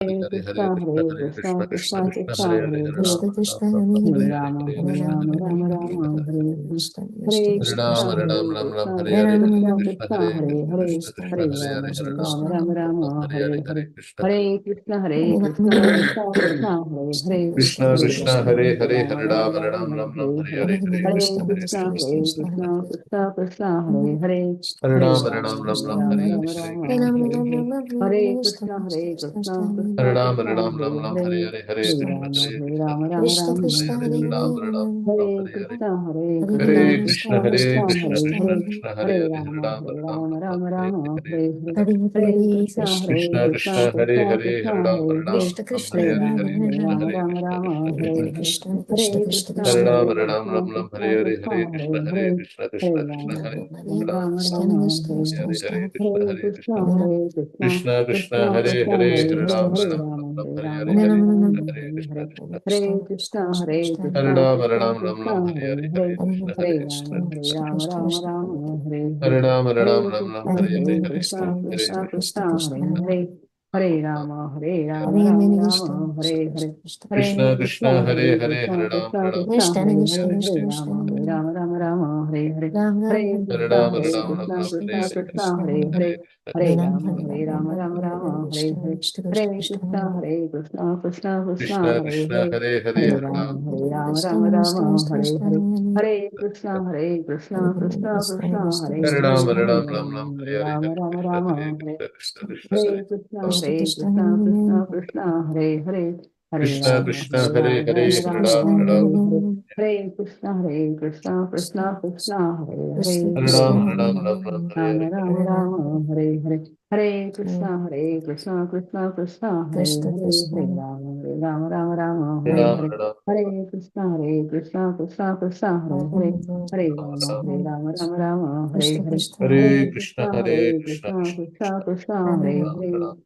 Hare Krishna, Hare Krishna, Krishna Krishna, Hare Hare, Krishna Krishna, Hare Rama, Hare Rama, Rama Rama, Hare Hare, Hare Krishna, Hare Krishna, Krishna Krishna, Hare Hare, Hare Rama, Hare Rama, Rama Rama, Hare Hare, Hare Krishna, Hare Krishna, Krishna Krishna, Hare Hare, Krishna Hare Krishna, Rama, Hare Hare Hare, Rama, Hare Rama Ram, Hare Rama, Ram, Ram Ram, Hare Hare Hare, Hare, Hare Hare Krishna, Hare Krishna, Krishna, Hare Krishna, Krishna Krishna, Hare Hare, Hare Hare Ram, Hare Rama, Ram, Ram Hare Ram, Rama, Hare Rama Hare, Hare Rama, Hare Hare, Hare Krishna, Hare Krishna, Hare Krishna Ram, Krishna, Hare Ram, Ram Hare Ram, Hare Hare, Hare, Hare Hare Krishna, Rama, Hare Hare Krishna, Rama, Rama Krishna Rama, Krishna, Hare Hare Hare, Hare, Ram, Hare Ram, Ram Ram, Hare Hare Hare, Krishna, Hare Hare Krishna, Krishna, Krishna Hare Krishna, Krishna, Hare Krishna Hare, Krishna, Hare Hare Hare, Rama, Ram, Hare Hare Ram, Rama, Ram Ram, Rama Hare Rama, Hare, Hare Hare, Hare Krishna, Hare Krishna Krishna, Krishna, Hare Krishna Hare, Krishna, Hare Ram, Hare Hare Hare, Ram, Ram Ram, Hare Hare Hare, Rama, Hare Hare Krishna, Rama, Hare Rama Krishna, Rama, Krishna Hare Krishna, Hare, Hare Krishna, Hare Ram, Hare Hare Ram, Krishna, Ram Ram, Krishna Hare Hare, Krishna, Hare Hare Krishna, Hare Hare, Krishna, Hare Krishna Krishna, Rama, Hare Hare Ram, Rama, Hare Rama, Ram, Hare Hare Hare, Hare, Krishna, Hare Hare Krishna, Krishna, Hare Krishna, Krishna Krishna, Krishna Hare Krishna, Hare, Hare Hare Hare, Ram, Hare Hare Ram, Rama, Ram Ram, Hare Hare Rama, Hare, Hare Rama Krishna, Rama, Hare Hare Krishna, Hare, Krishna Hare Krishna, Krishna, Hare Hare Krishna, Ram, Hare Krishna Ram, Ram Krishna, Ram, Hare Hare Hare, Hare, Hare Krishna, Hare Hare Krishna, Rama, Hare Rama, Rama Rama, Hare Hare, Hare Ram, Hare Hare Ram, Ram Ram, Krishna, Hare Hare, Hare Hare Krishna, Krishna, Hare Krishna Krishna, Krishna, Hare Hare, Hare Rama, Hare Rama, Hare Rama Rama, Hare Hare, Hare Krishna Krishna, Krishna, Hare Hare Hare, Krishna, Hare Ram, Krishna Hare Ram, Krishna, Hare Hare, Hare Rama, Hare Rama, Rama Rama, Hare Hare, Hare Hare Krishna, Ram, Hare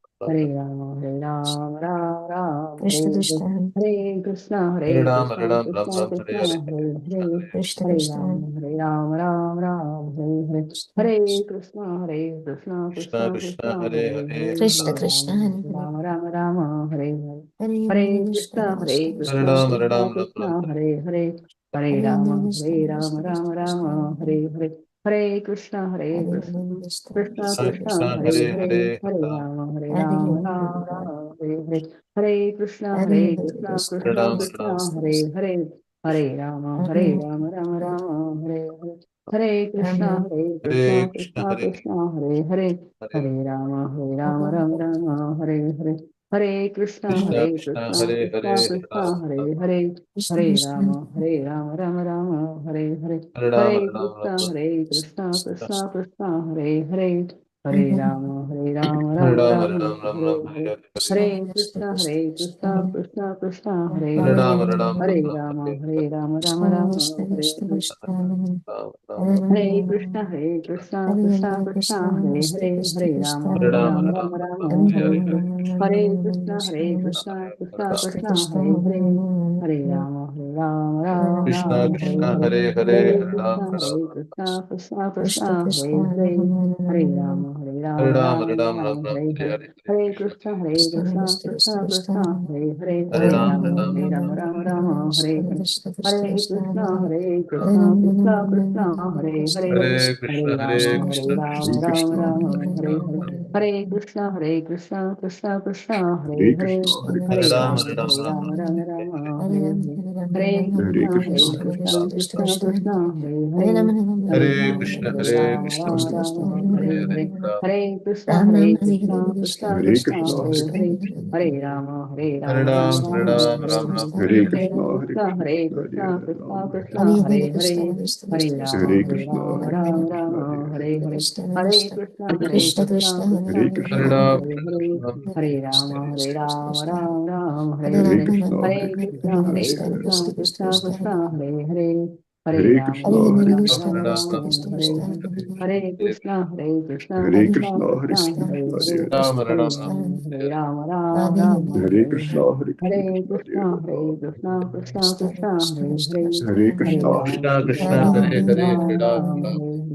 Hare Ram, Ram Krishna, Ram, Hare Krishna Hare, Krishna, Krishna Hare Krishna, Hare, Hare Hare Rama, Hare Rama, Rama Rama, Hare Hare, Hare Krishna, Hare Krishna, Krishna Krishna, Krishna Hare Krishna, Hare, Hare Hare, Hare Hare Rama, Ram, Hare Rama, Rama Rama, Hare Hare, Hare Krishna, Hare Krishna, Krishna Krishna, Hare Hare Hare, Ram, Hare Hare Ram, Ram Ram, Rama, Hare Hare Hare, Rama, Hare Rama Krishna, Hare Rama, Hare Krishna, Krishna Krishna, Hare Krishna, Hare Krishna, Krishna Krishna, Hare Hare, Hare Krishna Rama, Krishna, Hare Hare Rama, Rama Hare, Hare Ram, Rama, Hare Ram, Hare Hare, Hare Krishna, Hare Krishna, Krishna Krishna, Hare Hare, Hare Hare Ram, Hare Rama, Ram, Ram Ram, Hare Rama Hare, Rama Rama, Hare Hare, Hare Krishna, Hare Krishna, Krishna Krishna, Hare Hare, Hare Rama, Hare Rama, Rama Rama, Hare Hare Ram, Hare, Hare Ram, Hare Krishna, Hare Krishna, Krishna Krishna, Hare Hare, Hare Rama, Hare Rama, Rama Rama, Hare Hare, Hare Hare Krishna, Krishna, Hare Hare Krishna, Krishna, Krishna Krishna Krishna, Krishna, Hare Ram, Hare, Ram, Hare Rama, Hare Rama, Rama Rama, Hare Ram, Hare, Hare Krishna, Hare Hare Ram, Hare Krishna, Ram, Ram Krishna Ram, Hare Hare, Krishna, Hare Hare Krishna, Hare, Hare Hare Rama, Hare Rama, Rama Rama, Hare Hare, Hare Krishna, Hare Krishna, Krishna Krishna Krishna, Krishna, Hare Hare Hare, Hare, Hare Hare Ram, Rama, Hare Rama, Rama Rama, Hare Hare, Hare Krishna, Hare Hare Krishna, Ram, Hare Krishna Ram, Ram Ram, Krishna, Hare Hare, Hare Rama, Hare Rama, Rama Rama, Hare Hare, Hare Krishna, Hare Krishna, Krishna Krishna Krishna, Krishna, Hare Hare Hare, Hare, Hare Hare Ram, Rama, Hare Rama, Rama Rama, Hare Hare, Hare Krishna, Hare Krishna, Hare Krishna Ram, Hare Ram, Krishna, Hare Hare, Hare Rama, Hare Rama, Rama Rama, Hare Hare, Hare Krishna, Hare Hare Krishna, Krishna, Krishna Hare Krishna, Hare Hare, Hare Hare Rama, Rama Rama, Hare Hare, Hare Krishna, Krishna Hare Krishna, Krishna, Hare Krishna Hare, Hare Krishna, Ram, Ram Hare Ram, Hare, Hare Rama, Rama Rama, Hare Hare, Hare Ram, Hare Hare Ram, Ram Krishna, Ram, Hare Krishna, Krishna Krishna, Hare Hare, Hare Rama, Hare Rama Ram, Hare Rama, Ram, Ram Hare Ram, Hare, Hare Hare, Hare Krishna, Hare Krishna, Krishna Krishna, Hare Hare Hare, Ram, Hare Ram, Ram Hare Ram, Rama, Hare Hare Rama, Rama Rama, Hare Hare, Ram, Ram Ram, Hare Krishna, Krishna Krishna, Hare Hare, Hare Hare Rama, Ram, Rama Hare Ram, Rama, Ram Ram, Rama, Hare Hare Hare, Hare, Hare Krishna, Hare Ram, Krishna, Hare Krishna Ram, Krishna, Hare Hare, Hare Rama, Rama Krishna Rama, Hare Krishna, Hare, Hare Hare, Hare Hare Ram, Krishna, Hare Ram, Hare Krishna, Krishna Krishna, Hare Hare, Hare Hare Rama, Ram, Hare Rama Ram, Ram Rama, Ram, Hare Hare Hare, Hare, Hare Hare Krishna, Krishna, Hare Hare Krishna, Krishna, Krishna Krishna, Hare Hare, Hare Hare Ram, Hare Rama, Ram, Hare Ram Rama, Ram, Rama Rama, Hare Hare, Hare Krishna, Hare Krishna, Krishna Krishna, Hare Hare, Hare Hare Krishna, Hare Rama, Hare Krishna, Rama, Krishna Rama Krishna, Rama, Hare Hare Ram, Hare, Ram Hare Krishna, Hare Krishna, Krishna Krishna, Hare Hare, Hare Hare Ram, Rama, Hare Ram, Hare Ram Rama, Ram, Rama Hare Rama, Krishna, Hare Hare, Hare Krishna, Hare Krishna, Krishna Krishna, Hare Hare, Hare Hare Rama, Krishna, Hare Hare Rama, Krishna, Rama Krishna Rama, Krishna, Hare Hare Hare, Ram, Hare Krishna, Hare Krishna, Krishna Krishna, Hare Hare, Hare Rama, Hare Hare Rama, Rama Ram, Hare Rama, Ram, Hare Ram Hare, Ram, Hare Hare Krishna, Krishna, Hare Krishna, Krishna Krishna, Hare Hare, Hare Rama, Hare Hare Rama, Rama Rama, Hare Hare, Hare Krishna, Hare Krishna, Krishna, Krishna Hare Krishna, Ram, Hare Hare Hare, Ram, Hare Rama, Hare Rama, Rama Rama, Hare Hare, Hare Krishna, Hare Krishna, Krishna Krishna, Hare Hare, Hare Rama, Hare Rama, Hare Rama Ram, Ram Rama, Hare Ram, Hare, Hare Hare Hare Krishna, Hare Krishna, Krishna Krishna, Hare Hare, Ram, Hare Hare Ram, Ram Rama, Hare Hare Rama, Rama Rama, Hare Hare, Hare Krishna, Hare Krishna, Krishna Krishna, Hare Hare, Hare Krishna Rama, Krishna, Hare Hare Rama, Hare, Hare Rama Ram, Rama, Ram Hare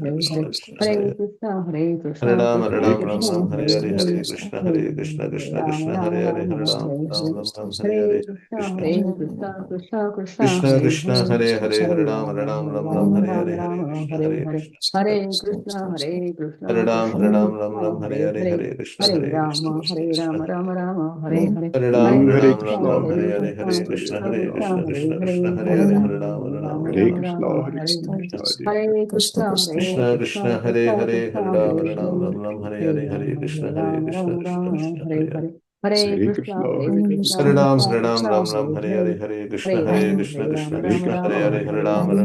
Hare Krishna Hare Krishna Hare Hare Krishna Hare Ram Krishna Ram Ram Krishna Ram Hare Hare Hare Hare Hare Krishna Hare Hare Krishna Krishna Rama Krishna Rama Hare Hare Rama Hare Ram Hare Ram Hare Ram Ram Hare Hare Hare Krishna Krishna Hare Krishna Krishna Krishna Krishna Hare Krishna Hare Hare Hare Hare Hare Ram Rama Ram Hare Ram Ram Rama Hare Rama Hare Hare Rama Krishna Hare Hare Hare Krishna Hare Krishna Hare Krishna Ram Krishna Ram Ram Krishna Ram Hare Hare Hare Hare Hare Krishna Hare Hare Krishna Rama Krishna Hare Krishna Rama Rama Rama Hare Hare Hare Hare Ram Hare Ram Krishna Ram Krishna, Ram Hare Hare Hare Hare Krishna Hare Krishna, Krishna Krishna Hare Krishna Krishna Hare Krishna Hare Krishna Hare Hare Hare Rama Hare Ram Hare Ram Rama Ram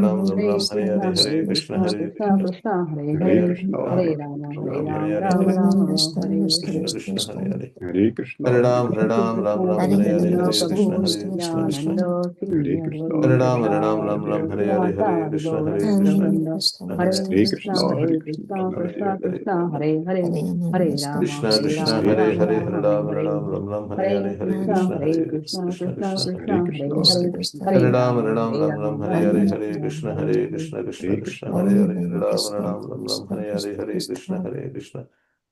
Hare Rama Ram Krishna, Rama Hare Hare Krishna, Hare Hare Hare Krishna, Krishna Krishna, Hare Krishna Krishna Krishna Hare Krishna Hare Hare Krishna Ram Hare Ram Hare Ram Ram Hare Hare Hare Hare Rama Krishna Hare Hare Rama Krishna Rama Krishna Rama Krishna Hare Hare Hare Hare Hare Hare Krishna Krishna, Hare Hare Krishna, Krishna Hare Ram Krishna Hare Ram Krishna Ram Ram Hare Hare Hare Hare Hare Krishna Hare Hare Rama Krishna Hare Krishna Rama Hare Rama Krishna Krishna, Hare Rama Hare Hare Hare Hare Ram Hare Krishna, Ram Ram Hare Ram Hare Krishna Hare Hare Hare Krishna, Krishna Krishna Hare Krishna Krishna Krishna Hare Hare Hare Hare Krishna, Hare Hare Rama Krishna, Hare Ram Rama Hare Rama Hare Rama Hare Krishna Hare Krishna Hare Hare Hare Krishna, Hare Hare Ram Hare Krishna, Ram Ram Ram Hare Hare Krishna Hare Prabhu Krishna Hare Krishna Krishna Nityananda Hare Sri Krishna, Hare Advaita Hare Ram Hare Ram Krishna, Ram Ram Gadadara Hare Hare Hare Sivata Krishna Gaura Hare Krishna Bhattacharya Krishna Hare Hare Hare Hare Krishna, Krishna Hare Hare Krishna, Krishna Ram Krishna Hare Hare Hare Krishna Hare Hare Hare Rama Krishna Hare Krishna Rama Hare Rama Hare Hare Rama Ram Hare Ram Hare Ram Ram Hare Hare Hare Hare Krishna Krishna Hare Hare Krishna Krishna Krishna Krishna Hare Krishna Hare Krishna, Hare Hare Hare Hare Krishna, Ram Rama Hare Ram Hare Ram Ram Rama Hare Rama Hare Rama Hare Krishna Hare Hare Hare Krishna Krishna Hare Krishna Krishna, Hare Hare Hare Ram Ram Ram Ram Hare Hare Hare Krishna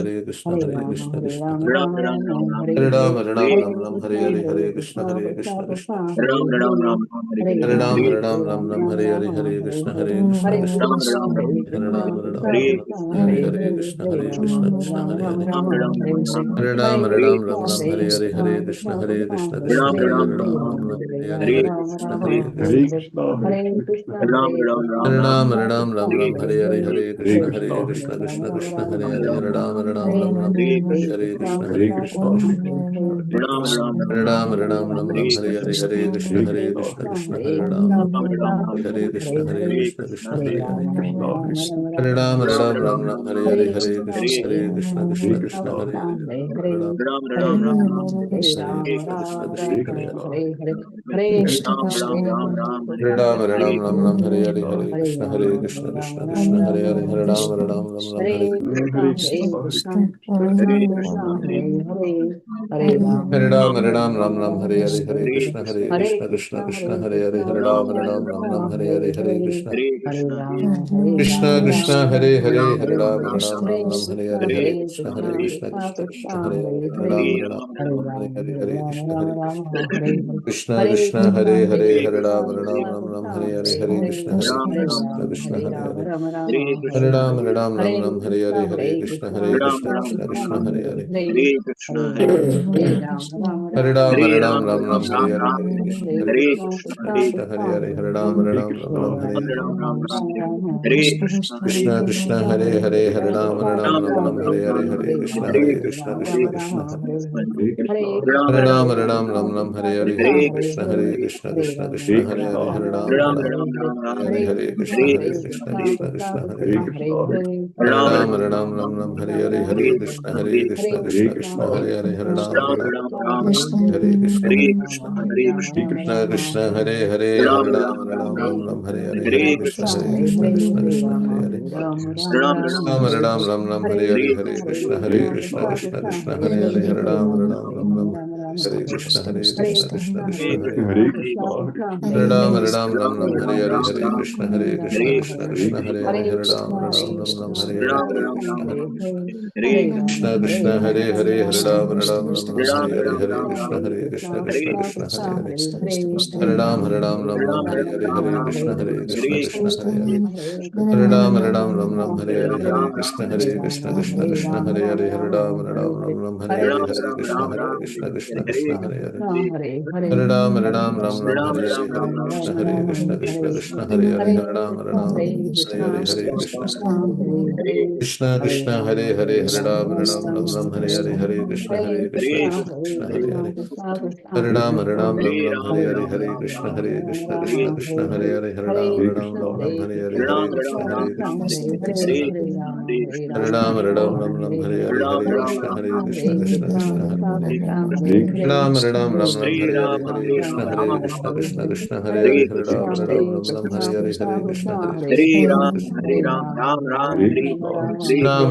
Hare Krishna Hare Hare Rama, Krishna Hare Krishna Rama, Hare Rama Rama, Hare Hare Hare, Rama Hare Rama Hare Ram Ram Hare Krishna, Hare Hare Hare Krishna Krishna, Hare Krishna Krishna Krishna, Krishna Hare Hare, Hare Hare Rama, Ram Hare Hare Ram Ram Rama, Ram Rama Hare Hare Rama, Hare Hare Krishna Hare, Hare Krishna Hare Krishna Krishna, Krishna Hare Hare Krishna, Ram Hare Krishna Ram Ram Krishna, Hare Hare Hare Hare, Krishna Hare Hare Rama, Krishna Hare Krishna Rama, Hare Rama Hare Rama, Hare Hare, Hare Ram Hare Hare Ram Ram Krishna, Ram Hare Hare Hare Krishna, Hare Krishna Krishna Hare Krishna, Krishna Hare Krishna Hare, Hare Hare Ram Ram Rama, Ram Hare Hare Rama, Hare Rama Krishna Rama, Hare Hare Krishna Hare Hare, Krishna, Hare Hare Krishna, Krishna, Hare Krishna, Hare Ram Krishna Hare Ram Krishna, Ram Ram Hare Hare Hare Hare, Hare Hare Krishna Hare Krishna, Hare Krishna, Hare Krishna Hare Krishna, Krishna Rama, Krishna Rama, Hare Hare Hare Hare Rama, Ram Hare Ram Hare Ram Ram Hare, Ram Hare Hare Krishna, Krishna Hare Hare Krishna Krishna Krishna, Krishna, Hare Hare Hare, Krishna, Rama Hare Rama, Ram Hare Hare Ram Ram Rama, Ram Krishna Hare Hare Krishna, Hare Krishna Hare Hare Krishna, Krishna Krishna, Krishna Hare Hare Krishna, Ram Krishna Krishna, Hare Krishna Hare Hare Hare, Krishna Krishna Hare Hare Rama, Hare Hare Rama, Rama Hare Rama, Ram Hare Hare Ram Hare, Ram Ram Hare Hare Hare Hare Krishna, Krishna Hare Hare Krishna Krishna, Krishna Krishna Krishna Hare Krishna, Hare Hare Hare, Hare Rama, Hare Hare Rama, Krishna Rama Krishna Krishna Rama, Hare Hare Hare, Hare Krishna, Hare Krishna, Hare Krishna Ram Hare Krishna, Ram Ram Hare Ram Hare Hare, Hare Hare Hare Krishna Hare Rama, Krishna Hare Rama, Krishna Rama Krishna Hare Rama, Hare Hare Hare Ram Hare Hare, Ram Ram Ram Hare Hare Krishna, Hare Krishna, Krishna Krishna, Hare Hare, Hare Rama, Hare Hare Ram Hare Rama, Ram Ram Rama Ram Rama, Hare Hare Hare Hare Hare, Krishna Hare Hare Krishna Krishna Krishna, Krishna Hare Hare Hare Krishna, Hare Ram Krishna Hare Ram Ram Ram Krishna, Hare Hare Hare Hare Hare, Krishna Hare Rama, Hare Krishna Rama, Krishna Rama Hare Rama, Hare Hare Hare Ram Hare, Hare Ram Ram Hare Ram Hare Krishna, Hare Hare Hare Krishna Hare Krishna, Krishna Krishna Krishna Krishna, Krishna Hare Hare Hare Hare, Ram Hare Ram Hare Ram Hare Rama, Hare Hare Hare Rama, Krishna Rama Hare Rama, Hare Hare, Krishna Hare Krishna Krishna, Hare Hare Hare Hare Krishna, Ram Hare Ram Krishna Ram Ram Krishna, Hare Hare Hare Hare Hare, Krishna Hare Hare Krishna Rama, Krishna Hare Hare Rama, Hare Rama Rama, Hare Hare Ram Hare, Hare Ram Ram Hare Ram Hare Hare Hare Krishna Hare Krishna Krishna Krishna Hare Hare Hare Krishna, Hare Hare Ram, Krishna, Ram, Hare Ram, Ram Hare Hare Ram Ram, Ram Ram Ram, Hare Ram, Hare Ram, Hare Krishna Hare Hare Krishna Krishna, Krishna Hare Krishna Hare Hare Hare Ram Hare Ram Ram Ram Hare Ram, Hare Ram, Ram, Ram, Hare Krishna Krishna, Hare Krishna Krishna Hare Hare Hare Ram Hare Ram Ram, Ram Ram, Ram Ram, Hare Hare Ram, Hare Hare Krishna Hare Hare Krishna Krishna, Krishna Hare Krishna Krishna, Hare Ram, Hare Ram, Ram Hare Ram, Ram Ram, Ram Ram Hare Hare Hare Hare Krishna Krishna, Hare Hare Krishna Krishna, Krishna Krishna Hare Hare Hare Ram Hare Ram, Ram Ram, Ram, Hare Ram, Hare Hare Krishna Hare Hare Krishna Krishna, Krishna Krishna Hare Hare Hare Krishna, Hare Ram, Ram Ram, Hare Ram, Ram Ram Ram Hare Hare Hare Hare Krishna Krishna, Hare Hare Krishna Krishna, Krishna Krishna Hare Hare Hare Ram Ram, Hare Ram Ram, Ram Ram, Ram Hare Krishna Hare Hare Krishna, Krishna Hare Krishna Krishna Hare Hare Ram, Hare Ram Ram, Hare Ram, Ram Ram, Ram Ram Hare Hare Hare Hare Krishna Krishna, Hare Hare Krishna Krishna Krishna, Krishna Hare Hare Ram, Ram, Ram Ram, Hare Ram Ram Ram Hare Hare Hare Hare Krishna, Krishna Hare Hare Krishna Krishna Krishna Hare Hare Hare Ram Hare Ram Ram Ram Hare Krishna Hare Krishna Krishna Krishna Hare Hare Hare Ram Hare Ram Ram Ram Hare Hare Hare Krishna Hare Krishna Krishna Krishna Hare Hare Hare Ram Hare Ram Ram Ram Hare Hare Hare Krishna Hare Krishna Krishna Hare Hare Hare Ram Hare Ram Ram Ram Hare Hare Hare Krishna Hare Krishna Krishna Krishna Hare Hare Hare Ram Hare Ram Ram Ram Hare Hare Hare Krishna Hare Krishna Krishna Hare Hare Hare Ram Hare Ram Ram Ram Hare Hare Hare Krishna Hare Krishna Krishna Krishna Hare Hare Hare Ram Hare Ram Ram Ram Hare Hare Hare Krishna Hare Krishna Krishna Krishna Hare Hare Hare Ram Hare Ram Ram Ram Hare Hare Hare Krishna Hare Krishna Krishna Krishna Hare Hare Hare Ram Hare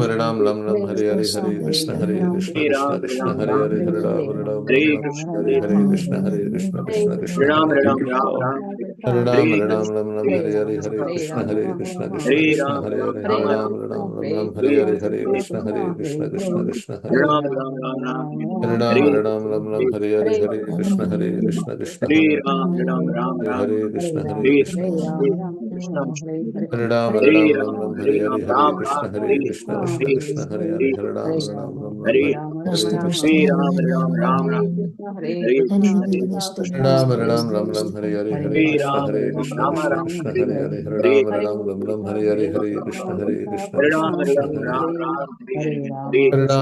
Ram Ram Hare Hare Hare Krishna Krishna Krishna Hare Hare Hare Ram Hare Ram Ram Ram Hare Hare Hare Krishna Hare Krishna Krishna Krishna Hare Hare Hare Ram Ram Ram Hare Hare Hare Krishna Hare Krishna Krishna Krishna Hare Hare Hare Ram Ram Ram Hare Hare Hare Krishna Hare Krishna Krishna Krishna Hare Hare Ram Ram Ram Hare Hare Hare Krishna Hare Krishna Krishna Krishna Hare Hare Ram Ram Ram Hare Hare Hare Krishna Hare Krishna Krishna Krishna Hare Hare Hare Ram Ram Ram Hare Hare Hare Krishna Hare Krishna Krishna Ram Ram Ram Ram Hare Hare Hare Krishna Hare Krishna Krishna Krishna Hare Hare Hare Ram Ram Ram Ram Hare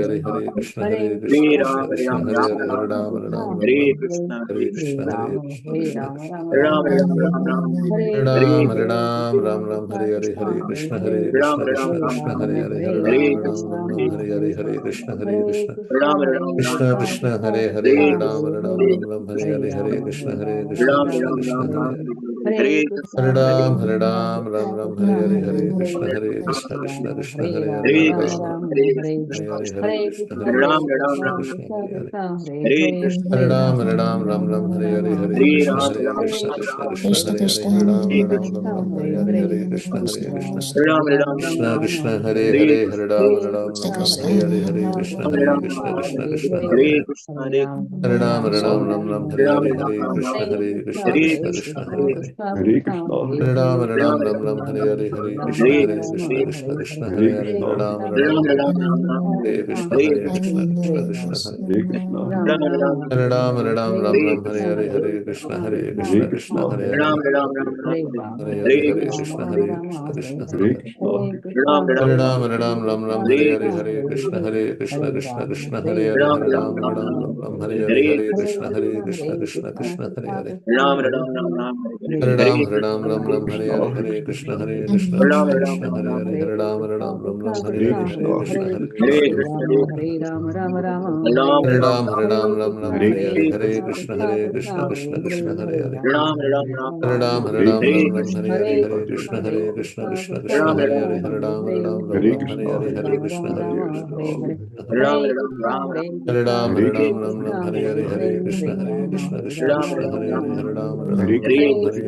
Hare Krishna Hare Krishna Krishna Krishna Hare Hare Hare Ram Ram Ram Hare Hare Hare Krishna Hare Krishna Krishna Krishna Hare Hare Hare Ram Ram Hare Hare Hare Krishna Hare Krishna Krishna Krishna Hare Hare Hare Ram Hare Hare Hare Krishna Hare Krishna Krishna Hare Hare Hare Krishna Hare Krishna Hare Ram Hare Hare Hare Krishna Hare Krishna Krishna Krishna Hare Hare Hare Ram Hare Krishna Hare Ram Hare Hare Hare Krishna Hare Krishna Krishna Krishna Hare Hare Hare Ram Hare Hare Hare Krishna Hare Krishna Krishna Krishna Hare Hare Hare Ram Hare Hare Hare Krishna Hare Krishna Krishna Krishna Hare Hare Hare Ram Hare Krishna Hare Krishna Krishna Hare Ram Hare Hare Hare Krishna Hare Krishna Krishna Krishna Hare Hare Hare Ram Hare Hare Hare Krishna Hare Krishna Krishna Krishna Hare Hare Hare Ram Hare Hare Hare Krishna Hare Krishna Krishna Krishna Hare Hare Hare Ram Hare Hare Hare Krishna Hare Krishna Krishna Krishna Hare Hare Hare Hare Hare Krishna Hare Krishna Krishna Krishna Hare Hare Ram Hare Hare Hare Krishna Hare Krishna Krishna Krishna Hare Hare Hare Hare Hare Hare Krishna Hare Krishna Krishna Krishna Hare Hare Hare Ram Hare Hare Hare Krishna Hare Krishna Krishna Krishna Hare Hare Hare Ram Hare Hare Hare Krishna Hare Krishna Krishna Krishna Hare Hare Hare Ram Hare Hare Hare Krishna Hare Krishna Krishna Krishna Hare Hare Hare Hare Krishna Hare Krishna Krishna Krishna Hare Ram Hare Hare Hare Krishna Hare Krishna Krishna Hare Hare Hare Hare Hare Krishna Hare Krishna Krishna Hare Hare Hare Ram Hare Hare Hare Krishna Hare Krishna Krishna Krishna Hare Hare Hare Ram Hare Hare Hare Krishna Hare Krishna Krishna Krishna Hare Hare Hare Ram Hare Hare Hare Krishna Hare Krishna Krishna Krishna Hare Hare Hare Hare Hare Hare Krishna Hare Krishna Krishna Hare Hare Hare Krishna Hare Krishna Krishna Krishna Hare Hare Hare Hare Hare Krishna Hare Krishna Krishna Krishna Hare Hare Hare Hare Hare Krishna Hare Krishna Hare Hare Hare Hare Hare Krishna Hare Krishna Krishna Krishna Hare Hare Hare Hare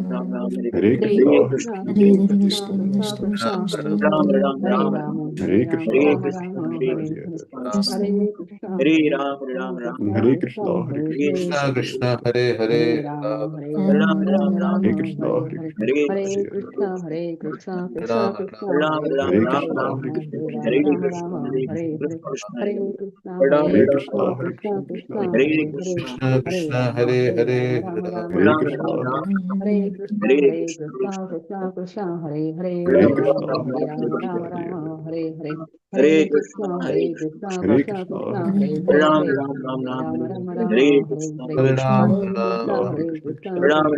Hare Hare Krishna, Krishna, Hare Hare Krishna, Krishna, Krishna Krishna, Hare Hare, Hare Rama, Hare Hare Rama, Krishna, Rama Hare Rama, Krishna, Hare Hare, Ram. Hare Krishna, Hare Krishna, Hare Krishna Krishna, Hare Hare Krishna, Hare, Krishna Krishna Hare Hare Hare Rama, Hare Rama, Rama Hare Rama, Krishna, Hare Hare Hare, Krishna, Hare Krishna, Hare Krishna, Krishna Ram Krishna, Ram Hare Hare Hare, Hare Krishna, Hare Rama, Krishna, Hare Krishna Rama, Rama Krishna, Rama, Hare Hare Hare, Hare, Hare Krishna, Hare Hare Krishna, Krishna, Hare Krishna Krishna, Krishna Krishna, Krishna, Hare Hare, Krishna Hare Krishna Rama, Hare Hare Hare Rama, Rama Rama, Hare Hare Krishna, Hare, Hare Krishna, Hare Krishna, Hare Krishna, Krishna Krishna, Hare Hare, Hare Hare Krishna, Rama, Hare Hare Rama, Krishna, Rama Hare Hare, Rama, Hare Hare, Hare Krishna, Hare Krishna, Hare Krishna Krishna, Krishna, Hare Hare Krishna, Hare, Hare Hare Hare, Rama, Rama Rama, Hare Hare, Hare Ram Hare Ram Krishna, Hare Hare Krishna, Krishna, Krishna Krishna, Hare Hare, Hare Rama, Hare Rama, Rama Hare Krishna, Rama,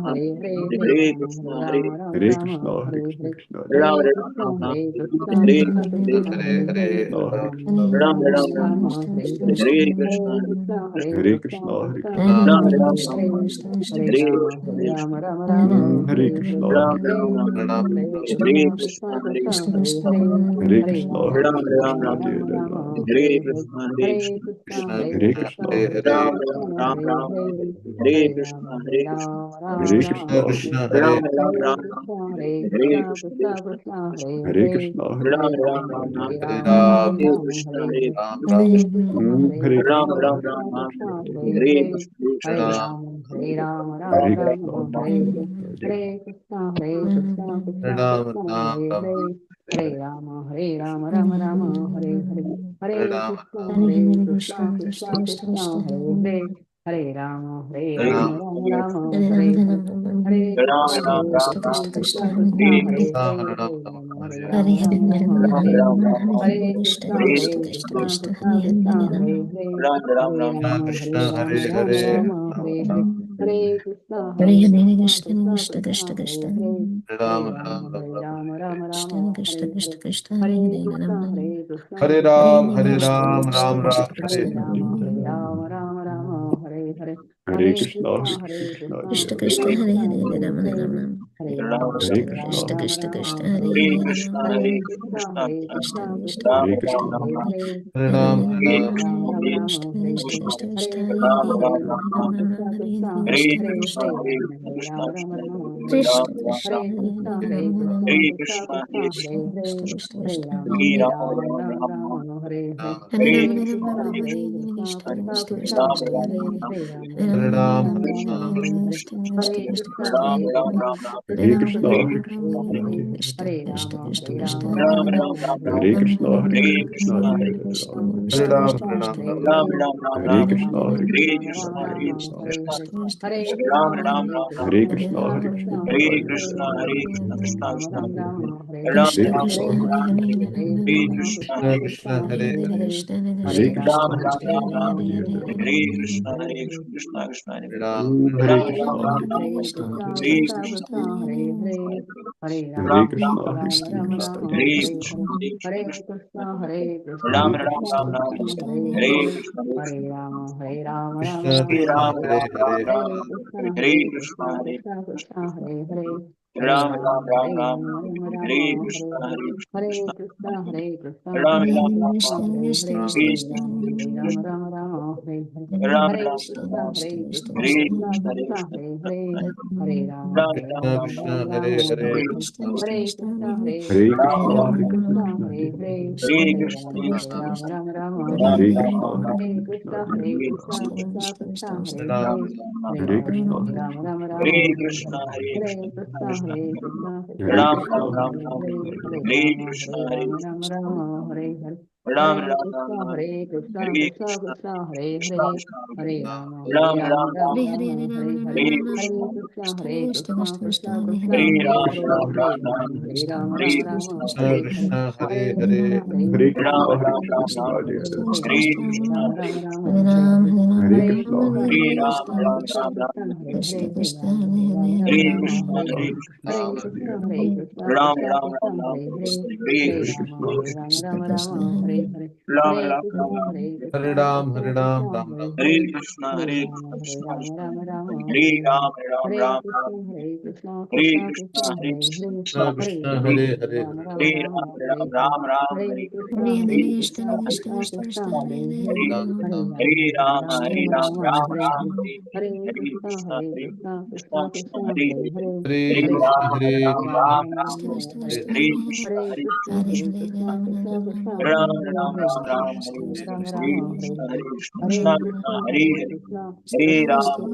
Hare Hare Krishna, Hare, Krishna Hare Hare Hare, Krishna, Hare Krishna, Krishna Krishna, Hare Hare Hare Hare, Hare Krishna, Hare Hare Rama, Krishna, Rama Rama, Hare Hare, Hare Krishna, Hare Hare Krishna, Krishna, Hare Krishna Krishna, Krishna, Ram Hare Hare, Hare Rama, Hare Rama, Rama Rama, Hare Hare Hare, Krishna, Hare Hare Krishna, Krishna, Ram Hare Krishna, Krishna Krishna, Hare Hare, Hare Hare Krishna, Rama, Hare Hare Krishna, Rama, Hare Rama Hare, Rama, Hare Hare Hare, Hare, Hare Krishna, Hare Hare Krishna, Krishna, Hare Krishna Krishna, Krishna, Hare Hare, Hare Rama, Hare Rama, Rama Hare Rama, Krishna, Hare Hare Hare, Krishna, Hare Krishna, Hare Krishna, Krishna Krishna, Hare Hare Hare, Krishna, Hare Hare Krishna, Rama, Hare Hare Rama, Rama Rama, Hare Hare, Hare Krishna, Hare Hare Krishna, Krishna, Hare Krishna Krishna, Krishna, Hare Hare, Hare Rama, Hare Rama, Rama Hare Rama, Krishna, Hare Hare Hare, Krishna, Hare Krishna, Hare Krishna, Krishna Krishna, Hare Hare, Hare Rama, Rama Rama, Hare Hare, Hare Krishna, Hare Krishna, Krishna Krishna, Hare Hare, Hare Rama, Rama Rama, Hare Hare, Hare Krishna, Hare Krishna, Krishna Krishna, Hare Hare, Hare Rama, Rama Rama, Hare Hare, Hare Krishna, Hare Krishna, Krishna Krishna, Hare Hare, Hare Rama, Rama Rama, Hare Hare, Hare Krishna, Hare Krishna, Krishna Krishna, Hare Hare, Hare Rama, Rama Rama, Hare Hare, Hare Krishna, Hare Krishna, Krishna Krishna, Hare Hare Ram, Hare, Ram Ram, Hare Hare Rama, Rama Rama, Hare Hare, Hare Hare Krishna, Krishna, Hare Hare Krishna, Krishna, Hare Krishna Hare, Krishna, Hare Hare, Hare Hare Krishna, Rama, Hare Rama Rama, Krishna, Hare Hare Hare, Hare, Hare Krishna, Hare Krishna, Krishna Hare Krishna, Krishna, Hare Hare Hare, Hare Hare Ram, Rama, Rama Rama, Hare Hare, Hare Krishna, Hare Krishna, Krishna Krishna, Hare Hare, Hare Rama, Hare Rama, Rama Rama, Hare Hare, Hare Krishna, Hare Krishna, Krishna Krishna, Hare Hare, Hare Rama, Hare Rama, Rama Rama, Hare Hare, Hare Krishna, Hare Krishna, Krishna Krishna, Hare Hare, Hare Rama, Hare Rama, Rama Rama, Hare Hare, Hare Krishna, Hare Krishna, Hare Krishna Krishna, Krishna, Hare Hare Krishna, Hare, Hare Hare Rama, Hare Rama, Rama Rama, Hare Hare Hare, Krishna, Hare Hare Krishna, Krishna, Hare Hare Krishna, Hare, Krishna Krishna, Hare Hare, Hare Hare Rama, Krishna, Hare Hare Rama, Krishna, Rama Hare Rama, Krishna, Hare Hare, Hare Krishna, Hare Hare Krishna, Krishna, Krishna Hare Krishna, Krishna, Hare Hare Hare, Krishna, Hare Rama, Rama Rama, Hare Hare, Hare Hare Krishna, Hare Krishna, Krishna, Hare Krishna, Krishna Krishna, Hare Hare, Hare Hare Krishna, Rama, Hare Hare Krishna, Rama, Hare Hare Hare, Hare, Hare Hare, Hare Hare Krishna, Krishna, Hare Hare Krishna, Krishna, Hare Krishna Hare, Krishna, Hare Hare, Hare Hare Rama, Krishna, Hare Hare Rama, Rama Krishna, Rama, Hare Hare Krishna, Hare, Hare Krishna, Hare Krishna, Hare Krishna Krishna, Hare Krishna, Krishna, Hare Hare, Hare Rama, Hare Rama, Rama Rama, Hare Hare, Hare Krishna, Hare Krishna, Krishna Krishna, Hare Hare, Hare Rama, Hare Rama, Rama Rama, Hare Hare, Hare Krishna, Hare Krishna, Krishna Krishna, Hare Hare, Hare Rama, Hare Rama, Rama Rama, Hare Hare, Hare Krishna, Hare Krishna, Krishna Krishna, Hare Hare, Hare Rama, Hare Krishna, Rama, Krishna, Rama Hare Rama, Hare, Hare Hare, Hare Krishna, Hare Hare Krishna, Krishna, Krishna Hare Krishna, Krishna, Hare Hare Hare, Hare, Hare Rama, Hare Rama, Rama Rama, Hare Hare Hare, Krishna, Hare Hare Krishna, Krishna, Hare Hare Hare, Krishna, Krishna Krishna, Hare Ram, Hare, Hare Hare Rama, Krishna, Hare Hare Rama, Rama Krishna, Rama, Hare Hare Hare, Hare, Hare Krishna, Hare Krishna, Krishna Hare Krishna, Krishna, Hare Hare Hare, Krishna, Hare Hare Rama, Hare Rama, Rama Rama, Hare Hare, Hare Krishna, Hare Krishna, Krishna Krishna, Hare Hare, Hare Rama, Hare Rama, Rama Rama, Hare Hare, Hare Krishna, Hare Krishna, Krishna Krishna, Hare Hare, Krishna, Hare Hare Krishna, Rama, Hare Hare Rama, Krishna, Rama Rama, Krishna, Hare Hare, Krishna, Hare Hare Krishna, Hare, Hare Hare Krishna, Krishna, Hare Krishna Krishna, Krishna, Hare Hare Hare, Hare, Hare Rama, Rama Rama, Hare Hare, Hare Hare Krishna, Krishna, Hare Hare Krishna, Krishna, Hare Krishna Hare, Krishna, Hare Hare, Hare Rama, Hare Rama, Rama Hare Rama, Krishna, Hare Hare, Hare Hare Krishna, Hare Krishna, Hare, Hare Krishna, Krishna Krishna, Hare Hare, Hare Hare Rama, Krishna, Hare Hare Rama, Krishna, Rama Rama, Hare Hare, Hare Krishna, Hare Krishna, Hare Ram, Krishna Hare Krishna, Ram, Ram Hare Ram, Hare, Hare Rama, Hare Rama, Rama Rama, Hare Hare, Hare Krishna, Hare Krishna, Krishna Krishna, Hare Hare, Krishna, Hare Krishna, Rama, Hare Hare Hare, Rama, Rama Rama, Hare Hare, Hare Krishna, Hare Krishna, Krishna Krishna, Hare Hare, Ram Hare Ram, Rama, Hare Rama, Rama Rama, Hare Hare, Hare Krishna, Hare Krishna, Krishna Krishna, Hare Hare, Hare Hare Krishna, Rama, Hare Hare Krishna, Rama, Rama Rama, Hare Hare Hare, Hare Krishna, Hare Krishna, Krishna Krishna, Hare Hare, Hare Rama, Hare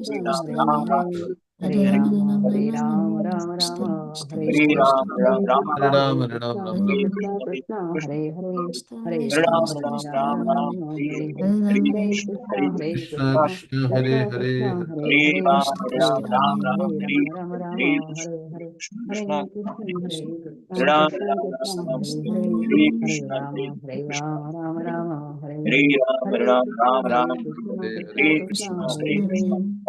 Rama, Rama Rama, Hare Hare, Hare Krishna, Hare Krishna, Krishna Krishna, Hare Hare, Hare Rama, Rama Rama, Hare Hare, Hare Krishna, Hare Hare Ram, Hare Ram, Krishna, Ram Ram, Krishna Krishna, Hare Hare, Hare Rama, Hare Rama, Rama Rama, Hare Hare, Hare Krishna, Hare Krishna, Krishna, Krishna, Krishna Hare Krishna, Hare, Hare Hare, Hare Rama, Hare Rama, Rama Rama, Hare Hare, Hare Krishna, Hare Krishna, Krishna Krishna, Hare Hare, Hare Rama, Hare Rama, Rama Rama, Hare Hare, Hare Krishna, Hare Krishna, Hare Krishna Hare, Krishna, Hare Hare,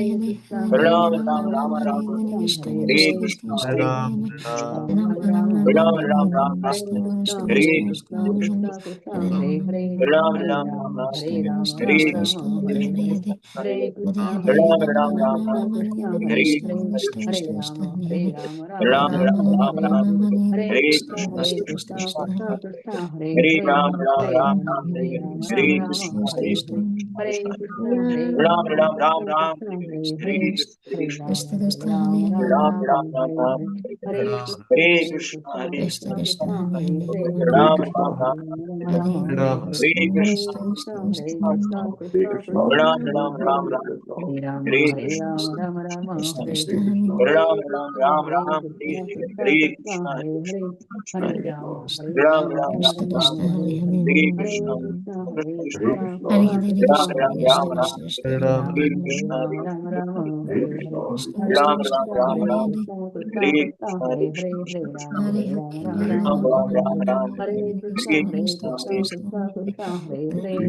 Hare Ram, Ram Ram, Ram Hare Krishna, Hare Hare Ram, Krishna, Hare Krishna Ram, Krishna, Hare Hare Ram, Ram, Ram Ram, Ram Hare Krishna Krishna, Krishna Krishna Krishna Hare Hare Hare Ram, Hare Ram Ram Ram, Ram Hare Ram Hare Ram Ram Krishna, Hare Krishna Hare Krishna, Hare Hare Krishna Hare Hare Ram, Ram Krishna Ram, Krishna Ram Krishna Hare Hare Hare Krishna, Hare Hare Krishna, Ram Hare Ram Ram Ram Ram Ram, Ram Ram Hare Ram, Hare Hare Hare Krishna Krishna, Hare Krishna Krishna Krishna, Krishna Krishna Hare Hare Hare Ram, Ram Hare Ram, Ram Hare Ram Hare Ram Ram Krishna, Hare Hare Hare Krishna, Hare Krishna Krishna Hare Ram, Krishna Ram Ram, Krishna Ram Krishna Hare Hare Krishna, Hare Hare Hare Krishna, Ram Hare Ram Ram Ram Ram Ram Ram, Hare Ram Hare Hare Hare Krishna, Krishna Hare Hare Krishna, Krishna Hare Krishna Krishna, Krishna Hare Hare Ram Hare Ram Krishna Ram, Hare Ram Hare Hare Hare Hare Krishna, Krishna Hare Krishna Krishna Krishna, Krishna Krishna Ram Hare Ram Ram Ram, Hare Rama Hare Hare Krishna, Rama Rama Rama Krishna Hare Krishna, Hare Ram Hare Ram Krishna Ram Hare Ram, Krishna Krishna Hare Krishna Krishna, Hare Hare Hare Rama Hare Ram Rama Ram Rama Ram Rama Ram, Hare Hare Hare Hare Krishna, Krishna Hare Krishna, Krishna Krishna Ram Krishna Ram Hare Ram Hare Ram, Hare Rama Hare Hare Krishna, Rama Rama Rama Hare Hare Hare Ram Ram Krishna Ram Hare Ram, Krishna Krishna Hare Krishna Krishna, Hare Hare Krishna Hare Krishna, Rama Hare Rama Rama Ram Rama Ram Hare Ram Hare Ram, Hare Krishna Hare Hare Krishna, Krishna Hare Krishna Krishna Hare Hare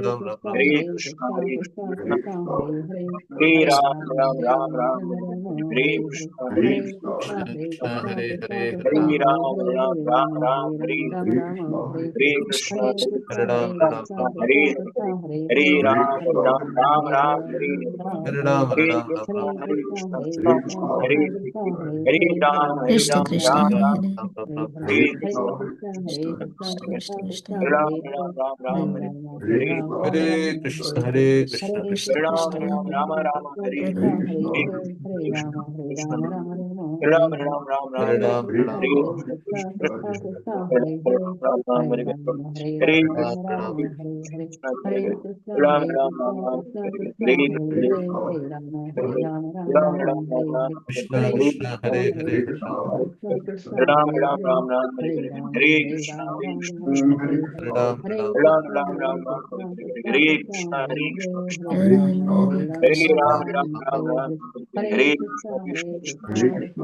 Ram Ram Ram Hare Ram. Krishna, Hare Krishna Krishna, Krishna Hare Hare Hare Hare Ram, Ram Ram Hare Ram Ram Ram, Ram Ram Hare Hare Hare Krishna, Hare Hare Krishna, Krishna Hare Krishna Krishna Krishna Hare Hare Ram, Hare Ram Hare Ram Ram Ram, Hare Hare Ram Ram Ram Hare Hare Hare Krishna, Hare Hare Krishna Hare Ram Hare Ram Krishna Krishna, Krishna Hare Krishna Hare Hare Hare Ram, Hare Ram Ram Ram Hare Ram, Ram Hare Ram Hare Hare Ram Hare Ram Ram Hare Ram. Hare Krishna Krishna, Hare Hare Krishna Hare Krishna Krishna Hare Hare Hare Ram, Hare Hare Ram Krishna Ram, Hare Krishna Ram Ram Hare Ram, Hare Hare Ram Hare Hare Krishna, Krishna Hare Krishna Krishna Krishna Krishna Krishna Krishna Krishna Ram Hare Ram Hare Ram Hare Ram, Ram Hare Hare Ram Hare Hare Ram Krishna, Hare Hare Hare Hare Krishna, Krishna Krishna Krishna Ram Krishna Hare Krishna. Ram Hare Ram Krishna Ram, Krishna Hare Krishna Hare Hare Hare Hare Hare Ram Hare Krishna, Ram Ram Ram Ram Hare Hare Ram Ram Ram, Hare Hare Ram, Hare Krishna Ram, Hare Hare Ram. Krishna Krishna Krishna Ram Hare Hare Ram Ram, Hare Hare Ram Hare Hare Ram Ram, Ram Ram. Ram Hare Hare Hare Krishna, Krishna Ram Hare Ram Krishna Ram, Krishna Krishna Hare Hare Hare Hare Hare Ram Hare Ram Ram Ram Ram Ram Hare Ram, Hare Krishna, Hare Hare Krishna, Krishna Hare Hare Hare. Krishna Krishna Krishna Ram Hare Ram Hare Ram Ram, Hare Hare Ram Hare Hare Krishna, Ram Hare Ram Krishna, Ram Hare Hare Hare Ram, Hare Ram, Ram Krishna Ram Hare Ram Ram, Krishna Krishna Hare Krishna Krishna, Hare Hare Hare Krishna, Hare Ram Hare Ram Hare Ram Ram Ram Ram Hare Ram, Hare Hare Krishna Krishna, Hare Krishna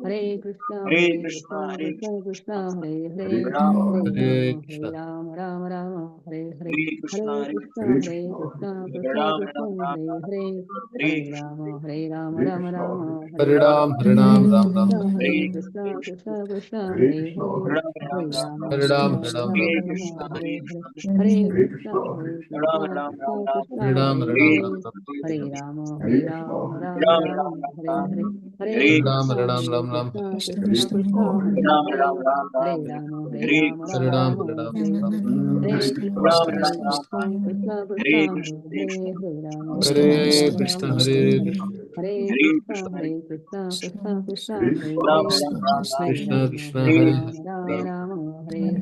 Hare Krishna, Hare Hare Krishna, Krishna, Hare Krishna Krishna, Hare Hare, Hare Hare Hare Rama, Hare Krishna. Rama, Rama Rama, Hare Hare, Krishna, Hare Hare Krishna, Hare Krishna, Hare Krishna Ram, Krishna, Ram Ram, Hare Hare, Hare Hare Krishna, Rama, Rama Rama, Hare Hare Hare, Ram, Hare Hare Ram, Ram Krishna, Ram. Hare Hare Krishna, Krishna, Krishna Krishna, Hare Hare, Ram Ram, Hare Ram Rama, Hare Hare Ram, Ram, Hare Rama, Ram, Rama Ram Hare Ram. Rama, Krishna, Hare Hare Hare, Krishna, Hare Krishna, Hare Ram Krishna, Ram, Krishna Ram Ram, Krishna, Hare Ram, Hare Hare Ram, Hare Ram Hare, Ram. Hare Rama, Rama Ram Rama, Ram, Ram Hare Ram, Hare, Hare Hare Hare Ram, Krishna, Hare Ram, Hare Ram Ram. Krishna, Krishna Krishna, Hare Ram Hare, Ram, Ram Hare Ram, Rama, Hare Rama Hare Rama, Ram, Hare Ram, Hare Ram Hare, Ram. Hare Krishna, Ram Hare Ram, Ram Krishna, Ram, Krishna Hare Krishna, Hare Krishna, Hare Hare, Krishna, Hare Rama, Hare Rama Krishna, Rama, Hare Hare Hare, Krishna. Hare Hare Krishna, Krishna, Hare Hare Krishna, Krishna Krishna, Hare Ram Hare, Ram Ram Ram, Hare Krishna, Rama, Krishna, Hare Hare Hare Rama, Krishna, Rama Rama, Hare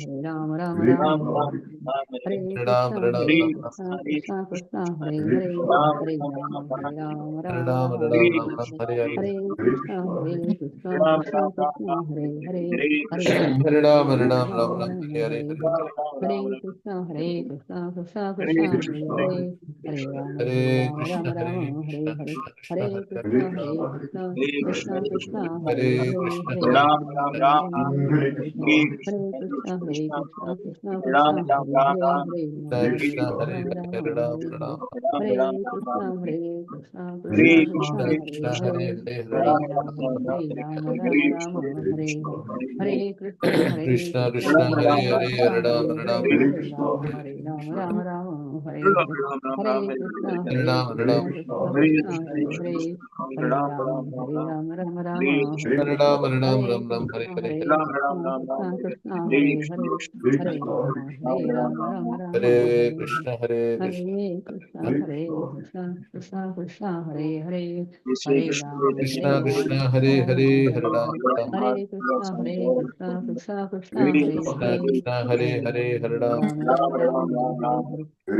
Hare Rama, Rama Ram Rama, Ram Hare Ram Hare Hare Krishna, Hare Hare Krishna Krishna, Hare Krishna Krishna, Hare Hare Hare, Ram Hare Ram Rama, Ram Hare Hare Rama, Ram Rama Hare Rama, Krishna Hare Hare Hare Krishna, Hare Krishna, Ram Krishna Ram Ram Krishna, Ram Hare Hare, Hare Hare Krishna Rama, Hare Hare Ram, Hare Rama, Ram, Ram Rama Ram, Rama, Hare Hare, Hare Hare Hare, Ram Ram Hare Ram Krishna, Hare Krishna, Krishna Hare Krishna, Hare Krishna Hare, Hare Rama, Hare Hare Rama, Krishna, Rama Rama, Hare Hare Krishna, Hare, Krishna Krishna, Hare Hare Krishna, Hare, Hare Krishna, Hare Krishna Krishna Krishna, Hare Hare Hare, Krishna, Hare Hare Ram Rama, Ram Hare Ram Rama, Hare Hare, Hare Hare Krishna Krishna, Hare Krishna Krishna, Krishna Ram Krishna, Ram Hare Ram Hare, Ram Hare Hare Rama, Hare Krishna, Hare Rama, Hare, Rama, Hare Ram, Hare Hare Hare, Ram, Ram Hare Ram Krishna, Ram Hare Krishna, Hare Krishna Krishna Krishna, Hare Hare Krishna, Hare, Hare Hare, Hare Hare Ram, Ram Hare Rama, Ram, Ram Hare Ram Rama, Hare Rama Rama, Krishna Hare Hare, Hare Krishna, Hare Krishna, Krishna, Krishna, Ram Hare Krishna Ram Hare, Ram Krishna, Hare Hare Ram, Hare Hare, Ram, Hare Hare Krishna Rama, Hare Rama, Rama Rama, Hare Ram Hare, Ram Ram Hare Hare Krishna, Hare Hare Ram, Hare Krishna, Ram, Krishna Hare Krishna, Krishna Hare Hare, Hare Ram Rama, Ram Ram Hare Rama, Rama Hare Rama, Hare Hare Hare, Ram, Hare Ram, Hare Ram Ram, Hare Krishna, Hare, Hare Ram Ram Krishna, Ram Ram Krishna Krishna, Hare Hare Krishna Hare, Hare Rama, Ram Hare Ram Rama, Ram Rama Rama, Hare Hare Hare, Krishna, Hare Krishna, Hare Krishna, Hare Krishna, Krishna Krishna, Hare Hare, Krishna Hare Krishna Rama, Hare Krishna Rama, Krishna, Rama Hare Rama, Hare, Hare Hare Ram, Hare, Hare Ram, Hare Krishna, Hare Krishna, Krishna Krishna, Hare Krishna Hare, Krishna, Hare Hare Hare, Rama, Hare Hare Ram, Rama, Rama Rama, Hare Hare,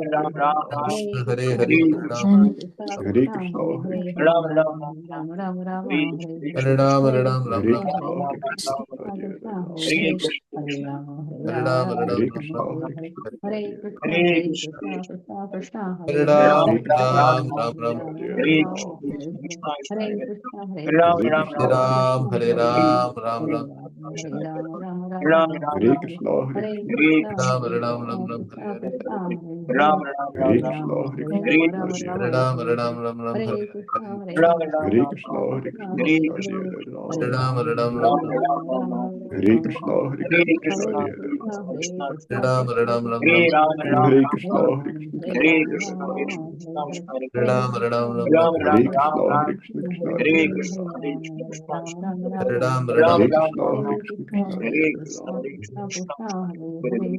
Krishna Hare Krishna, Hare Hare Hare Krishna, Ram Krishna Hare Krishna, Krishna, Hare Hare Hare, Krishna, Hare Rama, Rama Rama, Hare Hare, Hare Ram Hare Ram Ram Hare Krishna, Ram Krishna, Hare Hare Hare Krishna, Krishna, Krishna Hare Krishna, Ram, Hare Hare, Hare Rama, Hare Hare Rama, Ram Rama Ram Hare Ram Krishna, Rama, Ram Hare Hare Hare, Krishna, Hare Hare Ram, Krishna, Hare Krishna, Krishna Krishna, Hare Hare Hare, Ram Hare Krishna, Hare Hare Ram Rama, Ram Hare Ram Rama, Hare Hare Ram, Rama, Hare Hare, Hare Krishna, Hare Hare Krishna, Krishna, Hare Krishna Hare Ram Krishna, Krishna, Hare Hare Hare Hare, Ram Ram, Ram Hare Ram Rama, Hare Rama, Rama Rama, Hare Hare Hare, Krishna, Hare Hare Krishna, Krishna, Ram Hare Hare Ram Ram Krishna, Ram Krishna Hare Krishna, Hare Hare, Hare Hare Hare Krishna, Rama, Hare Hare Krishna, Rama, Rama Hare Rama, Hare Ram, Ram Hare Hare Hare, Ram Ram Ram Hare Hare Krishna, Hare Krishna, Hare Krishna, Krishna Hare Krishna, Krishna, Hare Hare Hare, Ram, Hare Ram Rama, Hare Ram Hare Ram Rama, Rama Hare Rama, Krishna, Hare Hare Hare, Krishna, Hare Hare Krishna, Ram, Hare Hare Krishna, Ram Hare Krishna Ram Ram Krishna, Ram Hare Hare, Hare Hare Krishna, Hare Rama, Krishna, Hare Hare Rama, Ram, Rama, Hare Hare, Hare Hare Ram Hare Krishna, Ram Ram Hare Ram Hare Krishna, Krishna, Krishna Hare Krishna, Krishna, Krishna, Hare Hare Hare, Ram, Hare Rama, Hare Rama, Rama Hare Rama, Ram Hare Hare Ram Hare Hare, Krishna, Hare Hare Krishna, Krishna, Krishna, Hare Hare Krishna, Ram, Krishna Krishna, Hare Hare,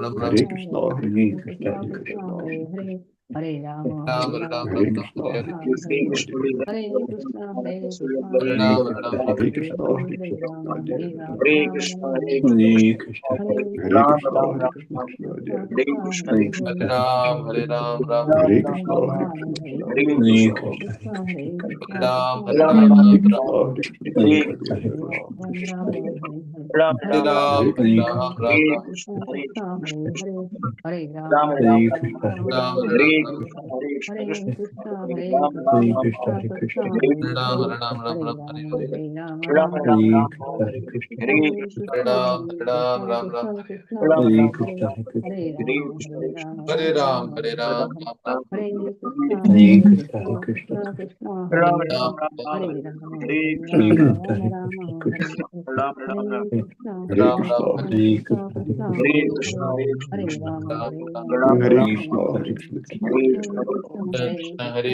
Hare Krishna, Hare Krishna, Krishna Krishna Hare Hare, Hare Rama Hare Rama, Hare Krishna, Rama Hare Rama Hare Hare, Krishna, Hare Krishna Hare Krishna, Hare Krishna Krishna, Krishna Hare Hare Krishna, Hare, Hare Hare Krishna, Rama Hare Rama, Hare Rama Krishna, Rama Hare Hare Hare, Krishna, Hare Krishna, Hare Hare Krishna Ram Krishna, Ram Hare Hare Ram Krishna, Ram, Krishna, Krishna Hare Krishna Krishna, Hare Hare Hare, Krishna, Hare Rama Hare Hare Krishna, Rama, Hare Rama Krishna, Hare Hare Hare, Hare Krishna, Krishna, Krishna Hare Krishna, Krishna Ram Krishna Ram Hare Hare Ram, Hare, Krishna, Hare Hare Krishna, Hare Krishna, Ram Ram Hare Hare, Ram Hare Ram Ram, Hare Krishna Krishna, Hare Hare Krishna, Krishna, Krishna Hare Krishna Krishna, Hare Hare, Hare Ram Rama Ram Hare Hare Ram, Rama, Krishna, Rama Rama Hare Hare Krishna, Hare, Hare Hare Krishna, Krishna Hare Ram Krishna, Ram Hare Ram, Krishna, Krishna Hare Krishna Krishna, Hare Hare Krishna, Hare, Hare Rama Hare Rama, Ram Rama Ram Rama Hare Ram, Hare Krishna, Hare, Hare Krishna, Hare Hare Krishna, Krishna Hare Krishna, Krishna Krishna Ram Hare Hare Ram Hare, Krishna, Hare Krishna, Hare Hare Rama Krishna, Hare Rama, Hare Rama Rama Hare Krishna, Hare, Ram Ram Hare Krishna Hare Hare Krishna, Hare Krishna, Krishna, Krishna Krishna Hare Ram Hare, Ram Ram, Hare Rama Hare Hare Krishna, Hare Rama, Krishna, Rama Hare Rama Krishna, Hare Krishna, Hare, Ram Ram Hare Ram, Krishna Hare Hare Krishna, Krishna, Hare Krishna Krishna, Krishna Hare Hare Krishna, Hare, Hare Hare Krishna, Rama Hare Rama, Ram Hare Rama Ram Krishna, Rama Ram, Hare Hare Hare, Krishna, Hare Hare Ram Hare Ram Krishna Hare Hare Krishna Krishna Hare Hare Krishna Ram Hare Ram Krishna Ram Hare Hare Krishna Hare Hare Ram Ram Hare Ram Krishna Hare Hare Krishna Hare Krishna Ram Hare Ram Ram Krishna Ram Hare Ram Ram Ram Hare Ram Krishna Hare Krishna Hare Krishna Ram Ram Ram Hare Hare Krishna Krishna Hare Krishna Hare Hare Krishna Krishna, Hare Ram Krishna, Ram Ram Krishna Ram Krishna, Hare Hare Hare Hare, Krishna Krishna Hare Hare Krishna Ram, Hare Hare Ram, Hare Ram, Ram, Hare Ram Hare, Ram Ram Ram Hare Hare Krishna, Hare Krishna Hare Krishna, Krishna Krishna Krishna, Hare Hare, Ram Ram Hare Ram Ram, Hare Hare Ram, Hare Ram, Krishna Hare Hare Hare, Krishna Hare Hare Krishna, Ram Krishna Hare Krishna, Krishna Hare Krishna, Krishna Hare Hare Hare, Hare Hare Hare Krishna Hare Ram, Hare Krishna Ram, Hare Ram, Ram Krishna Ram Ram, Ram Hare Ram Hare, Hare Hare Krishna, Hare Hare Krishna, Krishna Krishna Hare Krishna, Krishna Hare Hare Hare, Ram Hare Ram Ram, Ram Hare Ram Ram, Ram, Hare Ram, Hare Krishna Hare, Hare Hare Hare Krishna Krishna Hare Krishna, Krishna Hare Krishna, Ram Krishna Ram Krishna, Ram Hare Hare, Hare Hare Krishna Ram, Hare Hare Ram, Krishna Ram, Hare Ram, Krishna Hare Hare Hare, Hare Krishna Ram Hare Ram Krishna, Ram Ram Hare Hare Krishna, Hare Krishna Krishna Krishna, Hare Hare Krishna Hare, Hare Hare Hare Ram, Hare Ram Ram, Hare Ram, Ram Ram, Hare Hare, Hare Hare Krishna Krishna, Hare Krishna Krishna, Krishna Krishna, Ram Ram Hare Hare, Hare Hare Krishna Ram, Hare Ram, Ram, Ram, Hare Hare, Ram Ram Hare Ram Krishna, Hare Hare Krishna, Krishna Hare Krishna, Krishna Hare Hare, Hare Hare Ram, Ram Hare Ram Ram Ram, Ram Ram, Ram, Hare Hare Hare, Hare Hare Krishna, Krishna Hare Krishna, Ram Ram Krishna Ram Krishna, Hare Hare, Hare Krishna Hare Ram, Hare Krishna Ram, Ram, Ram, Hare Hare, Ram Ram Hare Ram Ram Krishna, Hare Hare Krishna, Krishna Krishna Krishna, Hare Krishna Hare, Hare Ram, Hare Ram, Ram Ram, Ram Ram, Ram Hare Hare, Hare Hare Krishna Krishna, Hare Krishna Krishna, Krishna Krishna, Hare Ram Hare, Ram Hare Ram Ram, Hare Hare Ram, Ram, Hare Ram, Krishna Hare Krishna Hare Krishna, Hare Ram Krishna, Ram Ram Krishna Ram Krishna, Hare Hare, Hare Hare Ram, Hare Ram, Ram, Hare Hare Krishna Hare. Hare Krishna Ram Hare Ram Ram Krishna, Hare Krishna, Hare Krishna Krishna, Hare Hare Hare, Krishna Hare Hare Ram Krishna Ram, Ram Hare Hare Ram, Ram, Hare Krishna Hare, Hare Krishna Hare Hare Krishna, Hare Hare Krishna Krishna Krishna, Hare Krishna Krishna, Hare Hare, Hare Ram, Hare Ram, Ram, Ram, Hare Hare Hare, Krishna Ram Hare Hare Krishna Krishna, Hare Hare Krishna, Krishna Krishna Krishna, Hare Hare, Ram Hare Ram Ram, Hare Ram Ram, Ram, Hare Ram, Hare Krishna Hare, Hare Krishna, Hare Ram Krishna, Ram Krishna Ram Krishna, Hare Hare Hare, Hare Ram, Hare Ram, Ram, Hare Hare. Hare Krishna, Hare Krishna, Krishna Krishna, Hare Hare, Hare Rama, Hare Rama, Rama, Hare Hare. Hare Krishna, Hare Krishna, Krishna Krishna, Hare Hare, Hare Rama, Hare Rama, Rama Rama, Hare Hare. Hare Krishna, Hare Krishna, Krishna Krishna, Hare Hare, Hare Rama, Hare Rama, Rama Rama, Hare Hare. Hare Krishna, Hare Krishna, Krishna Krishna, Hare Hare, Hare Rama, Hare Rama, Rama, Hare Hare. Hare Krishna, Hare Krishna, Krishna Krishna, Hare Hare, Hare Rama, Hare Rama, Rama, Hare Hare. Hare Krishna, Hare Krishna, Krishna Krishna, Hare Hare, Hare Rama, Hare Rama, Rama, Hare Hare. Hare Krishna, Hare Krishna, Krishna Krishna, Hare Hare, Hare Rama, Hare Rama, Rama Rama, Hare Hare. Hare Krishna, Hare Krishna, Krishna Krishna, Hare Hare, Hare Krishna, Hare Rama, Hare Rama, Rama Rama, Hare Hare. Hare Krishna, Hare Krishna, Krishna Krishna, Hare Hare, Hare Rama, Hare Rama, Rama Rama, Hare Hare. Hare Krishna, Hare Krishna, Krishna Krishna, Hare Hare, Hare Rama, Hare Rama, Rama Rama, Hare Hare. Hare Ram Ram Ram Ram Hare Hare Hare Krishna Krishna Hare Hare Hare Ram Rama Hare Ram Ram Rama Ram Rama Rama Hare Hare Hare Krishna Hare Hare Krishna Krishna Krishna Hare Hare Hare Krishna Hare Hare Krishna Rama Hare Krishna Hare Rama Hare Rama Ram Rama Ram Hare Ram Hare Ram Hare Krishna Hare Hare Krishna Krishna Hare Krishna Krishna Krishna Hare Hare Hare Ram Rama Ram Hare Ram Rama Ram Rama Rama Hare Hare Hare Krishna Hare Krishna Krishna Hare Krishna Krishna Krishna Hare Krishna Ram Hare Ram Hare Ram Ram Hare Rama Hare Hare Rama Krishna Rama Rama Hare Hare Krishna Krishna Hare Krishna Hare Hare Ram Krishna Ram Krishna Ram Krishna Ram Hare Hare Hare Hare Hare Rama Krishna Hare Hare Rama Rama Rama Hare Hare Hare Hare Ram Krishna, Ram Hare Ram Krishna, Ram Krishna Krishna, Hare Hare Hare, Krishna Hare Hare Krishna Rama, Krishna Hare Krishna Rama, Rama Ram Rama, Ram Hare Ram Hare, Ram Hare Hare Hare Krishna, Hare Krishna Hare Krishna, Krishna Krishna, Hare Ram Hare, Ram Hare Ram Ram Rama, Hare Rama, Rama Hare Rama, Krishna Hare Hare Hare, Krishna Hare Krishna Krishna, Hare Ram Krishna, Ram Krishna Ram Krishna, Hare Hare Hare, Hare Krishna Rama, Krishna Hare Hare Rama, Ram Hare Ram Hare, Ram Hare Krishna, Hare Hare Krishna, Krishna Krishna, Hare Ram Hare, Ram Hare Rama, Krishna Hare Hare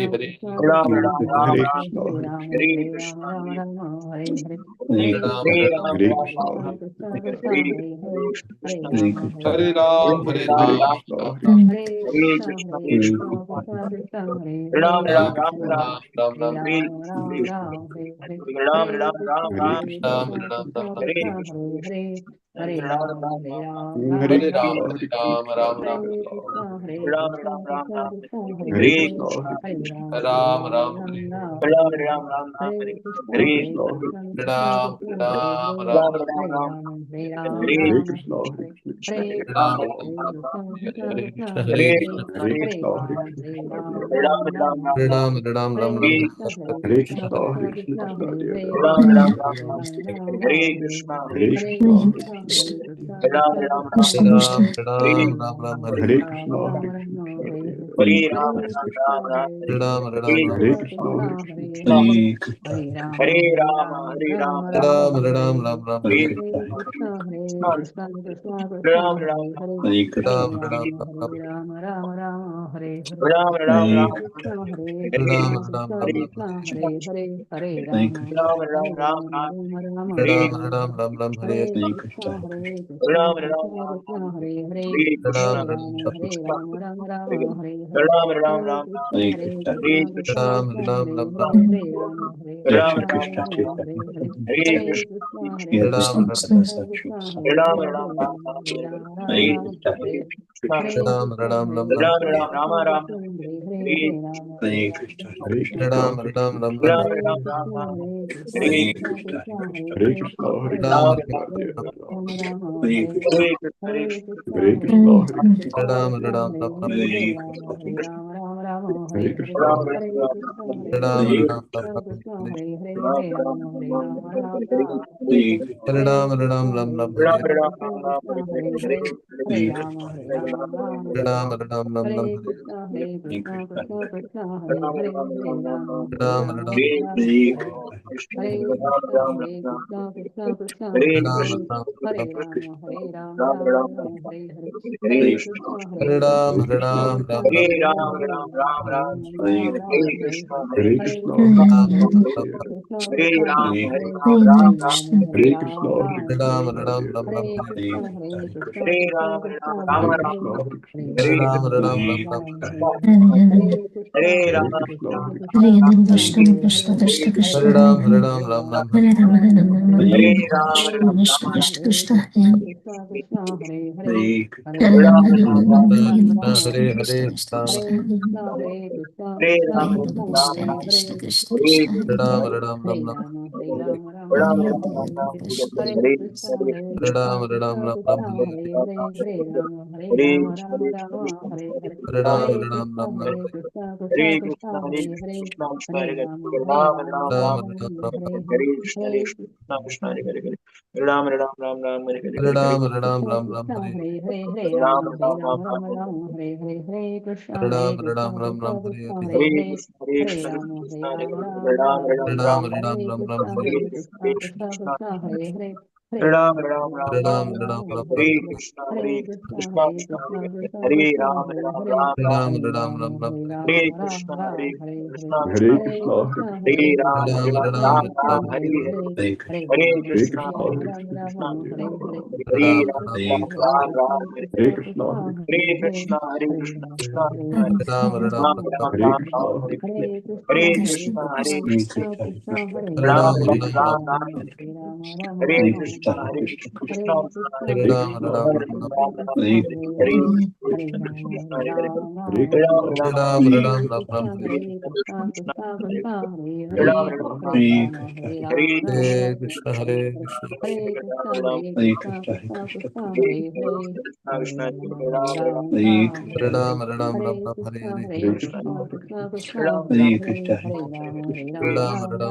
Rama, Rama Rama, Hare Hare. Hare Krishna, Hare Krishna, Krishna Krishna, Hare Hare, Hare Rama, Hare Rama, Rama Hare Hare. Hare Krishna, Hare Krishna, Krishna Krishna, Hare Hare, Hare Rama, Hare Rama, Rama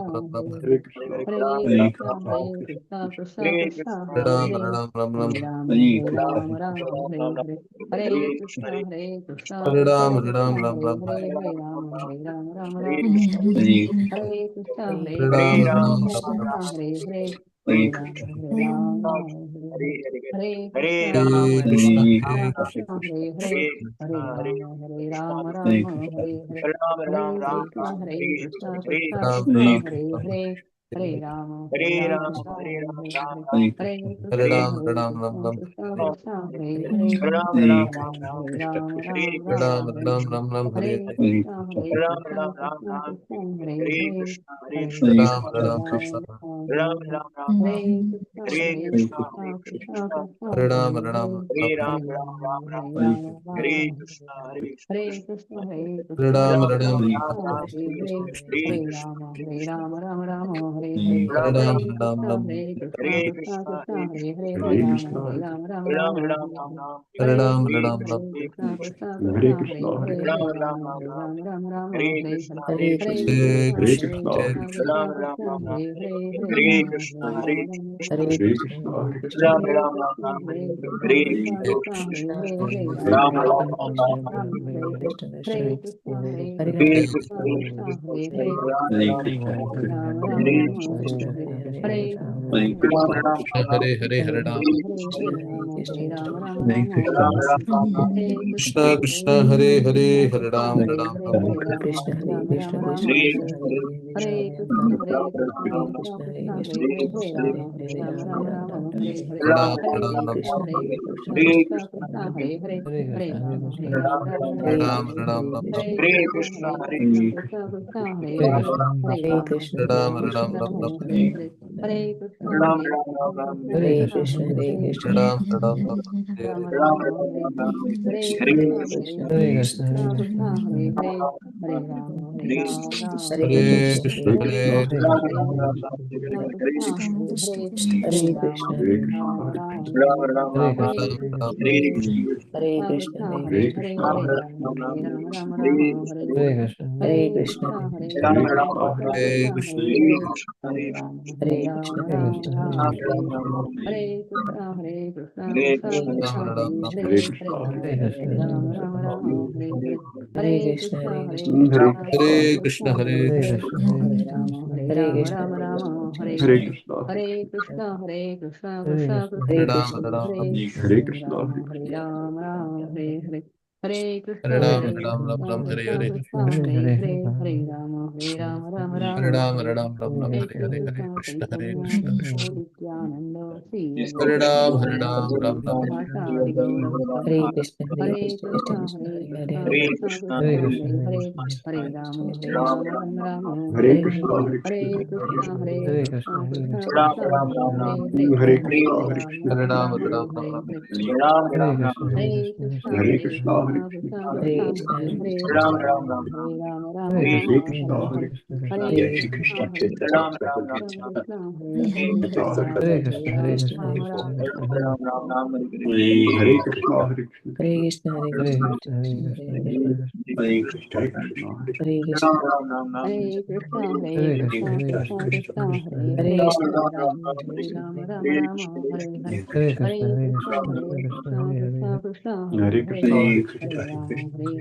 Rama, Hare Hare. Hare Krishna, Hare Krishna, Krishna Krishna, Hare Hare, Hare Rama, Hare Rama, Rama Hare Hare. Hare Krishna, Hare Krishna, Krishna Krishna, Hare Hare, Hare Rama, Hare Rama, Rama Rama, Hare Hare. Hare Krishna, Hare Krishna, Krishna Krishna, Hare Hare, Hare Ram, Hare Ram, Hare Krishna, Hare Hare Krishna, Krishna, Hare Krishna Krishna, Hare Hare, Hare Ram, Hare Ram, Ram Hare Krishna, Hare Hare, Hare Krishna, Hare Krishna, Krishna Ram Krishna Ram Hare Ram, Hare, Hare Ram, Hare Ram, Ram Hare Hare, Hare Hare Krishna, Ram, Hare Ram Ram Krishna, Ram, Krishna Hare Krishna Hare Hare, Hare Ram, Hare Ram, Ram Ram, Ram Hare Ram Hare, Ram Ram, Hare Hare Krishna, Hare Krishna, Krishna Krishna Hare Hare, Hare Ram, Ram, Hare Ram Ram, Ram, Ram Hare Hare, Hare Krishna, Hare Krishna, Krishna Krishna Hare Hare Ram, Ram Hare, Ram, Hare Ram, Hare Ram, Ram Hare Hare, Hare Krishna, Hare Hare Krishna, Ram, Krishna Ram Krishna Ram, Hare Hare, Hare Ram, Hare Ram, Ram Ram Hare Hare, Hare Ram, Hare Ram Krishna, Ram, Hare Krishna, Krishna Krishna Hare Hare, Hare Ram, Hare Ram, Ram Ram Hare Hare, Hare Hare Ram, Krishna, Ram Ram, Hare Krishna, Krishna Krishna Hare Hare, Hare Ram, Hare Ram, Ram Ram Hare Hare, Hare Hare Krishna, Krishna, Hare Hare Krishna, Krishna, Krishna Krishna Hare Hare, Hare Ram, Hare Ram, Ram Ram Hare Hare, Hare Krishna, Hare Krishna, Krishna Hare Krishna Hare Krishna, Hare, Hare Hare Ram, Krishna, Hare Ram, Ram Ram Hare Hare, Hare Krishna, Hare Krishna, Hare Krishna Krishna Hare Hare, Hare Hare Krishna, Ram, Hare Hare Ram, Krishna, Ram Ram Hare Hare, Hare Krishna, Hare Krishna, Hare Hare, Hare Hare Hare, Ram, Hare Ram, Hare Ram, Ram Hare Ram Krishna, Hare Hare, Hare Krishna, Krishna Hare Krishna, Hare Krishna, Hare, Krishna Hare Krishna Ram, Hare Ram Hare, Ram, Hare Ram, Hare Ram, Ram Ram Hare Hare, Hare Krishna, Hare Krishna, Krishna Krishna Hare Hare, Hare Ram, Hare Ram, Ram Ram Hare Hare, Ram Hare Ram Ram Krishna, Ram, Hare Krishna, Krishna Krishna Hare Hare, Hare Ram, Hare Ram, Ram Ram Ram Hare Hare, Ram Ram Ram, Hare Krishna, Hare Krishna, Krishna Krishna Hare Hare, Hare Ram, Hare Ram Ram, Ram Ram Ram Ram, Ram Hare Hare, Hare Krishna, Hare Krishna, Krishna Krishna Hare Hare, Ram Ram Ram, Ram Ram Hare Hare, Hare Krishna, Hare Krishna, Krishna Krishna Hare Hare, Hare Ram, Hare Ram, Ram Hare Hare, Hare Krishna, Hare Hare Krishna, Krishna, Hare Krishna, Krishna Krishna Hare Hare, Hare Ram, Hare Hare Krishna, Ram, Hare Ram Krishna, Hare Hare, Hare Ram Krishna, Ram, Hare Krishna, Krishna Krishna Hare Hare Hare, Krishna, Hare Ram, Hare Ram, Ram Ram Hare Hare, Hare Krishna, Hare Hare Krishna, Krishna, Hare Krishna Krishna, Krishna Hare Hare Krishna, Hare, Hare Ram, Hare Ram, Ram Ram Hare Hare, Hare Krishna, Hare Krishna, Krishna Ram Krishna Ram Hare Ram, Hare, Hare Hare Krishna, Hare Ram, Hare Ram, Ram Ram Hare Hare, Hare Krishna, Hare Hare Krishna, Krishna, Krishna Hare Krishna Krishna, Hare Hare Hare, Krishna, Hare Ram, Hare Ram, Ram Ram Hare Hare Hare, Krishna, Hare Krishna, Hare Krishna, Krishna Krishna Hare Hare Ram, Hare Ram, Hare, Hare Hare Krishna, Ram, Hare Hare Krishna, Ram, Ram Hare Hare, Hare Hare Krishna, Ram, Hare Hare Ram, Ram Krishna, Ram, Hare Krishna Hare, Krishna Hare Hare, Hare Ram, Ram Hare Ram Ram, Hare Hare, Ram, Ram Ram, Hare Hare Hare, Hare Krishna Krishna, Hare Chaitanya Krishna, Krishna, Prabhu Nityananda Sri Hare Advaita Ram, Hare Ram, Gadadara Ram Ram, Sivasadi Gaura Bhaktavrinda, Hare Krishna, Krishna Krishna Hare Hare, Hare Ram, Ram Ram Hare Hare Hare, Krishna, Hare Krishna, Hare Krishna, Hare Krishna, Krishna Krishna Hare Hare, Hare Hare Krishna, Hare Ram, Krishna, Ram Hare Ram Ram, Ram Hare Ram, Hare, Hare Hare Krishna, Hare Hare Krishna, Hare Krishna, Krishna, Krishna Hare Krishna, Krishna, Hare Hare Hare, Krishna, Hare Ram, Hare Ram, Ram Hare Ram, Krishna, Hare Hare Hare, Krishna, Hare Jai Shri Krishna, Krishna Hare Chaitanya Krishna, Prabhu Krishna Nityananda, Krishna, Hare Hare, Hare Hare Ram, Ram, Hare Hare Krishna, Ram, Krishna Ram Krishna, Ram, Hare Hare Hare, Hare, Hare Krishna, Hare Krishna, Hare Krishna, Hare Krishna, Hare Krishna, Krishna Krishna, Hare Hare, Hare Ram, Ram Ram, Hare Hare, Hare Krishna, Hare Krishna, Krishna Krishna, Hare Hare Hare, Krishna, Hare Hare Krishna, Ram, Hare Ram, Ram Ram, Hare Hare, Hare Krishna, Hare Krishna, Krishna Krishna, Hare Hare, Hare Ram, Hare Ram, Ram Hare Hare, Hare Krishna, Hare Krishna, Krishna Krishna, Hare Hare,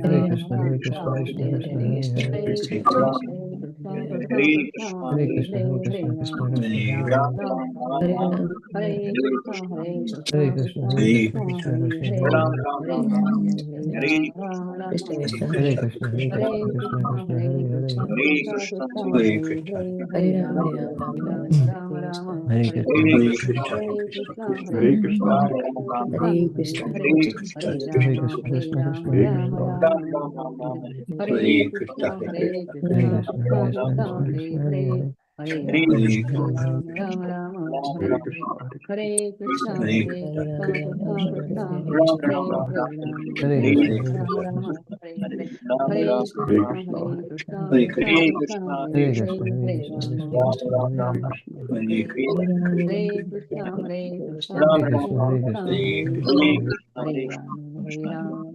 Hare Ram, Hare Ram, Ram Ram, Hare Hare, Hare Krishna, Hare Krishna, Krishna Krishna, Hare Hare, Hare Ram, Hare Ram, Ram Ram, Hare Hare, Hare Krishna, Hare Krishna, Hare Hare Krishna, Krishna, Hare Krishna Krishna, Krishna, Hare Hare, Hare Ram, Hare Ram, Hare Ram Krishna, Ram, Hare Hare, Hare Krishna, Hare Krishna, Krishna Krishna, Hare Hare, Hare Ram, Hare Ram, Ram Ram, Hare Hare Hare, Krishna, Hare Krishna, Hare Krishna, Krishna Krishna, Hare Hare Hare, Krishna, Hare Ram, Hare Ram, Ram Ram, Hare Hare, Hare Hare Krishna, Krishna, Hare Hare Krishna, Krishna, Krishna Krishna, Hare Hare, Hare Ram, Hare Hare Ram, Krishna, Hare Hare, Hare Krishna, Krishna Krishna, Hare Hare, Hare Ram, Hare Ram,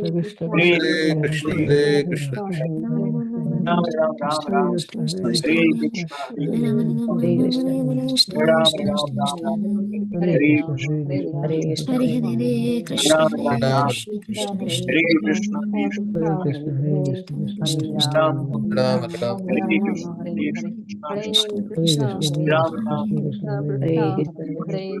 Hare Hare Krishna, Hare Krishna. Ram Ram Ram Ram. Hare Krishna, Hare Ram Ram Ram Ram. Hare Krishna, Hare Krishna, Ram Hare Ram Ram. Krishna, Krishna Krishna, Hare Krishna, Hare Krishna Krishna, Ram Ram Ram. Hare Krishna, Hare Krishna, Krishna Krishna, Ram Ram. Hare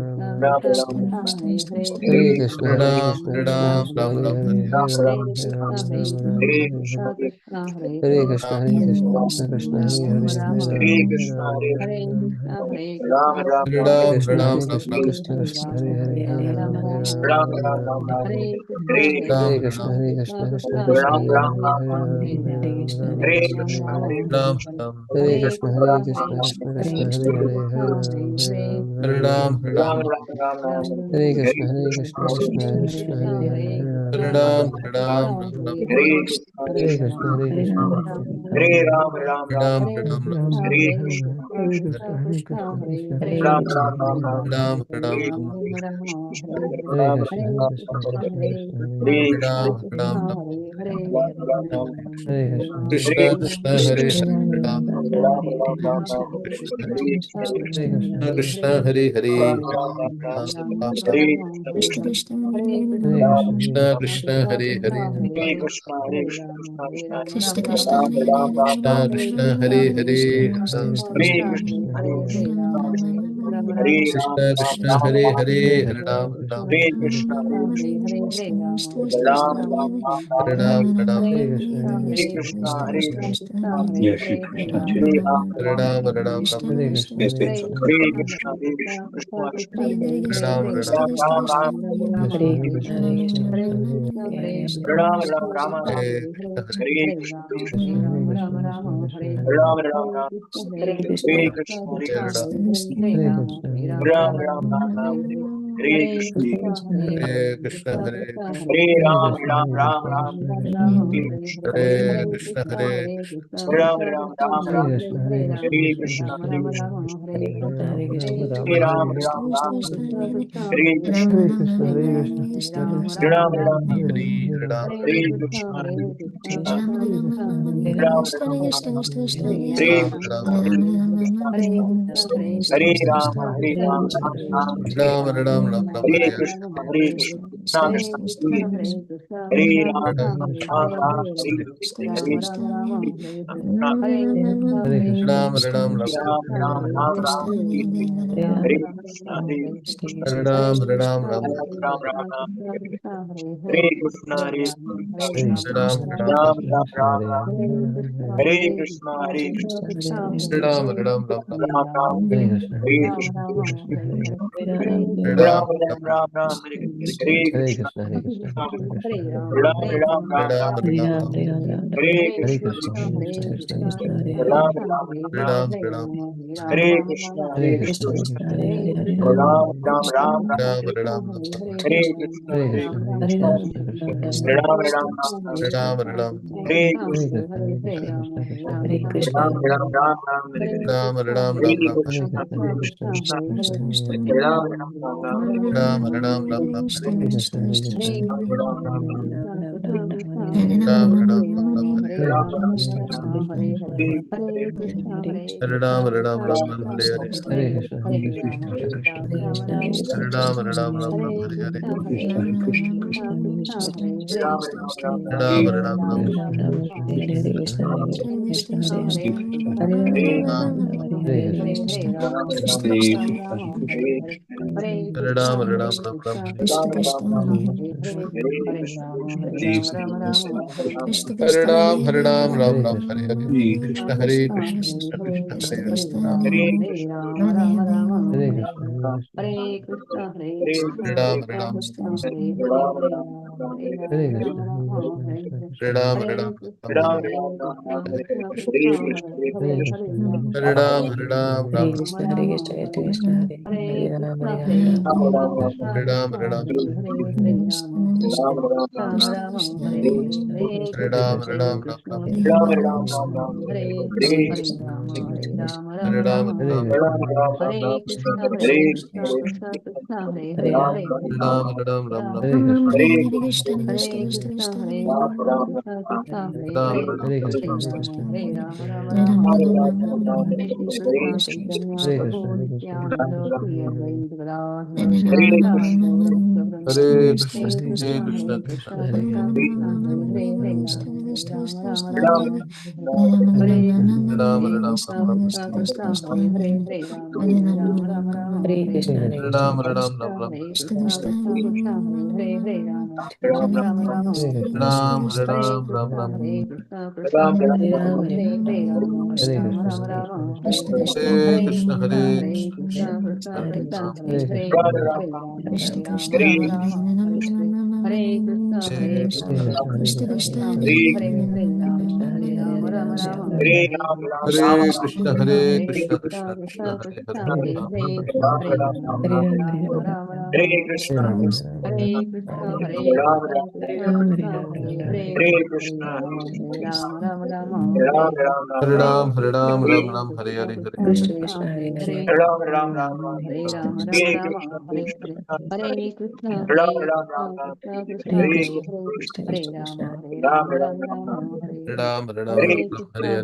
Hare Krishna, Hare Ram Krishna, Krishna Ram Krishna, Ram Hare Ram Hare, Hare Ram, Hare Ram, Ram Ram, Hare Hare Hare. Krishna Hare Krishna, Ram Hare Krishna, Krishna Krishna, Hare Hare, Hare Ram, Hare Ram, Ram Ram, Hare Hare. Hare Ram Krishna, Ram Hare Ram Krishna, Ram Krishna Krishna, Hare Hare, Hare Ram, Hare Ram, Ram Ram, Hare Hare. Ram Hare Krishna, Ram Hare Krishna, Krishna Krishna, Hare Hare, Hare Ram, Hare Ram, Ram Ram, Hare Hare. Ram Ram Hare Krishna, Hare Krishna, Krishna Krishna, Hare Hare, Hare Ram, Hare Ram, Hare Ram Ram Ram, Hare Hare Ram Hare. Hare Krishna, Hare Krishna, Krishna Krishna, Hare Hare, Hare Ram, Hare Hare Ram Ram, Hare Hare Hare. Ram Ram Ram Hare Krishna, Hare Krishna, Krishna Krishna, Hare Hare Ram Hare Hare Ram Hare, Ram Hare Hare. Hare Krishna, Hare Krishna, Krishna Krishna, Hare Hare, Hare Hare Ram. Ram Hare Ram Ram Hare Krishna, Hare Krishna, Krishna Krishna, Hare Hare, Hare Krishna Ram Krishna, Hare Ram Hare Ram Hare Krishna, Hare Krishna Krishna, Krishna Krishna Hare Krishna, Hare Hare Hare Ram Ram. Krishna Hare Hare Krishna, Krishna Hare Krishna Krishna, Hare Krishna Hare Krishna, Hare Hare Ram Hare. Hare Hare Krishna, Hare Krishna Krishna, Krishna Krishna Hare Krishna, Hare Hare Ram Krishna Krishna Hare Hare Krishna Rama Krishna Rama Hare Hare Hare Krishna Krishna, Krishna Ram Krishna Krishna Krishna, Hare Hare Hare Hare. Rama Rama Hare Krishna Ram, Ram Krishna Ram, Hare Hare Hare Hare Ram Ram Hare Krishna, Hare Krishna, Ram Ram, Ram Ram, Hare Hare Ram Ram Hare Krishna, Hare Krishna, Yeah, Shri Krishna Hare Chaitanya. Ram, Hare Ram Ram Ram, Hare Ram Ram Hare Yes, yes. Hare Krishna, Hare Krishna, Krishna Krishna, Hare Ram Ram, Ram Hare Krishna, Hare Krishna, Hare Ram, Ram Ram, Hare Krishna Hare Hare Krishna, Hare Hare Krishna, Rama Rama Rama Hare Ram Hare Ram, Ram Hare Krishna, Hare Hare Krishna, Hare Krishna, Hare Krishna, Ram Hare Rama, Hare Rama Ram Rama, Ram, Ram Ram, Hare Hare Krishna, Krishna, Hare Hare Krishna Krishna, Hare Krishna Krishna Hare Hare Ram, Krishna, Ram Ram, Hare Ram Rama Rama Hare Hare Krishna, Hare Hare Krishna Krishna, Hare Hare Krishna, Ram Krishna Ram, Krishna, Ram Hare Ram, Hare Rama, Hare Hare Krishna, Rama Hare Rama Krishna, Rama, Hare Hare Hare Krishna, Hare Krishna, Ram, Hare Ram Ram, Krishna, Krishna Hare Hare Krishna, Hare, Hare Rama, Hare Rama Rama, Ram Ram, Hare Hare Hare. Hare Ram Hare Hare Krishna, Krishna, Hare Hare Krishna, Krishna, Krishna Krishna, Hare Ram Hare, Ram Hare Ram, Rama, Hare Hare Ram Rama, Ram Hare Hare Hare Krishna, Hare Hare Krishna, Ram, Krishna Hare Krishna, Ram, Ram Hare Ram, Hare Ram Rama, Ram Hare Ram Ram Rama, Hare Hare Hare Hare Krishna, Rama, Hare Hare Krishna, Hare Krishna, Krishna, Hare Krishna, Hare Krishna Ram, Krishna, Ram Hare Ram, Hare, Ram, Hare Hare Rama, Rama Hare Rama Rama, Hare Hare, Ram, Hare Krishna, Hare Ram Krishna, Ram Hare Krishna Ram Krishna, Ram, Hare Ram Hare, Ram, Hare Hare Rama, Rama Krishna, Rama, Hare Hare Hare Hare Ram Hare Krishna, Ram Ram, Ram Hare Ram Krishna, Ram, Krishna Krishna, Hare Hare Hare, Krishna, Hare Hare Rama, Hare Hare Rama, Ram Rama Hare Rama, Ram Ram, Hare Ram Ram, Ram, Hare Krishna, Hare Hare Krishna, Krishna, Hare Krishna Krishna, Hare Hare Ram Hare Hare, Ram Ram Ram Hare Ram, Rama, Ram, Hare Hare Rama, Krishna, Rama, Hare Hare, Hare Hare Krishna, Ram, Ram Ram, Ram, Ram, Hare Krishna, Hare Rama, Ram, Hare Ram, Rama, Hare Ram, Ram Ram, Hare Ram Ram Hare Hare Krishna, Krishna, Hare Krishna, Krishna Ram, Krishna, Ram, Hare Hare Ram, Hare, Ram Hare Hare Ram Rama, Hare Rama, Hare Rama Krishna, Rama, Hare Hare Krishna, Hare Krishna, Ram, Hare Ram, Krishna, Ram, Hare Ram, Krishna Ram Hare Krishna, Ram Hare Ram Hare, Hare Krishna, Hare Hare Rama, Rama Krishna, Rama, Hare Hare, Ram, Hare Ram, Krishna, Ram, Hare Ram Krishna, Ram Krishna Hare Krishna, Krishna, Hare Hare, Hare Rama, Hare Rama, Rama Ram, Rama, Ram, Hare Ram, Ram, Hare Ram Krishna, Ram Hare Ram Hare Ram Krishna, Krishna, Krishna Krishna, Hare Hare, Hare Ram, Rama, Ram, Hare Ram, Rama, Ram, Rama Ram Rama, Ram Hare Ram Hare, Ram Hare Ram, Krishna, Ram, Hare Ram, Krishna, Krishna Krishna, Hare Ram Hare, Ram Hare Ram Rama, Ram Hare Rama, Rama Rama, Hare Hare, Hare Krishna, Hare Hare Krishna, Ram Ram Krishna Ram Ram Krishna, Hare Hare Hare Hare, Hare Rama, Hare Rama, Rama Rama, Hare Hare Ram Hare, Ram Ram Ram Hare Hare Hare Krishna, Hare Krishna, Krishna Krishna, Hare Hare, Hare Hare Ram Rama, Ram Ram Rama Ram Rama, Hare Hare, Hare Krishna, Hare Krishna, Ram Krishna Krishna, Hare Hare, Hare Rama, Hare Rama, Rama Rama, Hare Hare, Hare Hare Ram Krishna, Ram Hare Ram Ram Krishna, Hare Krishna Krishna, Hare Hare, Hare Rama, Hare Rama, Rama Rama, Hare Hare, Hare Ram Hare Hare Ram Krishna, Ram Hare Ram Hare Hare Krishna, Krishna Hare Krishna, Krishna Hare Krishna Hare, Krishna Hare Hare Hare Ram Rama, Hare Rama, Rama Rama, Hare Hare, Hare Krishna, Hare Hare Krishna, Ram Hare Krishna Ram Krishna, Hare Hare, Hare Rama, Hare Rama, Rama Rama, Hare Hare, Hare Ram Hare Hare Ram Ram Krishna, Hare Hare Krishna, Hare Krishna Krishna Krishna, Hare Hare, Hare Rama, Hare Ram Hare Hare Ram Ram Ram Rama, Rama, Hare Hare, Hare Krishna, Hare Krishna, Krishna Hare Ram Hare Krishna, Ram Hare Hare, Hare Rama, Hare Hare, Rama Rama, Hare Hare, Hare Hare Krishna, Ram Hare Hare Ram Ram Krishna, Ram Krishna Krishna, Hare Hare, Hare Rama, Hare Rama, Hare Rama Ram Rama, Hare Hare Hare, Hare Krishna, Hare Krishna, Krishna Krishna, Hare Hare, Hare Ram Rama, Hare Ram Hare Ram Ram Rama, Rama Rama, Hare Krishna, Hare Krishna, Krishna Krishna, Hare Ram Hare, Hare Ram Hare Rama, Hare Rama, Rama Rama, Hare Hare, Hare Krishna, Chaitanya Prabhu Nityananda, Sri Advaita Gadadhara Sivasadi Gaura Bhaktavrinda, Hare Krishna Hare Hare Krishna, Krishna Hare Krishna Krishna, Krishna Krishna Krishna, Hare Hare, Hare Rama, Rama Rama, Hare Hare, Hare Hare Krishna, Ram Hare Hare Ram Krishna, Ram Krishna Krishna, Hare Hare, Hare Rama, Hare Rama, Rama Rama, Hare Hare, Hare Ram Hare Hare Ram Krishna, Ram Ram Hare Hare Krishna, Krishna Krishna, Hare Hare, Hare Rama, Rama Rama, Hare Hare, Ram Hare Hare Ram Ram Krishna, Ram Hare Krishna, Krishna Krishna, Hare Hare, Hare Rama, Hare Rama, Rama Rama, Hare Hare, Hare Hare Krishna Krishna, Hare Hare Krishna Krishna, Krishna Krishna, Hare Hare, Hare Rama, Hare Rama, Hare Rama Rama, Hare Hare, Hare Krishna, Hare Krishna, Krishna Krishna, Hare Hare, Hare Rama, Hare Rama, Rama Rama, Hare Hare, Hare Hare Krishna Krishna, Hare Hare Krishna Krishna, Krishna Krishna Krishna Hare Krishna, Hare Hare Ram Hare, Hare Rama, Rama Rama Rama, Hare Hare, Hare Krishna, Hare Krishna, Krishna Krishna, Hare Hare, Hare Rama, Hare Rama, Rama Rama, Hare Hare, Hare Hare Krishna, Ram Ram Hare Ram Hare Krishna, Hare Hare Krishna Krishna, Hare Hare, Hare Rama, Hare Rama, Rama Rama, Hare Hare, Hare Krishna, Hare Krishna, Krishna Krishna, Hare Hare, Hare Rama, Hare Rama, Rama Rama, Hare Hare, Ram Ram Hare Ram Krishna, Hare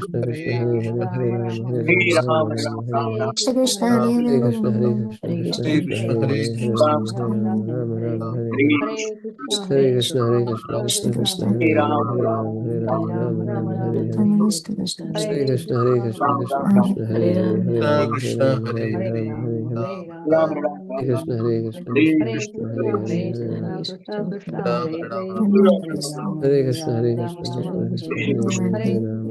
Krishna Krishna Hare Hare Hare Ram Hare Hare Ram Ram Rama, Ram Rama Hare Hare. Rama, Krishna Krishna Hare Hare Hare Krishna Hare Krishna Hare Krishna Krishna Krishna Hare Hare Hare Hare Hare Krishna Ram Hare Ram Ram Ram Ram Hare Ram Hare Hare Hare Hare. Krishna, Hare Krishna Hare Krishna Krishna Krishna Krishna Krishna Hare Hare Hare Hare Rama, Hare Hare Ram Rama Hare Ram Ram Ram Hare Hare. Krishna Krishna Hare Krishna Hare Krishna Ram Krishna Ram Krishna Ram Hare Ram, Hare Hare Ram Hare Ram Ram Ram Hare Hare. Ram Ram Hare Ram Krishna Ram, Hare Krishna Hare Krishna Krishna, Krishna Hare Hare Hare Krishna, Hare Ram. Ram Ram Ram Ram, Hare Krishna Hare Krishna Krishna Hare Hare Ram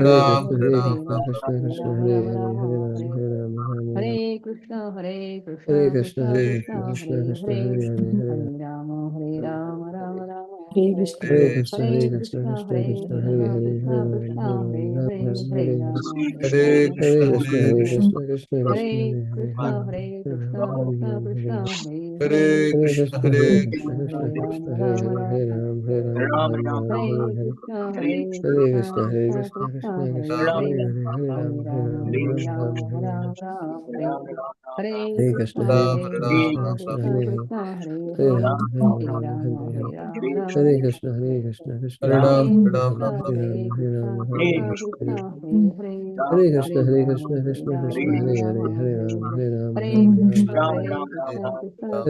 Hare Hare Ram, Ram, Hare Hare Ram, Ram, Krishna Hare Krishna, Ram, Hare Ram Hare, Ram, Hare Ram, Hare Hare Hare. Ram, Hare Ram. Hare Krishna, Hare Krishna, Hare Krishna, Krishna Hare Krishna, Krishna, Hare Krishna Hare. Hare Hare, Hare Hare Rama, Hare Rama, Rama Rama, Hare Hare Krishna, Hare Hare. Krishna, Hare Hare Krishna, Krishna, Krishna Hare Krishna, Hare Krishna, Hare, Hare Krishna Ram, Krishna, Hare Hare Ram, Hare. Ram Ram, Hare Hare Hare. Rama, Hare Hare Rama, Rama Krishna, Rama, Hare Hare. Krishna, Krishna Krishna, Hare Hare Hare, Hare Krishna, Ram, Hare Hare Krishna, Ram, Krishna Ram Hare. Krishna, Hare Hare. Hare Krishna, Hare Hare Rama, Krishna, Krishna Hare Krishna, Rama, Hare Rama Hare, Hare Rama, Ram, Hare Hare Ram, Hare. Ram Ram, Hare Hare Hare. Krishna, Hare Hare Krishna, Krishna, Hare Krishna Krishna, Krishna, Krishna Hare Krishna, Hare Hare. Hare, Hare Hare Ram, Hare Rama, Ram, Hare Ram Ram, Rama, Hare Hare. Rama Rama, Hare Hare. Hare Hare Krishna, Krishna, Hare Hare Krishna, Krishna Krishna, Krishna, Krishna Hare Hare. Krishna, Hare Hare Hare. Ram, Hare Hare Ram, Hare Rama, Hare. Hare Rama, Rama Hare Rama, Krishna, Hare Hare Krishna, Hare. Krishna Krishna, Hare Hare Krishna, Ram, Hare Hare Ram, Hare Krishna, Ram, Krishna Hare Krishna, Hare. Hare Hare. Hare Krishna, Hare Hare Rama, Krishna, Hare Krishna Rama, Krishna, Hare Rama Hare, Rama, Hare Hare Ram, Hare. Hare Ram, Hare Hare Ram, Krishna, Hare Hare Ram, Krishna, Krishna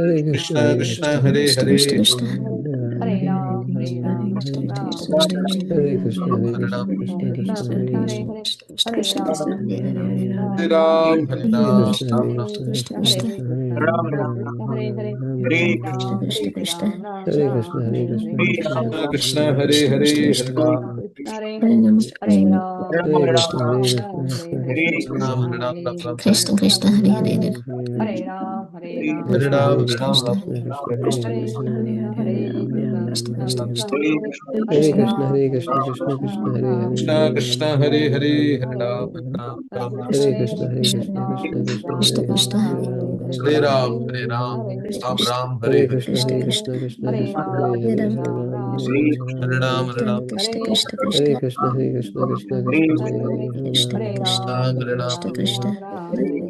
Hare Krishna, Hare Krishna Krishna, Hare Krishna Hare Krishna, Krishna, Hare Hare Ram Ram, Hare Hare Ram Krishna, Ram Krishna Ram Krishna, Hare Hare Hare Ram, Krishna, Hare Hare Hare Krishna, Ram Krishna, Krishna Hare Hare Krishna, Krishna, Ram Hare Hare Hare Hare Ram, Hare Krishna Hare Krishna, Ram Hare Hare Hare Ram Ram, Hare Ram Hare Hare Hare Hare Ram Krishna, Krishna, Hare Hare Krishna, Krishna Krishna Hare Krishna, Krishna, Hare Hare Krishna Krishna Hare Hare Hare Ram Hare Krishna, Ram Ram Hare Ram Krishna, Hare Hare Krishna, Hare Krishna Krishna, Ram Krishna, Hare Hare Hare Hare, Krishna, Hare Krishna, Hare Krishna, Krishna, Hare Krishna Krishna, Krishna Hare Hare Hare Namaste, Hare Hare Ram Hare Hare Krishna, Hare Ram Krishna, Ram Hare Krishna Hare Krishna, Hare Hare Ram Hare, Hare Krishna, Krishna Krishna, Hare Krishna Hare, Hare Hare Hare Ram Hare Ram Krishna, Ram Hare Krishna, Krishna, Ram Krishna, Krishna Hare Krishna, Hare Hare Hare, Krishna, Hare Krishna Rama, Hare Hare Hare Rama, Krishna Rama Krishna Rama, Hare Hare, Krishna Hare Hare Hare Krishna, Ram Hare Hare Krishna, Krishna Krishna Krishna, Hare Ram Hare, Hare Hare Krishna Rama, Krishna, Hare Hare Rama, Krishna Rama Hare Rama, Krishna Hare Hare Krishna, Hare Hare Krishna, Krishna, Ram Krishna Hare Krishna, Ram Krishna, Hare Ram Hare, Krishna, Hare Ram Hare Rama, Hare Krishna Rama, Hare Hare Krishna Rama, Hare Hare Krishna Hare Hare Krishna, Krishna Hare Hare Krishna, Krishna Hare Krishna, Ram Hare Hare Hare, Ram, Hare Ram Rama, Ram Hare Hare Rama, Krishna Rama Hare Rama, Hare Krishna, Hare, Krishna, Hare Krishna, Krishna Hare Krishna, Hare Krishna, Hare Krishna, Krishna Krishna Krishna Krishna, Krishna Hare Hare Hare, Hare Hare Krishna, Rama, Hare Hare Krishna, Ram Rama, Krishna, Hare Rama Krishna, Ram Rama, Krishna, Ram Hare Ram Hare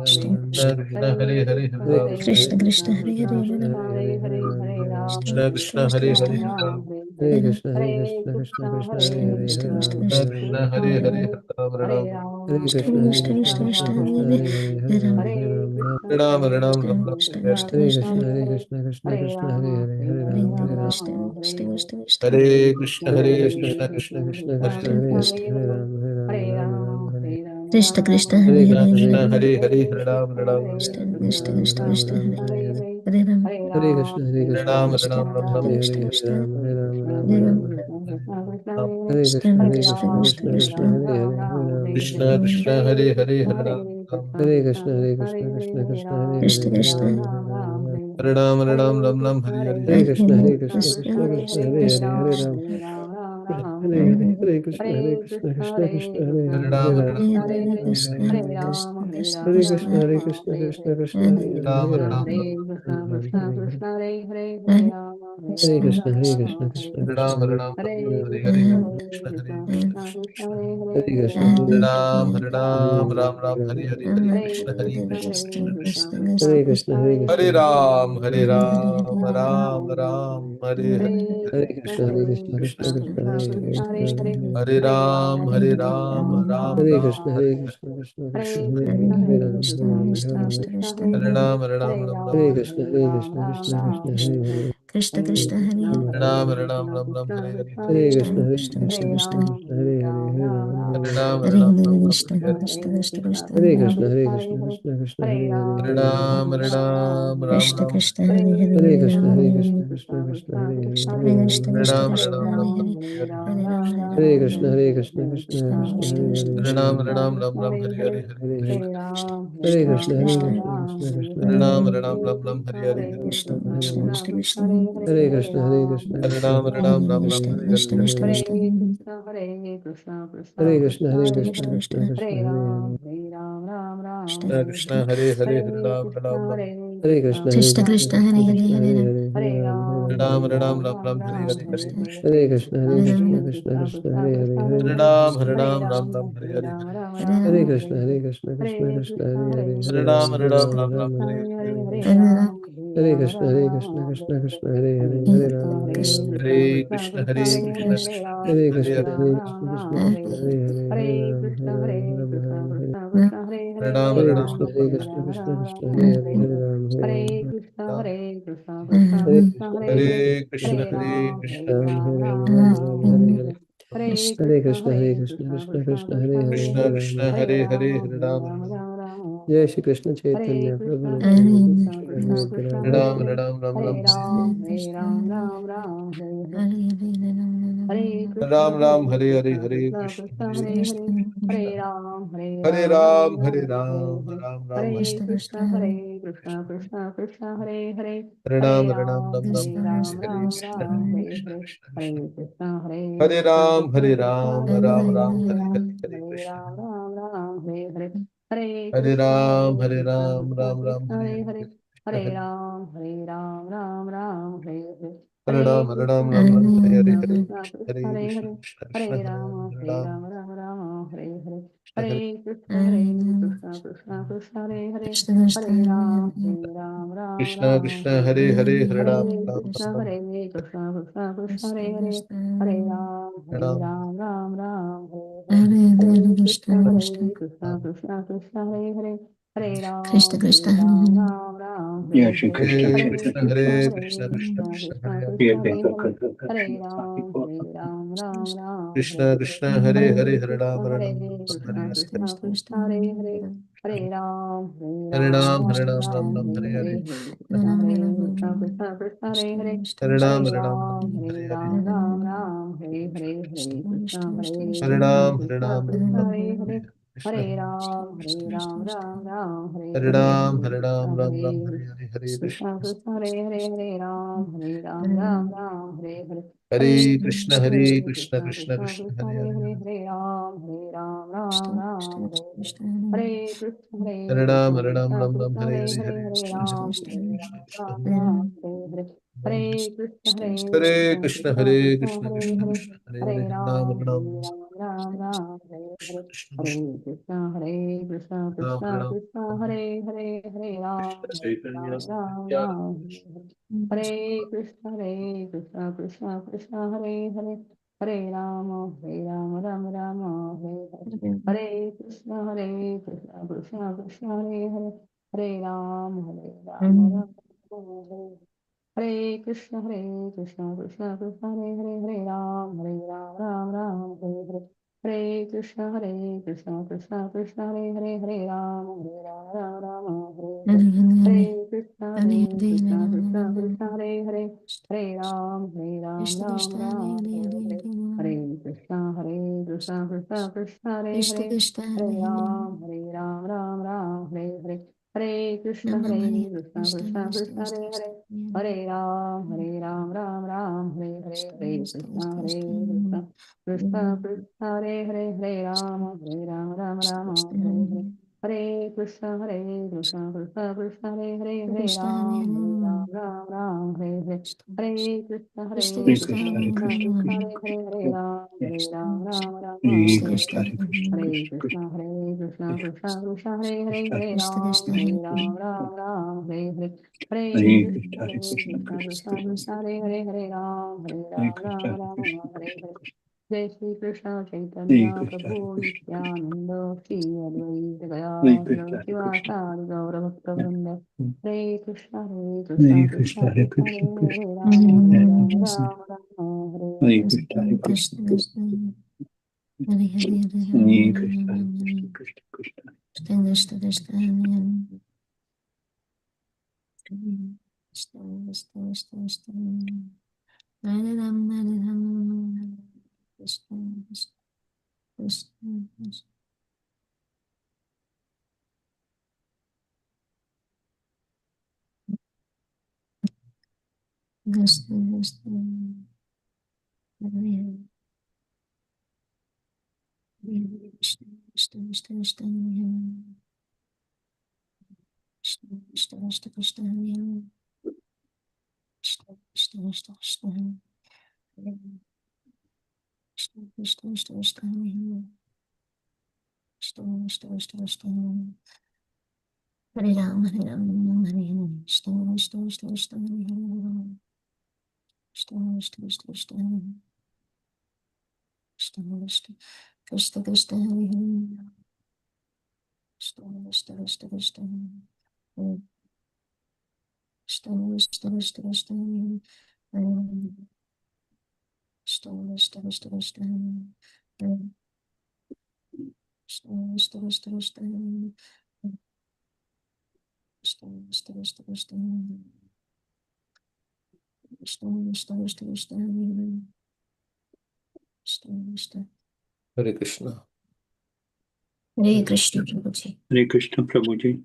Krishna Hare Hare Hare Ram Krishna Krishna Hare Krishna Hare Krishna Hare Hare Hare Hare Ram Krishna Hare Krishna Krishna Krishna Hare Krishna Hare Hare Hare Ram Hare Krishna Krishna Krishna Krishna Hare Krishna Hare Hare Krishna Ram Krishna Hare Krishna Hare Hare Hare Ram Hare Krishna Hare Krishna Krishna Krishna Krishna Krishna Krishna Hare Hare Hare Hare Hare Ram Hare Ram Hare Ram Ram Ram Krishna Hare Krishna Hare Krishna Krishna Hare Krishna Krishna Krishna Hare Hare Hare Ram Hare Hare Ram Krishna Krishna Krishna Krishna Hare Krishna Hare Hare Krishna Krishna Krishna Krishna Krishna Krishna Hare Hare Krishna Hare Ram Hare Ram Ram Ram Hare Krishna Krishna Hare Hare Hare Krishna Hare Hare Hare Hare Ram Ram Krishna Ram Krishna Ram Krishna Ram Krishna Ram Hare Hare Hare Hare Ram Hare Krishna Hare Krishna Krishna Krishna Ram Krishna Hare Krishna Hare Hare Krishna Ram Hare Ram Ram Hare Ram Ram Hare Krishna Krishna Hare Krishna Krishna Krishna Krishna Krishna Krishna Hare Hare Hare Ram Hare Krishna Ram Krishna Hare Hare Hare Ram Hare Krishna Hare Krishna Krishna Krishna Hare Hare Krishna Hare Krishna Ram Hare Ram Hare Ram Ram Ram Hare Hare Hare Krishna Hare Hare Krishna Krishna Krishna Krishna Krishna Hare Hare Krishna Hare Krishna Ram Hare Hare Hare Hare Krishna Hare Krishna Krishna Krishna Hare Hare Hare Ram Hare Hare Ram Hare Hare Krishna Hare Krishna Ram Hare Ram Krishna, Hare Rama Krishna, Hare Krishna Hare Krishna, Hare Hare Hare, Krishna Hare Ram, Hare Ram, Krishna Ram, Ram, Krishna Hare Hare. Krishna Hare Hare Hare Rama Hare Ram Krishna, Hare Rama Krishna, Hare Krishna Hare Krishna, Hare Hare Hare, Krishna Hare Hare Krishna Ram. Krishna Krishna Hare Hare Hare Hare Krishna, Hare Ram Krishna, Hare Krishna Krishna, Ram Hare Hare Hare, Hare Krishna Krishna Hare Krishna Krishna, Hare Hare Krishna, Hare Krishna Hare Krishna, Ram Hare Ram Ram Hare Krishna Hare Hare Krishna, Krishna Krishna Krishna Krishna Krishna, Hare Hare Hare Hare Ram Ram Hare Krishna, Hare Ram Krishna, Krishna Krishna, Hare Hare Krishna Hare, Hare Hare Ram, Hare Krishna Ram, Hare Krishna Ram. Krishna Hare Hare Hare Hare Ram Krishna, Hare Hare Ram Krishna, Ram Krishna Ram Krishna, Hare Hare Hare Hare. Hare Krishna Hare Krishna Krishna Krishna Hare Hare Hare Krishna, Hare Hare Krishna, Ram Krishna Hare Hare Hare, Ram Hare Ram Ram, Ram Hare Hare Ram. Hare Krishna Hare Krishna Hare Krishna Krishna, Krishna Hare Hare Krishna, Hare Krishna Krishna, Hare Hare Hare, Ram Hare Hare Ram. Ram Ram Ram Hare Hare Hare Hare Krishna, Hare Krishna Krishna, Hare Krishna Krishna Krishna, Hare Krishna Hare, Krishna Hare Hare Ram, Hare Hare Ram. Hare Ram Hare Ram Ram Hare Ram Krishna, Hare Hare Krishna, Hare Krishna Krishna Krishna, Hare Hare Hare, Krishna Hare Krishna Ram. Krishna Hare Hare Hare Hare. Hare Ram Hare Hare Krishna, Ram Hare Ram Krishna, Ram Krishna Hare Krishna, Hare Hare Hare, Hare Krishna Hare Krishna Krishna Hare Hare. Krishna Krishna Hare Hare Hare Hare Krishna, Hare Ram Krishna, Hare Krishna Ram Krishna, Ram Hare Hare Hare, Hare Hare Ram. Hare Krishna Krishna Hare Krishna, Krishna Hare Hare Krishna, Hare Krishna Krishna, Hare Hare Ram Hare. Hare Ram Ram Ram Krishna Hare Krishna, Hare Hare Hare, Hare Krishna Hare Hare Krishna Krishna, Hare Krishna Krishna, Krishna Krishna Hare Hare Hare Hare, Hare Hare Ram, Hare Ram Ram, Hare Hare Ram Ram. Ram Ram Hare Hare Hare Hare Krishna, Krishna Hare Krishna, Hare Krishna Krishna Krishna, Krishna Hare Hare, Krishna Hare Hare Ram. Hare Hare Ram Hare Ram Ram Hare Ram Krishna, Hare Hare Hare Krishna, Krishna Hare Krishna, Krishna Hare Hare Hare, Hare Krishna Ram, Hare Krishna Ram, Hare Krishna Ram. Hare Hare Hare Ram Hare Hare Ram Krishna, Ram Hare Krishna, Ram Krishna Hare Hare Krishna, Hare Hare Hare, Hare Krishna Ram, Hare Hare Ram. Krishna Krishna Krishna Hare Hare Hare Ram Hare Hare Krishna, Ram Hare Ram Krishna, Ram Krishna Hare Krishna, Hare Hare Hare, Hare Hare Ram, Krishna Hare Ram, Hare Hare Krishna Ram, Hare. Krishna Krishna Hare Hare Hare Hare Ram Krishna, Hare Hare Krishna, Ram Krishna Ram Krishna, Ram Hare Hare Hare, Hare Hare Ram, Hare Hare Ram. Krishna Hare Krishna Krishna Hare Krishna Krishna, Hare Hare Hare Krishna, Krishna Hare Krishna, Ram Hare Hare Ram, Ram Hare Ram, Ram Hare Ram Ram, Hare Hare Hare. Hare Hare Hare Krishna Krishna, Hare Hare Krishna, Krishna Krishna Krishna Krishna, Hare Krishna Hare, Hare Hare Hare Ram, Hare Hare Ram. Ram Hare Ram Ram Ram Jai Hare Shri Hare Krishna Hare Chaitanya Krishna Prabhu Hare Nityananda Krishna Shri Krishna Advaita Krishna Hare Gadadhara Hare Shri Hare Ram Hare Ram Ram Ram Hare Hare Hare Krishna Hare Krishna Krishna Krishna Hare Hare Hare Ram Ram Hare Hare Hare Krishna Hare Krishna Krishna Krishna Hare Hare Hare Ram Ram Hare Hare Hare Krishna Krishna Krishna Hare Hare Ram Ram Ram Hare Hare Hare Krishna Krishna Krishna Krishna Hare Hare Hare Ram Ram Hare Hare Hare Krishna Krishna Krishna Krishna Hare Hare Hare Ram Ram Hare Hare Hare Krishna Krishna Krishna Krishna Hare Hare Hare Ram Krishna Ram Krishna Hare Hare Hare Hare Hare Ram Hare Ram Krishna Ram Hare Krishna Krishna Krishna Hare Hare Hare Ram Ram Ram Ram Hare Hare Hare Krishna Hare Krishna Krishna Krishna Hare Hare Hare Ram Ram Ram Yeah, Hare Shri Hare Krishna, Hare Shri Hare Krishna Krishna. Krishna Hare Hare Krishna Krishna Krishna Krishna Krishna Hare Yeah, Krishna take Hare a Hare Hare Shri Ram Hare Ram Ram Ram Hare Krishna Hare Krishna Hare Hare Hare Hare Krishna Ram Hare Ram Hare Krishna Hare Krishna Krishna Hare Hare Hare Hare Ram Ram Hare Ram Ram Ram Ram Ram Hare Hare Hare Hare Hare Krishna Hare Krishna Krishna Krishna Hare Hare Hare Ram Hare Hare Ram Ram Ram Hare Hare Hare Ram Ram Ram Hare Hare Hare Krishna Hare Hare Krishna Ram Hare Krishna Ram Ram Krishna Ram Hare Hare Krishna Hare Ram Ram Ram Hare Hare Hare Ram Hare Hare Ram Krishna Ram Hare Ram Hare Hare Hare Hare Krishna Krishna Krishna Hare Hare Hare Ram Ram Ram Hare Hare Hare Hare Krishna Krishna Hare Hare Krishna Krishna Krishna Krishna Krishna Krishna Hare Hare Hare Hare Hare Ram Ram Ram Hare Hare Hare Krishna Hare Hare Ram Krishna Hare Ram Krishna Ram Ram Krishna Hare Hare Hare Hare Hare Hare Krishna Ram Krishna Hare Krishna Ram Krishna Ram Hare Ram Hare Hare Hare Krishna Hare Hare Krishna Krishna Krishna Hare Krishna Krishna Hare Krishna Hare Krishna Hare Hare Hare Ram Ram Ram Hare Ram Ram Ram Hare Hare Krishna Krishna Hare Krishna Hare Krishna Ram Krishna Ram Krishna Hare Hare Hare Ram Krishna Hare Chaitanya Ram Ram Nityananda Ram Hare Krishna Krishna Krishna Hare Hare Hare Ram Ram Ram Hare Hare Hare Krishna Krishna Krishna Hare Hare Hare Ram Ram Hare Hare Krishna Krishna Krishna Krishna Hare Hare Hare Ram Ram Ram Hare Hare Hare Krishna Krishna Krishna Krishna Hare Hare Hare Ram Ram Hare Hare Hare Krishna Krishna Krishna Krishna Hare Hare Hare Ram Ram Hare Hare Hare Krishna Krishna Krishna Hare Hare Hare Ram Hare Hare Hare Krishna Krishna Krishna Krishna Hare Hare Hare Ram Ram Hare Hare Hare Krishna Krishna Krishna Krishna Hare Hare Hare Ram Ram Ram Hare Hare Hare Krishna, Krishna Krishna, Hare Hare, Hare Krishna, Ram, Ram Ram, Hare Hare. Hare Krishna, Krishna, Krishna Hare Krishna, Krishna, Hare Hare, Hare Ram, Ram Ram, Krishna, Hare Krishna, Hare. Hare Krishna, Hare Krishna, Krishna Krishna, Hare Hare, Hare Krishna, Hare Ram, Krishna, Ram Ram, Hare Hare. Hare Hare Krishna, Krishna Krishna, Hare Hare, Hare Ram, Ram Hare Hare. जय श्री कृष्ण चैतन्य प्रभु नित्यानंद श्री अद्वैत गदाधर शिवासादि गौर भक्त वृंद हरे Krishna Krishna Hare Krishna Krishna, Hare Hare Ram Krishna, Ram Ram Hare Hare Hare Krishna, Hare Krishna Krishna, Krishna Hare Hare Hare Hare Rama Krishna, Rama Hare Rama Krishna, Krishna, Krishna Krishna Krishna Hare Hare Krishna Krishna Krishna Krishna Hare Rama Hare Rama Krishna Krishna Krishna Krishna Krishna Krishna Hare Hare Krishna Krishna Krishna Krishna Hare Hare Krishna Krishna Krishna Krishna Hare Hare Krishna Krishna Krishna Krishna Hare Hare Krishna Krishna Krishna Krishna Hare Hare Krishna Krishna Krishna Krishna Hare Hare Hare Ram, Hare Ram, Hare Hare, Krishna, Krishna, Krishna, Krishna, Hare Hare, Hare Ram, Krishna, Krishna, Krishna, Krishna, Hare Hare, Krishna, Krishna, Krishna, Krishna, Hare Hare, Krishna, Krishna, Krishna, Krishna, Hare Hare, Krishna, Krishna, Krishna, Krishna, Hare Hare, Krishna, Krishna, Krishna, Krishna, Hare Hare, Krishna, Krishna, Krishna, Krishna, Hare Hare, Krishna, Krishna, Krishna, Krishna, Hare Hare, Krishna, Krishna, Krishna, Krishna, Hare Hare, Krishna, Krishna. Hare Krishna. Hare Krishna, Prabhuji. Hare Krishna, Prabhuji.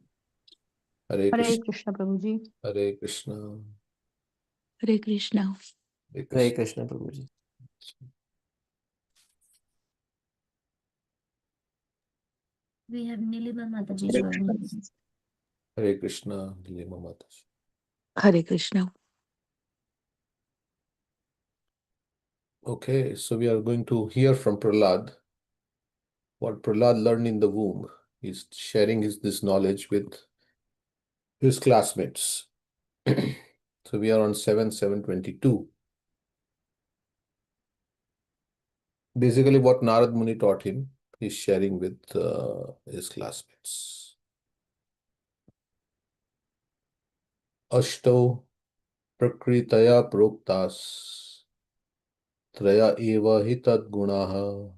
Hare Hare Krishna. Krishna Prabhu ji Hare Krishna. Hare Krishna. Hare Hare Krishna. Krishna Prabhuji. We have Nilima Mataji Hare joining. Krishna. Hare Krishna. Lima Mataji. Hare Krishna. Okay, so we are going to hear from Prahlad. What Prahlad learned in the womb. He's sharing this knowledge with his classmates. So we are on 7/7/22. Basically, what Narad Muni taught him, he's sharing with his classmates. Ashto prakritaya proktas traya eva hi tad gunaha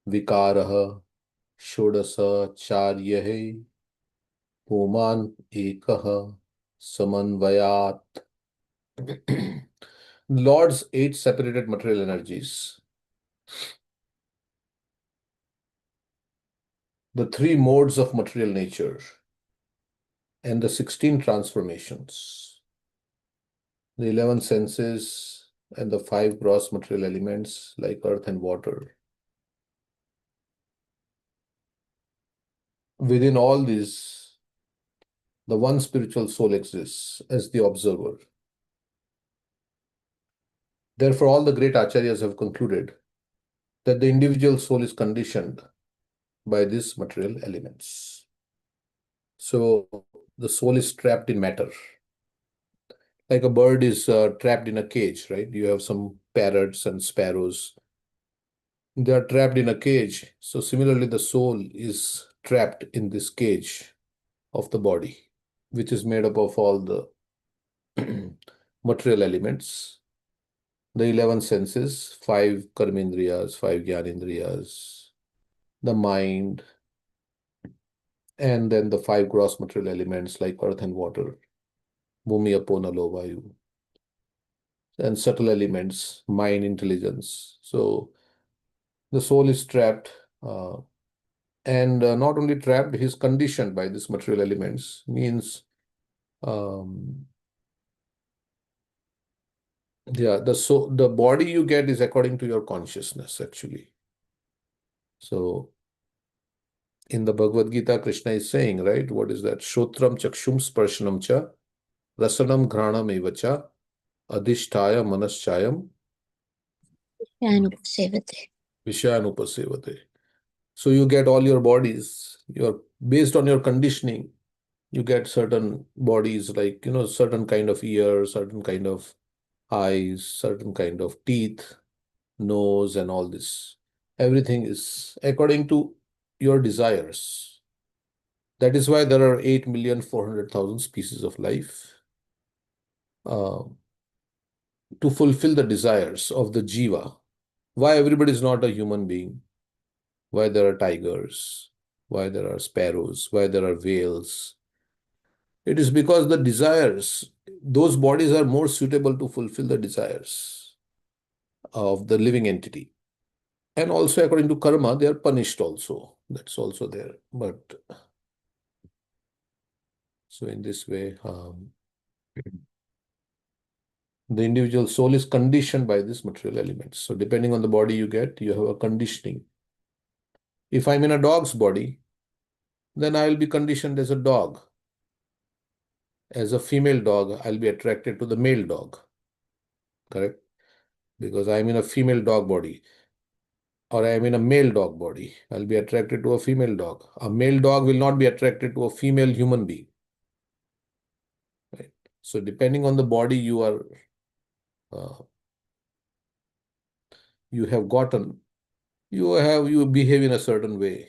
vikaraha shodasa charyahe puman ekaha samanvayat. Lord's 8 separated material energies, the 3 modes of material nature, and the 16 transformations, the 11 senses, and the 5 gross material elements like earth and water. Within all these, the one spiritual soul exists as the observer. Therefore, all the great acharyas have concluded that the individual soul is conditioned by these material elements. So, the soul is trapped in matter. Like a bird is trapped in a cage, right? You have some parrots and sparrows. They are trapped in a cage. So similarly, the soul is trapped in this cage of the body, which is made up of all the material elements, the 11 senses, 5 karmendriyas, 5 jnanendriyas, the mind, and then the 5 gross material elements like earth and water, bhumi, apo, nalo, vayu, and subtle elements, mind, intelligence. So the soul is trapped, and not only trapped, he's conditioned by these material elements. Means, yeah, the body you get is according to your consciousness, actually. So in the Bhagavad Gita, Krishna is saying, right? What is that? Shotram chakshum sparshanam cha rasanam ghranam evacha adhisthaya manaschayam Anupasevate. vishayanupasevate. So you get all your bodies, based on your conditioning, you get certain bodies like, certain kind of ears, certain kind of eyes, certain kind of teeth, nose, and all this. Everything is according to your desires. That is why there are 8,400,000 species of life, to fulfill the desires of the jiva. Why everybody is not a human being? Why there are tigers? Why there are sparrows? Why there are whales? It is because the desires, those bodies are more suitable to fulfill the desires of the living entity. And also according to karma, they are punished also. That's also there. But so in this way, the individual soul is conditioned by these material elements. So depending on the body you get, you have a conditioning. If I'm in a dog's body, then I will be conditioned as a dog. As a female dog, I'll be attracted to the male dog. Correct? Because I'm in a female dog body. Or I am in a male dog body, I'll be attracted to a female dog. A male dog will not be attracted to a female human being. Right? So depending on the body you have gotten, you behave in a certain way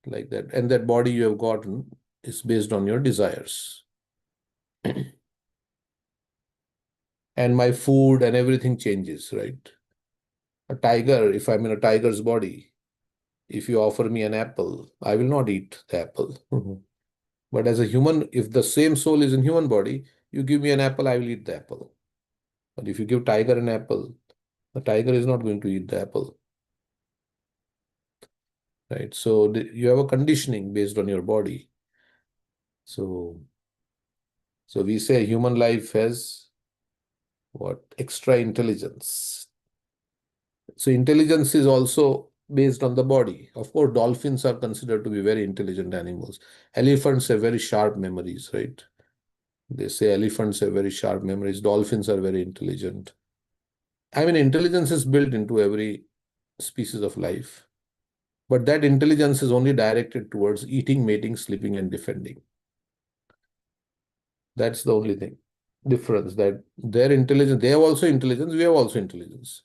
like that. And that body you have gotten is based on your desires. And my food and everything changes, right? A tiger, if I'm in a tiger's body, if you offer me an apple, I will not eat the apple. But as a human, if the same soul is in human body, you give me an apple, I will eat the apple. But if you give tiger an apple, the tiger is not going to eat the apple. Right? So you have a conditioning based on your body. So we say human life has what? Extra intelligence. So intelligence is also based on the body. Of course, dolphins are considered to be very intelligent animals. Elephants have very sharp memories, right? They say elephants have very sharp memories. Dolphins are very intelligent. I mean, intelligence is built into every species of life. But that intelligence is only directed towards eating, mating, sleeping, and defending. That's the only thing. Difference, that their intelligence, they have also intelligence, we have also intelligence.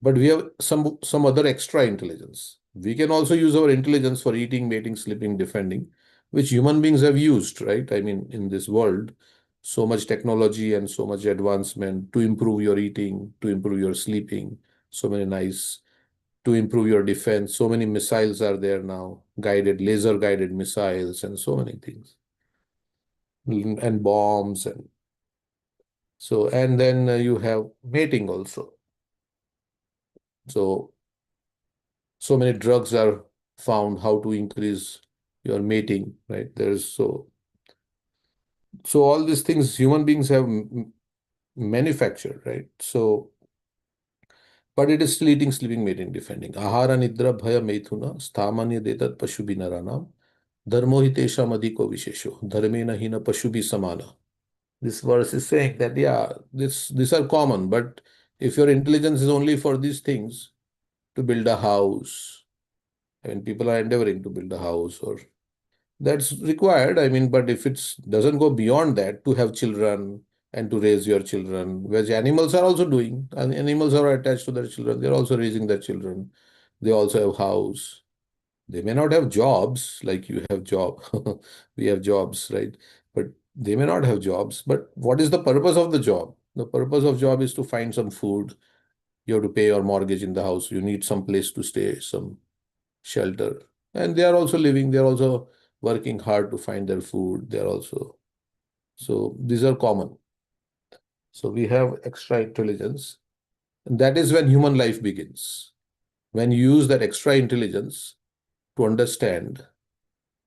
But we have some other extra intelligence. We can also use our intelligence for eating, mating, sleeping, defending, which human beings have used, right? I mean, in this world, so much technology and so much advancement to improve your eating, to improve your sleeping, so many nice, to improve your defense. So many missiles are there now, laser guided missiles, and so many things, and bombs, and then you have mating also. So many drugs are found how to increase your mating, right? So all these things human beings have manufactured, right? But it is still eating, sleeping, mating, defending. Ahara nidra bhaya maithuna sthamanya detat pashubi naranam dharmo hi tesham adhiko vishesho dharmena hina pashubi samana. This verse is saying that, yeah, these are common, but if your intelligence is only for these things, to build a house, I mean, people are endeavoring to build a house, or that's required. I mean, but if it doesn't go beyond that, to have children and to raise your children, which animals are also doing, and animals are attached to their children, they're also raising their children. They also have house. They may not have jobs like you have job. We have jobs, right? But they may not have jobs. But what is the purpose of the job? The purpose of job is to find some food. You have to pay your mortgage in the house. You need some place to stay, some shelter. And they are also living. They are also working hard to find their food. They are also. So these are common. So we have extra intelligence. And that is when human life begins. When you use that extra intelligence to understand,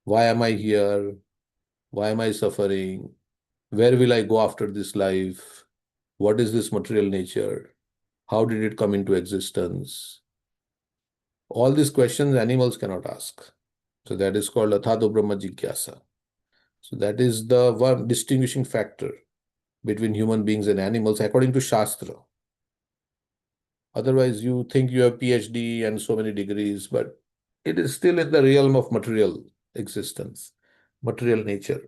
why am I here? Why am I suffering? Where will I go after this life? What is this material nature? How did it come into existence? All these questions animals cannot ask. So that is called Athado Brahma Jigyasa. So that is the one distinguishing factor between human beings and animals according to Shastra. Otherwise, you think you have PhD and so many degrees, but it is still in the realm of material existence, material nature.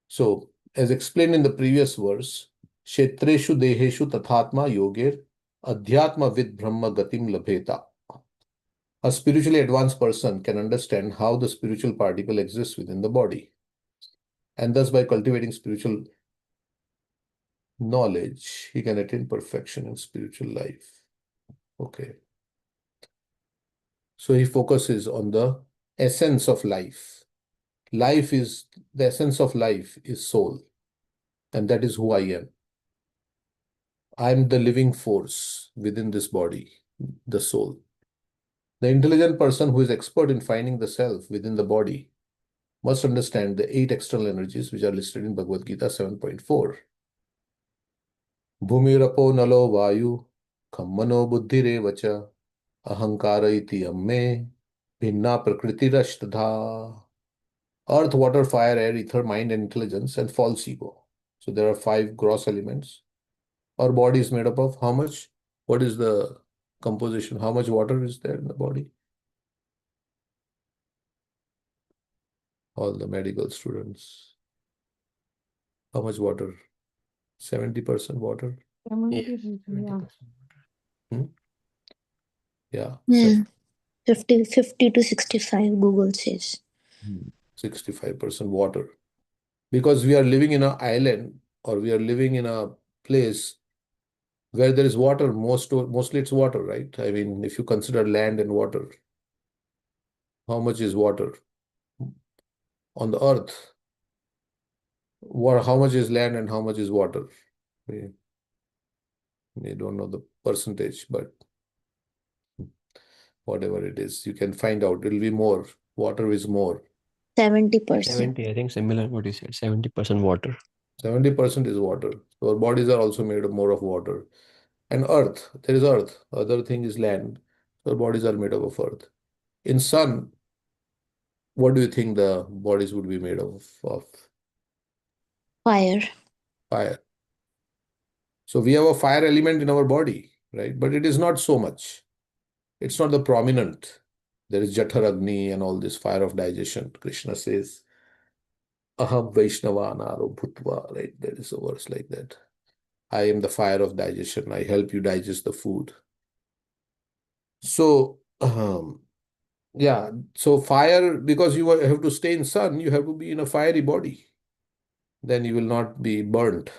So, as explained in the previous verse, Kshetreshu Deheshu Tathatma Yogir Adhyatma Vid Brahma Gatim Labheta. A spiritually advanced person can understand how the spiritual particle exists within the body. And thus, by cultivating spiritual knowledge, he can attain perfection in spiritual life. Okay. So he focuses on the essence of life. The essence of life is soul. And that is who I am. I am the living force within this body, the soul. The intelligent person who is expert in finding the self within the body must understand the 8 external energies which are listed in Bhagavad Gita 7.4. Bhumirapo nalo vayu kammano buddhirevacha ahankara iti amme bhinna prakritirashtadha. Earth, water, fire, air, ether, mind, and intelligence, and false ego. So there are 5 gross elements. Our body is made up of how much? What is the composition? How much water is there in the body? All the medical students. How much water? 70% water? Yeah. 70%. Hmm? Yeah. Yeah. 50 to 65, Google says. 65% water. Because we are living in an island or we are living in a place where there is water, mostly it's water, right? I mean, if you consider land and water, how much is water on the earth? How much is land and how much is water? We don't know the percentage, but whatever it is, you can find out. It will be more. Water is more. 70%. 70, I think similar what you said, 70% water. 70% is water. So our bodies are also made of more of water. And earth, there is earth. Other thing is land. So our bodies are made up of earth. In sun, what do you think the bodies would be made of? Fire. Fire. So we have a fire element in our body, right? But it is not so much. It's not the prominent. There is Jataragni and all this fire of digestion. Krishna says, Aham Vaishnavanaro Bhutva, right? There is a verse like that. I am the fire of digestion. I help you digest the food. So, yeah. So fire, because you have to stay in sun, you have to be in a fiery body. Then you will not be burnt.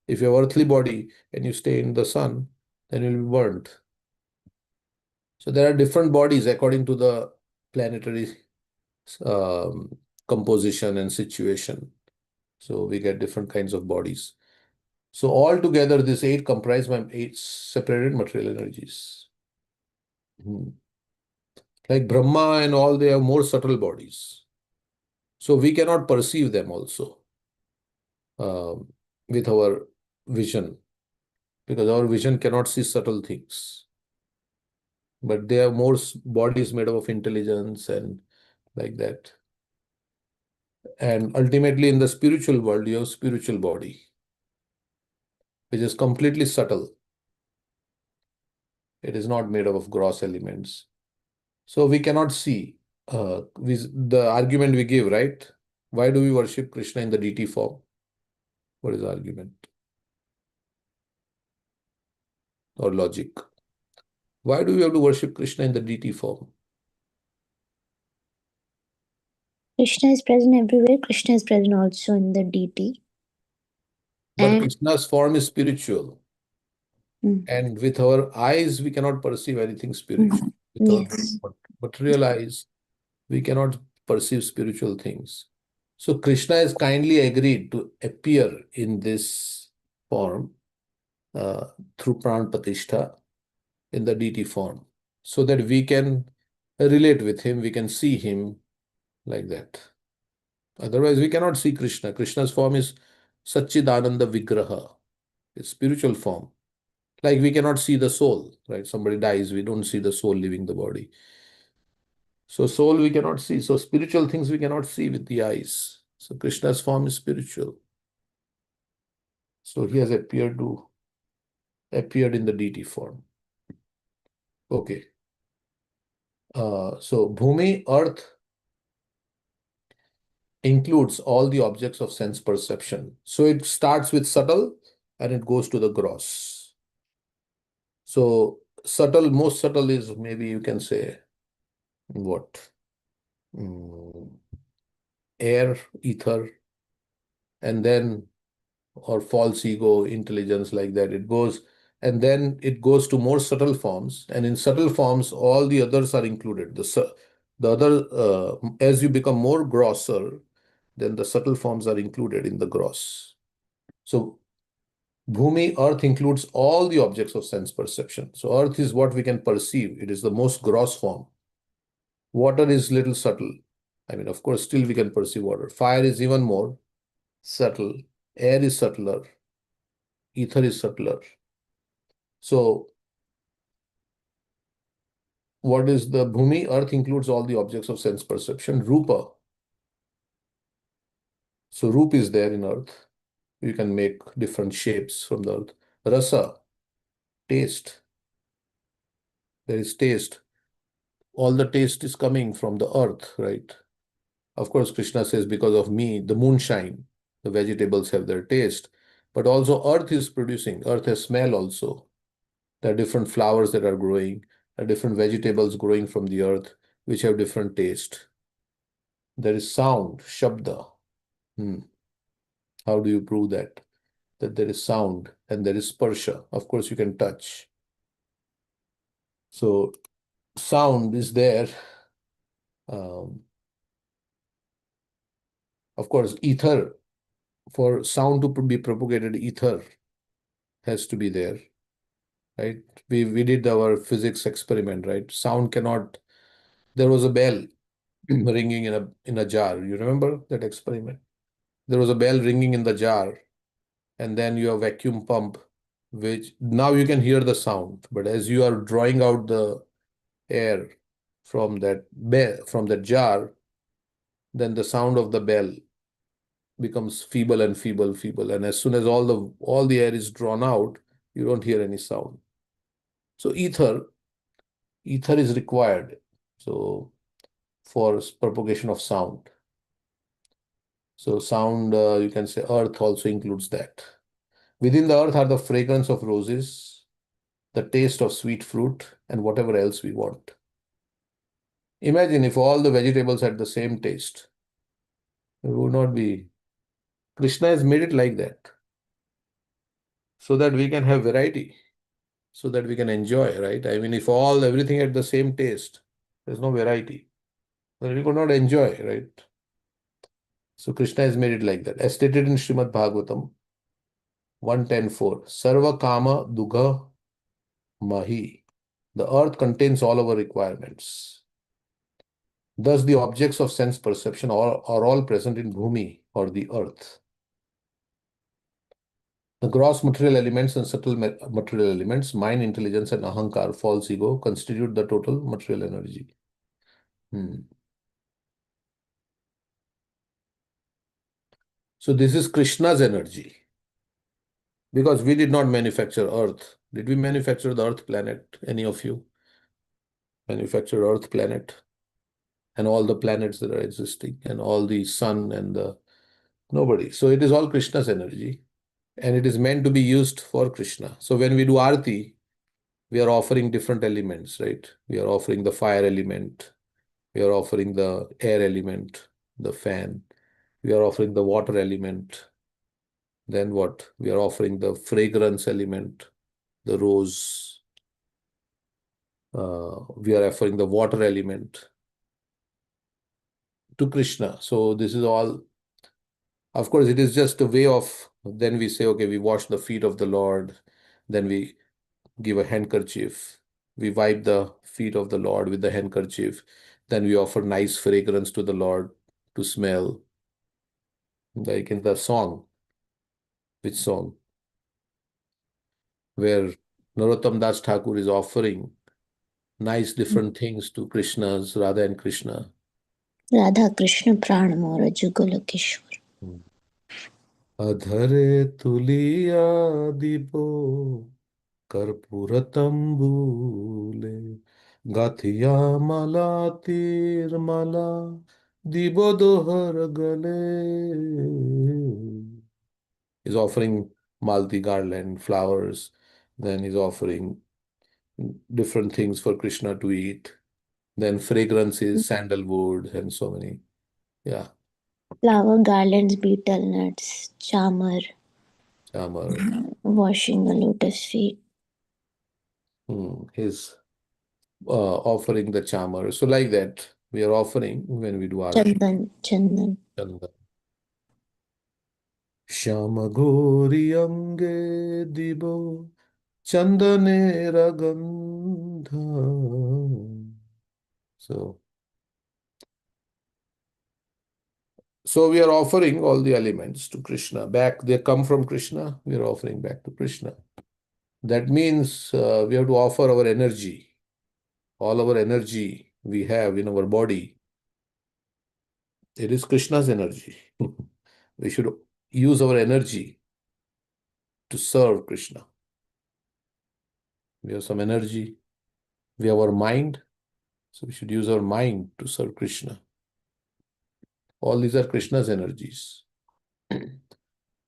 If you have earthly body and you stay in the sun, then you will be burnt. So there are different bodies according to the planetary um, composition and situation. So we get different kinds of bodies. So altogether, this 8 comprise my 8 separated material energies. Like Brahma and all, they have more subtle bodies. So we cannot perceive them also with our vision, because our vision cannot see subtle things. But they have more bodies made up of intelligence and like that. And ultimately, in the spiritual world, you have spiritual body, which is completely subtle. It is not made up of gross elements. So we cannot see. The argument we give, right? Why do we worship Krishna in the deity form? What is the argument? Or logic? Why do we have to worship Krishna in the deity form? Krishna is present everywhere. Krishna is present also in the deity. But And Krishna's form is spiritual. And with our eyes, we cannot perceive anything spiritual. With yes. our material eyes, we cannot perceive spiritual things. So Krishna has kindly agreed to appear in this form through Pran Pratishtha in the deity form, so that we can relate with him, we can see him like that. Otherwise, we cannot see Krishna. Krishna's form is Satchidananda Vigraha, his spiritual form. Like we cannot see the soul, right? Somebody dies, we don't see the soul leaving the body. So soul we cannot see. So spiritual things we cannot see with the eyes. So Krishna's form is spiritual. So he has appeared in the deity form. Okay. So Bhumi, earth, includes all the objects of sense perception. So it starts with subtle and it goes to the gross. So subtle, most subtle is maybe you can say what? Air, ether, and then or false ego, intelligence, like that. It goes, and then it goes to more subtle forms. And in subtle forms, all the others are included. The other, as you become more grosser, then the subtle forms are included in the gross. So Bhumi, earth, includes all the objects of sense perception. So earth is what we can perceive. It is the most gross form. Water is little subtle. I mean, of course, still we can perceive water. Fire is even more subtle. Air is subtler. Ether is subtler. So what is the Bhumi? Earth includes all the objects of sense perception. Rupa. So Rup is there in earth. You can make different shapes from the earth. Rasa, taste. There is taste. All the taste is coming from the earth, right? Of course, Krishna says, because of me, the moonshine, the vegetables have their taste. But also earth is producing. Earth has smell also. There are different flowers that are growing. There are different vegetables growing from the earth, which have different taste. There is sound, shabda. How do you prove that? That there is sound and there is sparsha. Of course, you can touch. So sound is there. Of course, ether, for sound to be propagated, ether has to be there, right? We did our physics experiment, right? Sound cannot. There was a bell ringing in a jar. You remember that experiment? There was a bell ringing in the jar, and then your vacuum pump, which now you can hear the sound, but as you are drawing out the air from that jar, then the sound of the bell becomes feeble and feeble, feeble, and as soon as all the air is drawn out, you don't hear any sound. So ether is required. So for propagation of sound. So sound, you can say earth also includes that. Within the earth are the fragrance of roses, the taste of sweet fruit, and whatever else we want. Imagine if all the vegetables had the same taste. It would not be. Krishna has made it like that so that we can have variety, so that we can enjoy, right? I mean, if everything had the same taste, there's no variety. Then we could not enjoy, right? So Krishna has made it like that. As stated in Srimad Bhagavatam 110.4, Sarva Kama Dugha Mahi. The earth contains all our requirements. Thus, the objects of sense perception are all present in Bhumi, or the earth. The gross material elements and subtle material elements, mind, intelligence, and ahankar, false ego, constitute the total material energy. So this is Krishna's energy. Because we did not manufacture earth. Did we manufacture the earth planet? Any of you manufacture earth planet? And all the planets that are existing, and all the sun and nobody. So it is all Krishna's energy. And it is meant to be used for Krishna. So when we do Aarti, we are offering different elements, right? We are offering the fire element. We are offering the air element, the fan. We are offering the water element. Then what? We are offering the fragrance element, the rose. We are offering the water element to Krishna. So this is all, of course, it is just a way of, then we say, okay, we wash the feet of the Lord. Then we give a handkerchief. We wipe the feet of the Lord with the handkerchief. Then we offer nice fragrance to the Lord to smell. Like in the song. Which song? Where Narottam Das Thakur is offering nice different things to Krishna's, Radha and Krishna. Radha Krishna Pran Mora Jugala Kishore. Adhare tuliya dipo कर्पूरतम्बूले गाथिया माला तीर माला दिबो दोहर गले. He's offering Malti garland, flowers. Then he's offering different things for Krishna to eat. Then fragrances, sandalwood, and so many. Yeah. Flower garlands, betel nuts, chamar, washing the lotus feet. His offering the chamar. So like that, we are offering when we do arati. Chandan. Shama gori ange dibo chandane ragandha. So we are offering all the elements to Krishna. Back, they come from Krishna, we are offering back to Krishna. That means we have to offer our energy. All our energy we have in our body, it is Krishna's energy. We should use our energy to serve Krishna. We have some energy, we have our mind, so we should use our mind to serve Krishna. All these are Krishna's energies.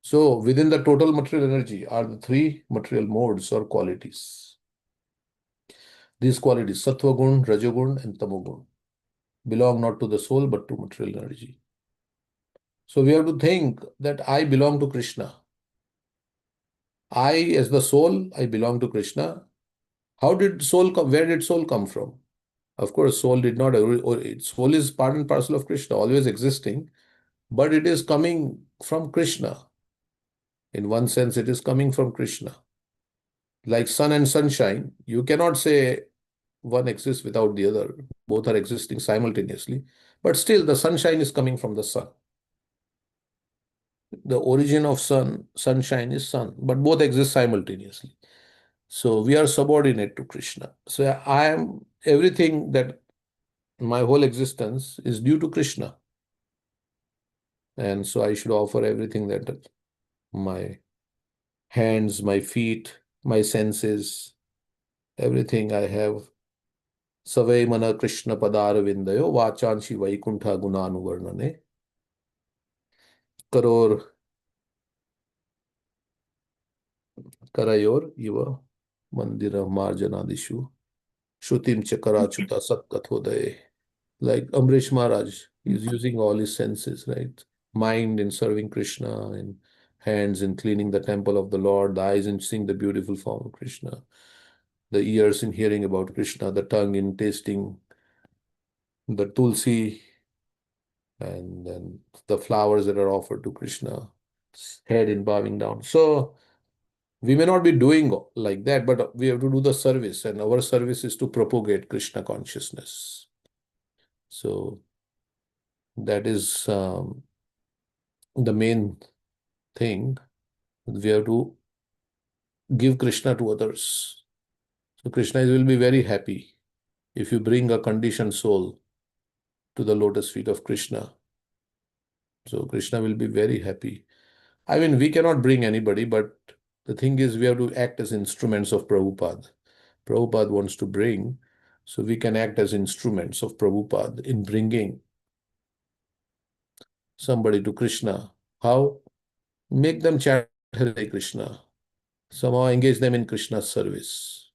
So within the total material energy are the three material modes or qualities. These qualities, Sattva Gun, Rajagun, and Tamogun, belong not to the soul but to material energy. So we have to think that I belong to Krishna. I, as the soul, I belong to Krishna. How did soul come? Where did soul come from? Of course, soul did not. Soul is part and parcel of Krishna, always existing, but it is coming from Krishna. In one sense, it is coming from Krishna. Like sun and sunshine, you cannot say one exists without the other. Both are existing simultaneously, but still the sunshine is coming from the sun. The origin of sunshine is sun, but both exist simultaneously. So we are subordinate to Krishna. So I am everything that my whole existence is due to Krishna. And so I should offer everything that my hands, my feet, my senses, everything I have. Savai mana Krishna padara vindayo vachanshi vaikuntha gunanuvarnane karor karayor iva mandira marjanadishu shrutim chakarachuta satkathodaye. Like Amrish Maharaj, he's using all his senses, right? Mind in serving Krishna, and hands in cleaning the temple of the Lord, the eyes in seeing the beautiful form of Krishna, the ears in hearing about Krishna, the tongue in tasting the tulsi, and then the flowers that are offered to Krishna, head in bowing down. So we may not be doing like that, but we have to do the service, and our service is to propagate Krishna consciousness. So that is the main thing. We have to give Krishna to others. So Krishna will be very happy if you bring a conditioned soul to the lotus feet of Krishna. So Krishna will be very happy. I mean, we cannot bring anybody, but the thing is we have to act as instruments of Prabhupada. Prabhupada wants to bring, so we can act as instruments of Prabhupada in bringing somebody to Krishna. How? Make them chant Hare Krishna. Somehow engage them in Krishna's service.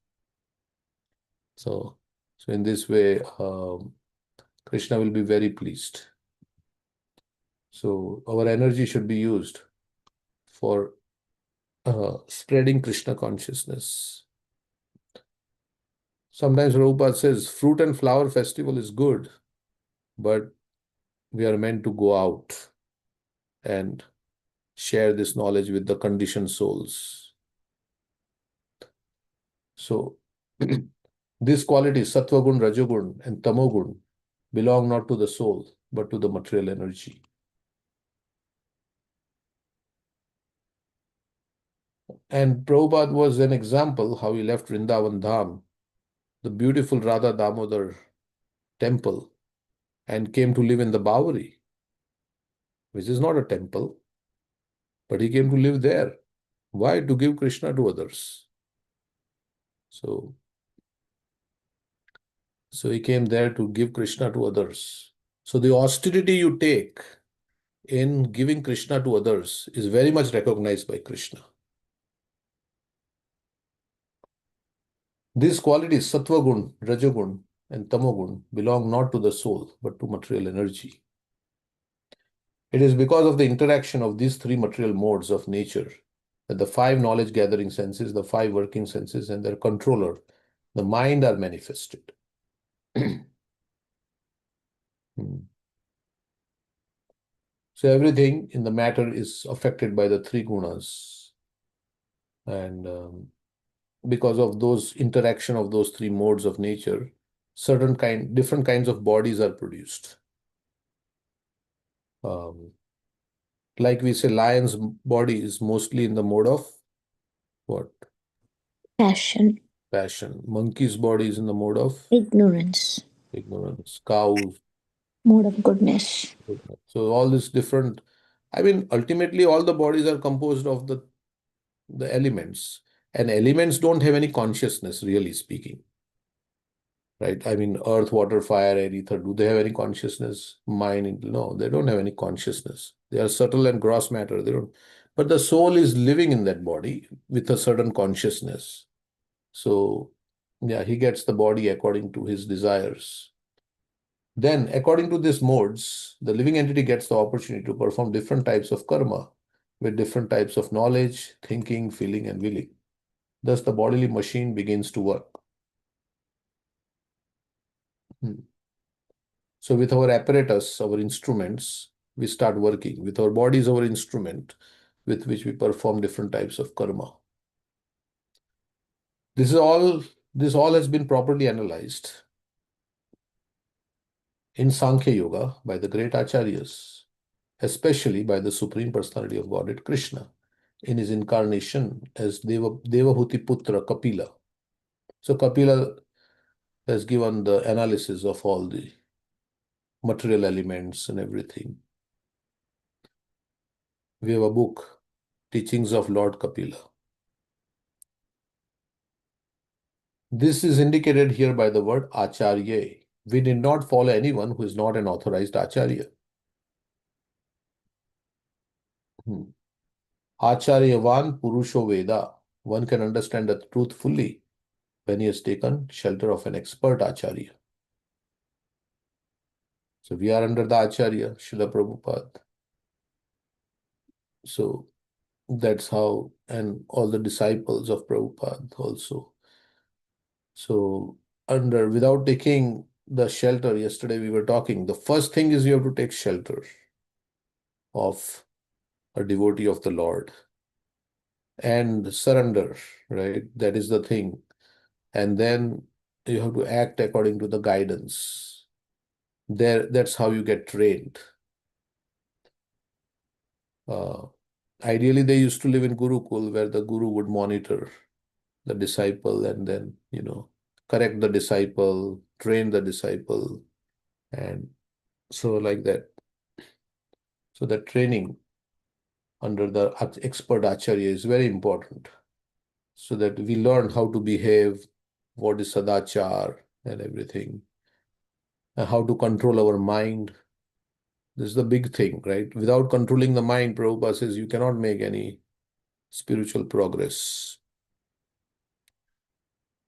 So in this way, Krishna will be very pleased. So our energy should be used for spreading Krishna consciousness. Sometimes Prabhupada says fruit and flower festival is good, but we are meant to go out and share this knowledge with the conditioned souls. So these qualities, Sattva-gun, Rajagun, and Tamogun, belong not to the soul, but to the material energy. And Prabhupada was an example how he left Vrindavan Dham the beautiful Radha Damodar temple and came to live in the Bowery, which is not a temple, but he came to live there. Why? To give Krishna to others. So he came there to give Krishna to others. So the austerity you take in giving Krishna to others is very much recognized by Krishna. These qualities, Sattva Gun, Rajagun, and Tamogun, belong not to the soul, but to material energy. It is because of the interaction of these three material modes of nature that the five knowledge-gathering senses, the five working senses, and their controller, the mind, are manifested. So everything in the matter is affected by the three gunas. And because of those interaction of those three modes of nature, different kinds of bodies are produced. Like we say, lion's body is mostly in the mode of what? Passion. Passion. Monkey's body is in the mode of Ignorance. ignorance. Cows. Mode of goodness. So all this different, ultimately all the bodies are composed of the elements, and elements don't have any consciousness, really speaking. Right? Earth, water, fire, air, ether, do they have any consciousness? Mind? No, they don't have any consciousness. They are subtle and gross matter. They don't. But the soul is living in that body with a certain consciousness. So, yeah, he gets the body according to his desires. Then, according to these modes, the living entity gets the opportunity to perform different types of karma with different types of knowledge, thinking, feeling, and willing. Thus, the bodily machine begins to work. So with our apparatus, our instruments, we start working. With our body is our instrument with which we perform different types of karma. This all has been properly analyzed in Sankhya Yoga by the great acharyas, especially by the Supreme Personality of Godhead Krishna in his incarnation as Devahuti Putra Kapila. So Kapila has given the analysis of all the material elements and everything. We have a book, Teachings of Lord Kapila. This is indicated here by the word acharya. We did not follow anyone who is not an authorized acharya. Acharyavan Purusho Veda. One can understand the truth fully when he has taken shelter of an expert acharya. So we are under the acharya, Srila Prabhupada. So that's how, and all the disciples of Prabhupada also. So without taking the shelter, yesterday we were talking, the first thing is you have to take shelter of a devotee of the Lord and surrender, right? That is the thing. And then you have to act according to the guidance. That's how you get trained. Ideally, they used to live in Gurukul, where the guru would monitor the disciple and then, correct the disciple, train the disciple, and so like that. So the training under the expert acharya is very important, so that we learn how to behave, what is sadachar and everything, and how to control our mind. This is the big thing, right? Without controlling the mind, Prabhupada says, you cannot make any spiritual progress.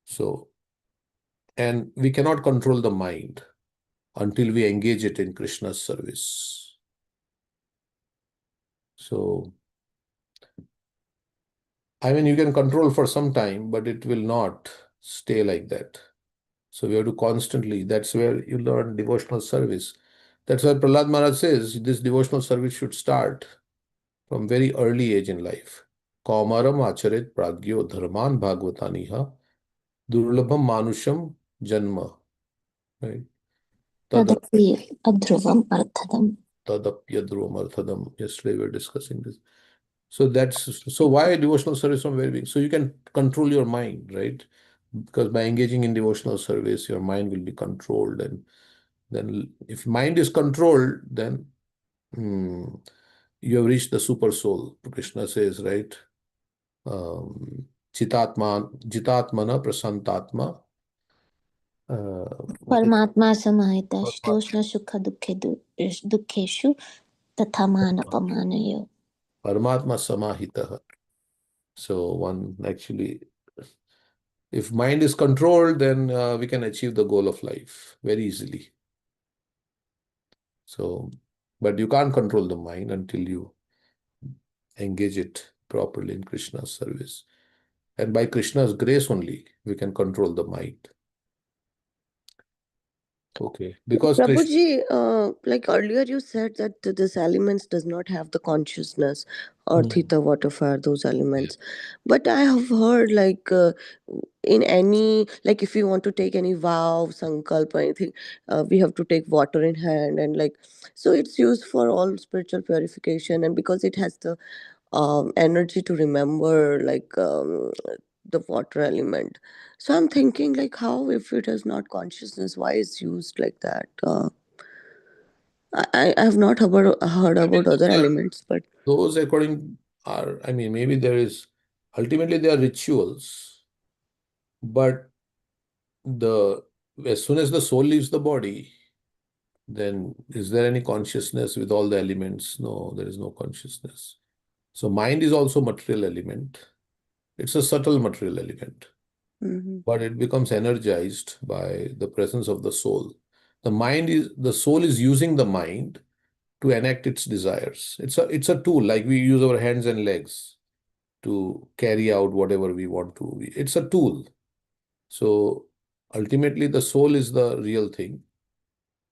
So, and we cannot control the mind until we engage it in Krishna's service. So, you can control for some time, but it will not stay like that. So we have to constantly, that's where you learn devotional service. That's why Prahlad Maharaj says this devotional service should start from very early age in life. Kaumaram acharit pragyo dharman bhagavataniha durlabham manusham janma. Right? Tadapya adhruvam arthadam. Tadapya dhruvam arthadam. Yesterday we were discussing this. So why devotional service from very big? So you can control your mind, right? Because by engaging in devotional service, your mind will be controlled. And then if mind is controlled, then you have reached the super soul. Krishna says, right? Jitatmana prasantatma. What is परमात्मा समाहितः शीतोष्ण सुख दुःखेषु तथा मानपमानयोः. Paramatma samahitah. So one actually, if mind is controlled, then we can achieve the goal of life very easily. So, but you can't control the mind until you engage it properly in Krishna's service. And by Krishna's grace only, we can control the mind. Okay, because Krishna, Prabhuji, like earlier you said that this elements does not have the consciousness or theta, water, fire, those elements. But I have heard like in any, like if you want to take any vow, sankalp or anything, we have to take water in hand and like, so it's used for all spiritual purification, and because it has the energy to remember like the water element. So I'm thinking like how if it has not consciousness, why is used like that? I have not heard I mean, about other elements, but those according are, I mean, maybe there is, ultimately they are rituals, but the as soon as the soul leaves the body, then is there any consciousness with all the elements? No, there is no consciousness. So mind is also material element. It's a subtle material element, but it becomes energized by the presence of the soul. The soul is using the mind to enact its desires. It's a tool, like we use our hands and legs to carry out whatever we want to. It's a tool. So ultimately, the soul is the real thing.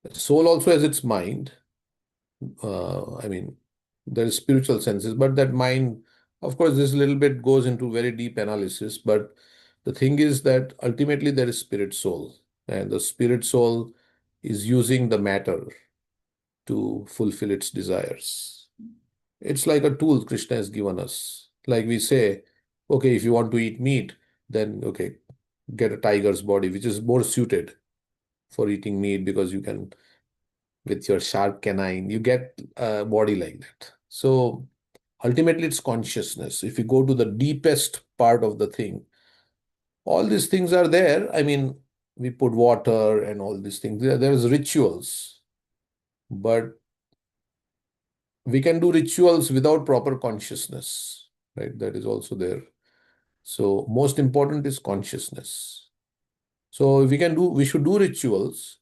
The soul also has its mind. I mean, there is spiritual senses, but that mind, of course, this little bit goes into very deep analysis. But the thing is that ultimately there is spirit soul, and the spirit soul is using the matter to fulfill its desires. It's like a tool Krishna has given us. Like we say, okay, if you want to eat meat, then okay, get a tiger's body, which is more suited for eating meat because you can, with your sharp canine, you get a body like that. So ultimately, it's consciousness. If you go to the deepest part of the thing, all these things are there. I mean, we put water and all these things. There's rituals, but we can do rituals without proper consciousness, right? That is also there. So most important is consciousness. So if we should do rituals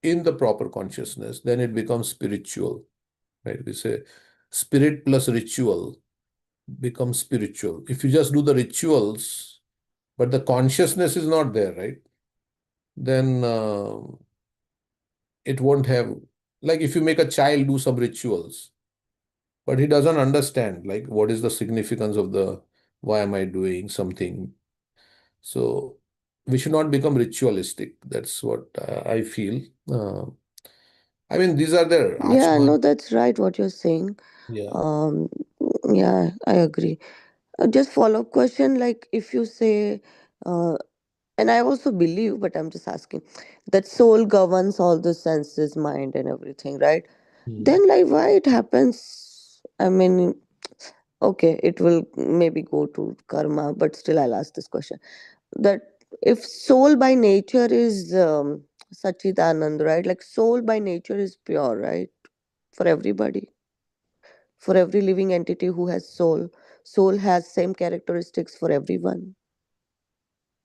in the proper consciousness, then it becomes spiritual, right? We say spirit plus ritual becomes spiritual. If you just do the rituals, but the consciousness is not there, right? Then it won't have, like if you make a child do some rituals, but he doesn't understand, like what is the significance of why am I doing something? So we should not become ritualistic. That's what I feel. Uh, I mean, these are there. yeah, Achman, no, that's right what you're saying. yeah. Um, yeah, I agree. Just follow up question, like if you say, uh, and I also believe, but I'm just asking, that soul governs all the senses, mind, and everything, right? Hmm. Then, like, why it happens? I mean, okay, it will maybe go to karma, but still, I'll ask this question: that if soul by nature is Sachidanand, right? Like, soul by nature is pure, right? For everybody, for every living entity who has soul, soul has same characteristics for everyone.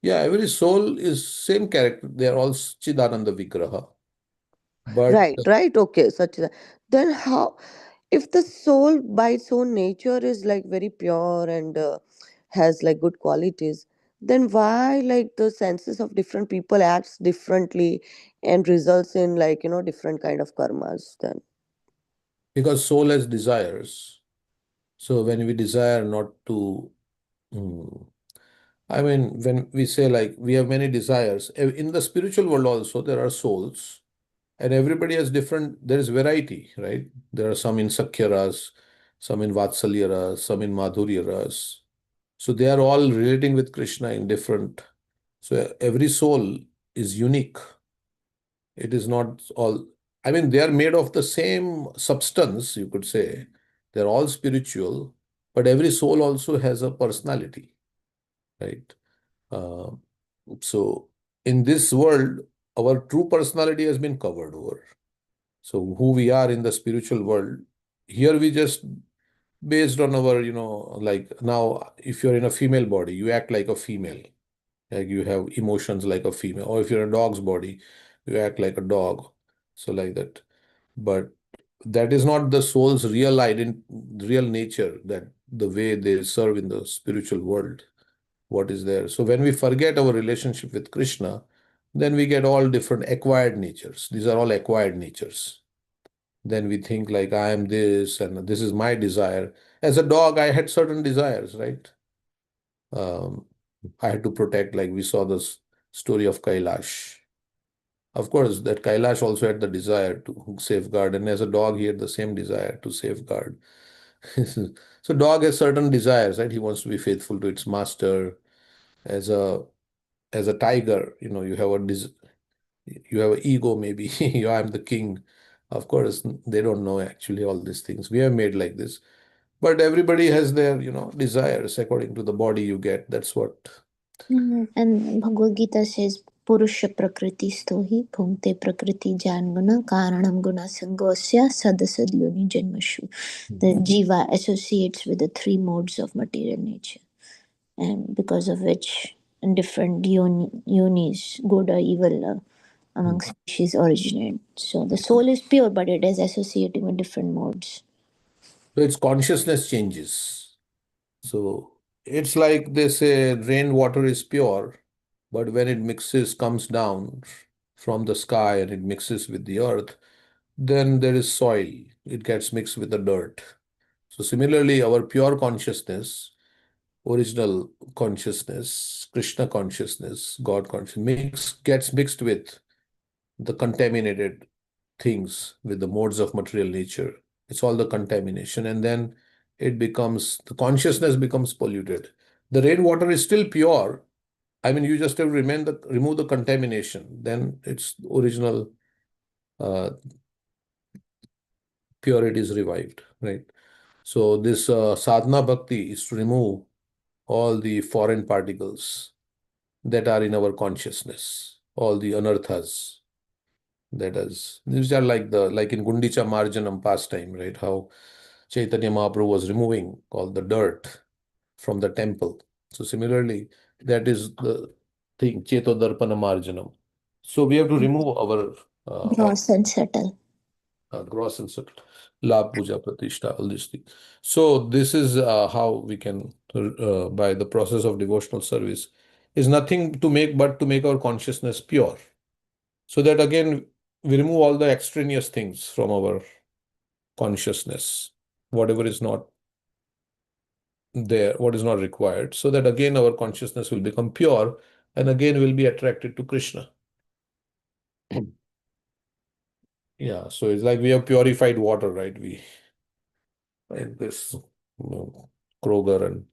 Yeah, every soul is same character. They are all Chidananda Vigraha. But Right, right, okay, Sachidanand. Then how? If the soul by its own nature is like very pure and has like good qualities, then why like the senses of different people acts differently and results in like different kind of karmas then? because soul has desires. So when we desire not to, mm, I mean, when we say like we have many desires, in the spiritual world also there are souls, and everybody has different, there is variety, right? There are some in Sakhyaras, some in Vatsalyaras, some in Madhuryaras. So they are all relating with Krishna in different So every soul is unique. It is not all, I mean, they are made of the same substance, you could say. They're all spiritual, but every soul also has a personality, right? Uh, so in this world, our true personality has been covered over. So who we are in the spiritual world, here we just based on our, like now, if you're in a female body, you act like a female, like you have emotions like a female, or if you're a dog's body, you act like a dog. So like that. But that is not the soul's real nature, that the way they serve in the spiritual world, what is there. So when we forget our relationship with Krishna, then we get all different acquired natures. These are all acquired natures. Then we think like I am this and this is my desire. As a dog, I had certain desires, right? Um, I had to protect, like we saw this story of Kailash. Of course, that Kailash also had the desire to safeguard, and as a dog, he had the same desire to safeguard. So dog has certain desires, right? He wants to be faithful to its master. As a tiger, you have an ego, maybe. I'm the king. Of course, they don't know actually all these things. We are made like this. But everybody has their, desires according to the body you get. That's what. And Bhagavad Gita says, Purusha Prakriti Stohi Bhunte Prakriti Janguna Karanam Guna Sangosya Sadasad Yoni Janmashu. The Jiva associates with the three modes of material nature, and because of which different yonis, good or evil, among species originate. So the soul is pure, but it is associating with different modes. So its consciousness changes. So it's like they say rainwater is pure, but when it comes down from the sky and it mixes with the earth, then there is soil. It gets mixed with the dirt. So similarly, our pure consciousness, original consciousness, Krishna consciousness, God consciousness, gets mixed with the contaminated things, with the modes of material nature. It's all the contamination. And then the consciousness becomes polluted. The rainwater is still pure. I mean, you just have to remove the contamination. Then its original uh, purity is revived, right? So this sadhana bhakti is to remove all the foreign particles that are in our consciousness, all the anarthas. These are like in Gundicha Marjanam pastime, right? How Chaitanya Mahaprabhu was removing all the dirt from the temple. So similarly, that is the thing, Cheto Darpana Marjanam. So we have to remove our Gross and subtle. gross and subtle, La Puja Pratishtha, all these things. So this is how we can, by the process of devotional service, is nothing to make but to make our consciousness pure. So that again, we remove all the extraneous things from our consciousness, whatever is not there, what is not required, so that again our consciousness will become pure and again will be attracted to Krishna. Yeah, so it's like we have purified water, right? We like this Kroger, and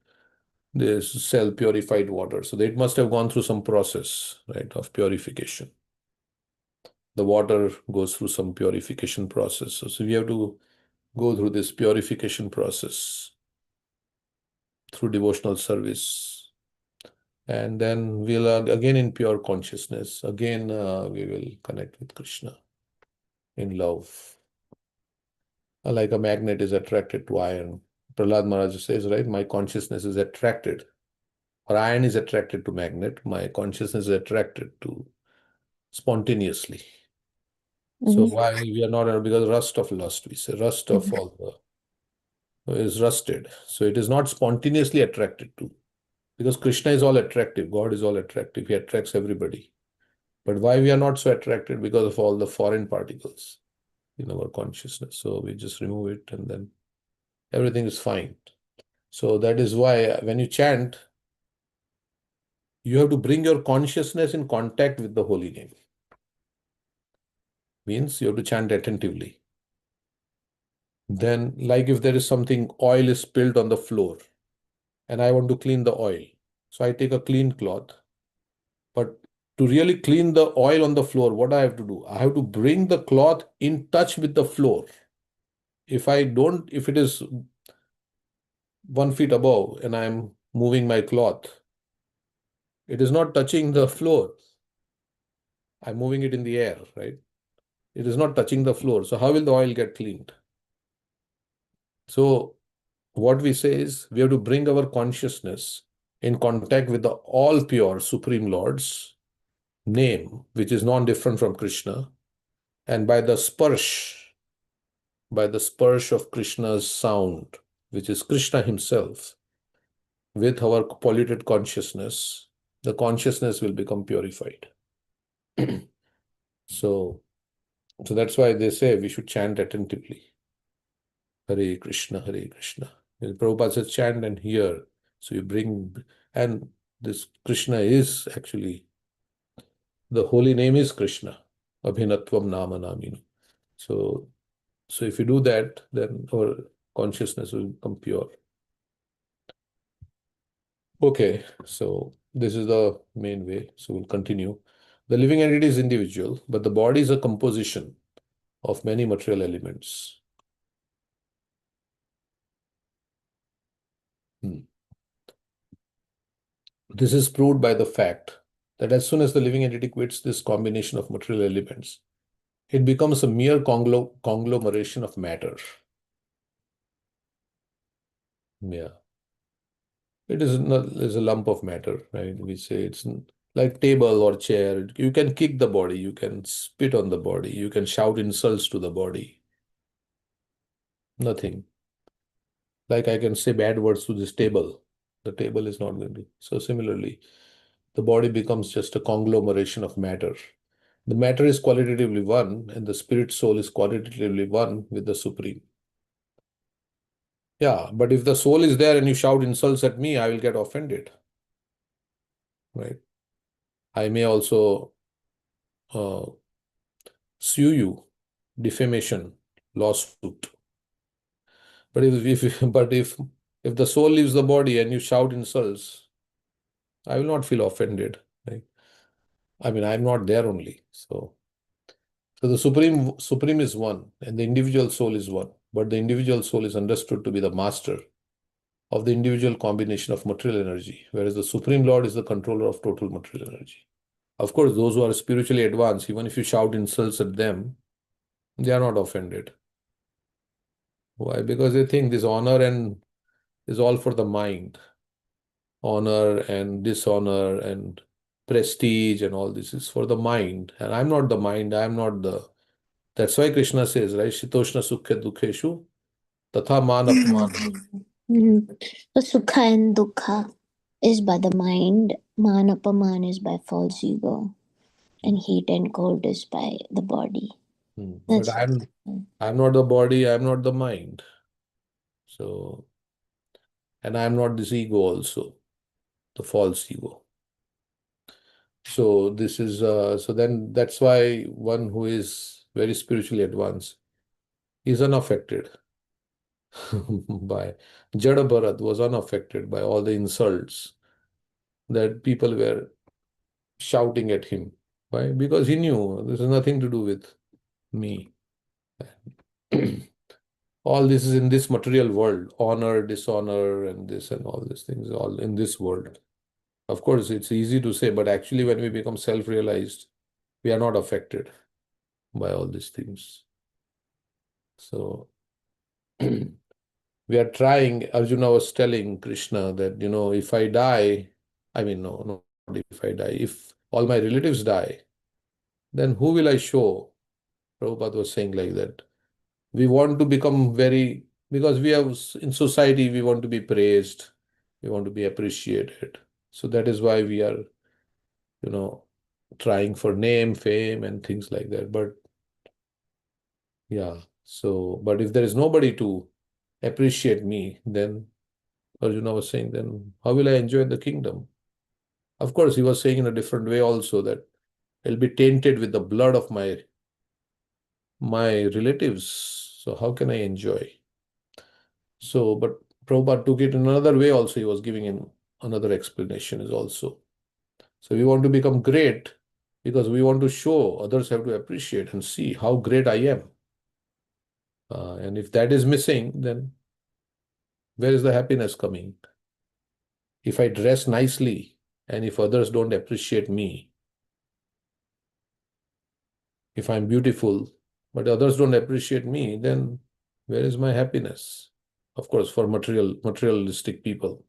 they sell purified water. So it must have gone through some process, right, of purification. The water goes through some purification process. So we have to go through this purification process through devotional service. And then we'll again in pure consciousness, again we will connect with Krishna in love. Like a magnet is attracted to iron. Prahlad Maharaj says, right, my consciousness is attracted, or iron is attracted to magnet, my consciousness is attracted to spontaneously. So why we are not, because rust of lust, we say, rust of all the is rusted. So it is not spontaneously attracted to, because Krishna is all attractive, God is all attractive, he attracts everybody. But why we are not so attracted? Because of all the foreign particles in our consciousness. So we just remove it and then everything is fine. So that is why when you chant, you have to bring your consciousness in contact with the holy name. Means you have to chant attentively. Then, like if there is something, oil is spilled on the floor and I want to clean the oil. So I take a clean cloth, but to really clean the oil on the floor, what I have to do? I have to bring the cloth in touch with the floor. If it is 1 feet above and I'm moving my cloth, it is not touching the floor. I'm moving it in the air, right? It is not touching the floor. So how will the oil get cleaned? So what we say is we have to bring our consciousness in contact with the all pure Supreme Lord's name, which is non-different from Krishna, and by the spursh of Krishna's sound, which is Krishna himself, with our polluted consciousness, the consciousness will become purified. So that's why they say we should chant attentively. Hare Krishna, Hare Krishna. And Prabhupada says chant and hear. So you bring, and this Krishna is actually, the holy name is Krishna. Abhinatvam Nama Naminu. So if you do that, then our consciousness will become pure. Okay, so this is the main way. So we'll continue. The living entity is individual, but the body is a composition of many material elements. This is proved by the fact that as soon as the living entity quits this combination of material elements, it becomes a mere conglomeration of matter. Yeah. It is a lump of matter, right? We say it's like table or chair. You can kick the body, you can spit on the body, you can shout insults to the body. Nothing. Like I can say bad words to this table. The table is not going to. So similarly, the body becomes just a conglomeration of matter. The matter is qualitatively one, and the spirit soul is qualitatively one with the Supreme. Yeah, but if the soul is there and you shout insults at me, I will get offended. Right? I may also sue you, defamation, lawsuit. But if the soul leaves the body and you shout insults, I will not feel offended. Right? I mean, I'm not there only. So the Supreme is one, and the individual soul is one. But the individual soul is understood to be the master of the individual combination of material energy, whereas the Supreme Lord is the controller of total material energy. Of course, those who are spiritually advanced, even if you shout insults at them, they are not offended. Why? Because they think this honor and is all for the mind. Honor and dishonor and prestige and all this is for the mind. And I'm not the mind, I'm not the. That's why Krishna says, right? Shitoshna sukha dukheshu tatha man apman. So Sukha and Dukkha is by the mind, Man Apaman is by false ego, and heat and cold is by the body. But I'm not the body, I'm not the mind. So, and I'm not this ego also, the false ego. So this is so then that's why one who is very spiritually advanced is unaffected by Jada Bharat was unaffected by all the insults that people were shouting at him. Why? Because he knew this has nothing to do with me. All this is in this material world, honor, dishonor, and this and all these things, all in this world. Of course, it's easy to say, but actually, when we become self-realized, we are not affected by all these things. So, we are trying. Arjuna was telling Krishna that, if I die, I mean, no, not if I die, if all my relatives die, then who will I show? Prabhupada was saying like that. We want to become because we have in society, we want to be praised, we want to be appreciated. So that is why we are, trying for name, fame, and things like that. But yeah, but if there is nobody to appreciate me, then Arjuna was saying, then how will I enjoy the kingdom? Of course, he was saying in a different way also that I'll be tainted with the blood of my relatives. So how can I enjoy? So, but Prabhupada took it in another way also. He was giving in another explanation is also. So we want to become great, because we want to show, others have to appreciate and see how great I am. And if that is missing, then where is the happiness coming? If I dress nicely and if others don't appreciate me, if I'm beautiful, but others don't appreciate me, then where is my happiness? Of course, for materialistic people,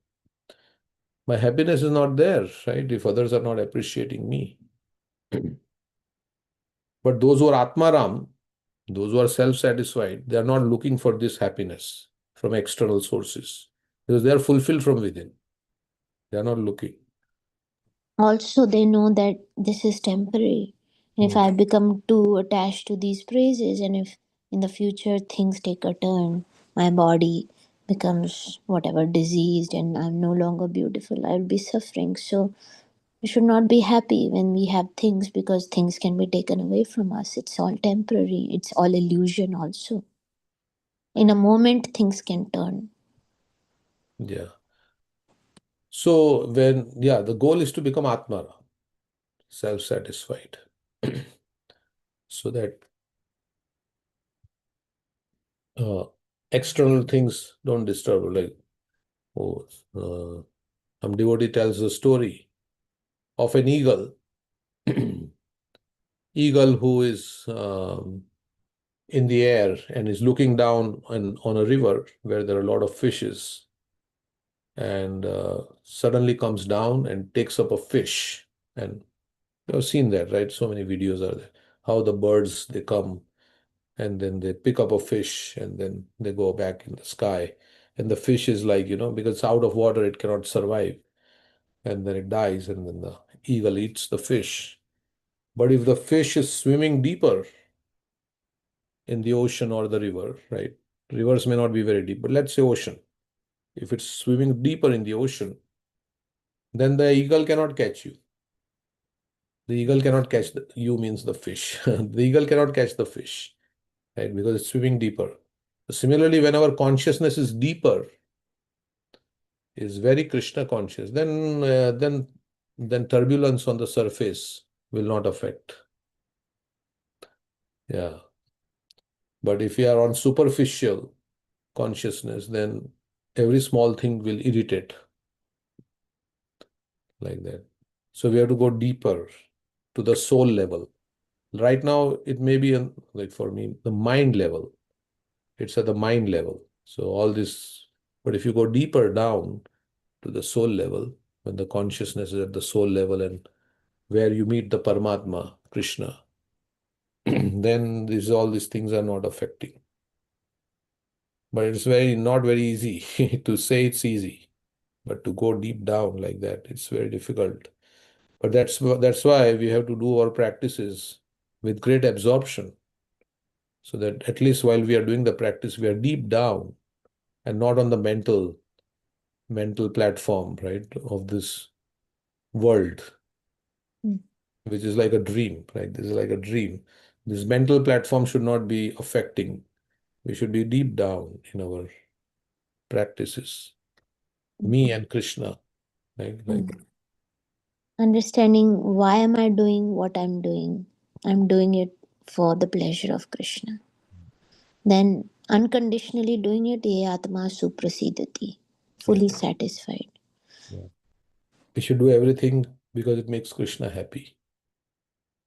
my happiness is not there, right? If others are not appreciating me. But those who are Atmaram, those who are self-satisfied, they are not looking for this happiness from external sources because they are fulfilled from within. They are not looking. Also, they know that this is temporary. And if I become too attached to these praises, and if in the future things take a turn, my body becomes whatever diseased and I'm no longer beautiful, I'll be suffering. So we should not be happy when we have things, because things can be taken away from us. It's all temporary, it's all illusion also. In a moment, things can turn. Yeah. So the goal is to become Atmara, self-satisfied, so that external things don't disturb. Like, some devotee tells a story of an eagle, eagle who is in the air and is looking down on a river where there are a lot of fishes, and suddenly comes down and takes up a fish. And you have seen that, right? So many videos are there. How the birds, they come and then they pick up a fish and then they go back in the sky. And the fish is like, because it's out of water, it cannot survive. And then it dies, and then the eagle eats the fish. But if the fish is swimming deeper in the ocean or the river, right? Rivers may not be very deep, but let's say ocean. If it's swimming deeper in the ocean, then the eagle cannot catch you. The eagle cannot catch you means the fish. The eagle cannot catch the fish, right? Because it's swimming deeper. Similarly, when our consciousness is deeper, is very Krishna conscious, then turbulence on the surface will not affect. Yeah. But if we are on superficial consciousness, then every small thing will irritate, like that. So we have to go deeper to the soul level. Right now, it may be like for me, the mind level. It's at the mind level. So all this, but if you go deeper down to the soul level, when the consciousness is at the soul level and where you meet the Paramatma, Krishna, then all these things are not affecting. But it's not very easy to say it's easy, but to go deep down like that, it's very difficult. But that's why we have to do our practices with great absorption, so that at least while we are doing the practice, we are deep down and not on the mental platform, right, of this world, which is like a dream, right? This is like a dream. This mental platform should not be affecting. We should be deep down in our practices. Me and Krishna, like Understanding, why am I doing what I'm doing? I'm doing it for the pleasure of Krishna. Then unconditionally doing it, ye atma suprasidati, fully satisfied. yeah. We should do everything because it makes Krishna happy.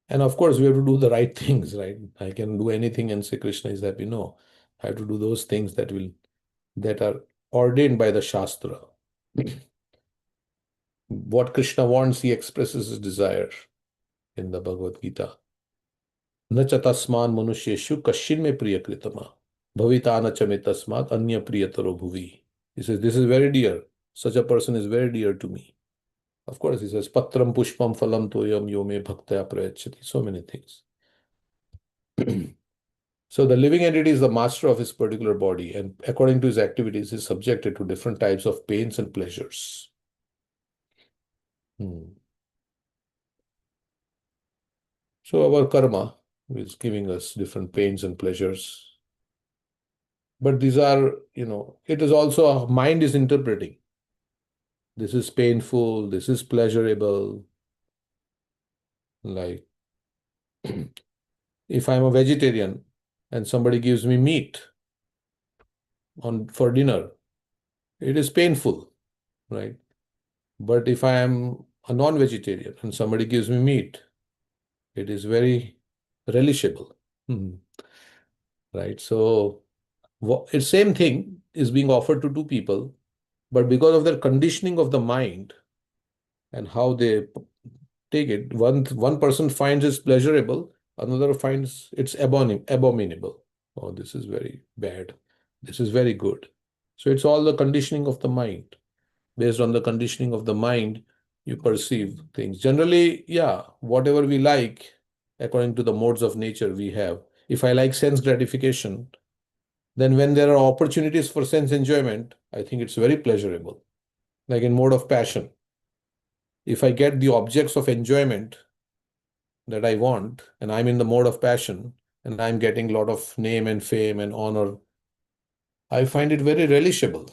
And of course, we have to do the right things, right? I can do anything and say Krishna is happy. No, I have to do those things that are ordained by the Shastra. What Krishna wants, he expresses his desire in the Bhagavad Gita. न च तस्मान् मनुष्येषु कश्चिन् मे प्रियकृतमा भविता न च मे तस्मात् अन्य प्रियतरो भुवि. He says, this is very dear. Such a person is very dear to me. Of course, he says, patram pushpam phalam toyam yo me bhaktaya prayachati. So many things. So the living entity is the master of his particular body, and according to his activities, is subjected to different types of pains and pleasures. So our karma is giving us different pains and pleasures. But these are, it is also, mind is interpreting. This is painful, this is pleasurable. Like If I'm a vegetarian and somebody gives me meat for dinner, it is painful, right? But if I am a non-vegetarian and somebody gives me meat, it is very relishable. Right? So it's same thing is being offered to two people, but because of their conditioning of the mind and how they take it, one person finds it pleasurable, another finds it's abominable. Oh, this is very bad. This is very good. So it's all the conditioning of the mind. Based on the conditioning of the mind, you perceive things. Generally, yeah, whatever we like, according to the modes of nature we have. If I like sense gratification, then when there are opportunities for sense enjoyment, I think it's very pleasurable. Like in mode of passion. If I get the objects of enjoyment that I want, and I'm in the mode of passion, and I'm getting a lot of name and fame and honor, I find it very relishable.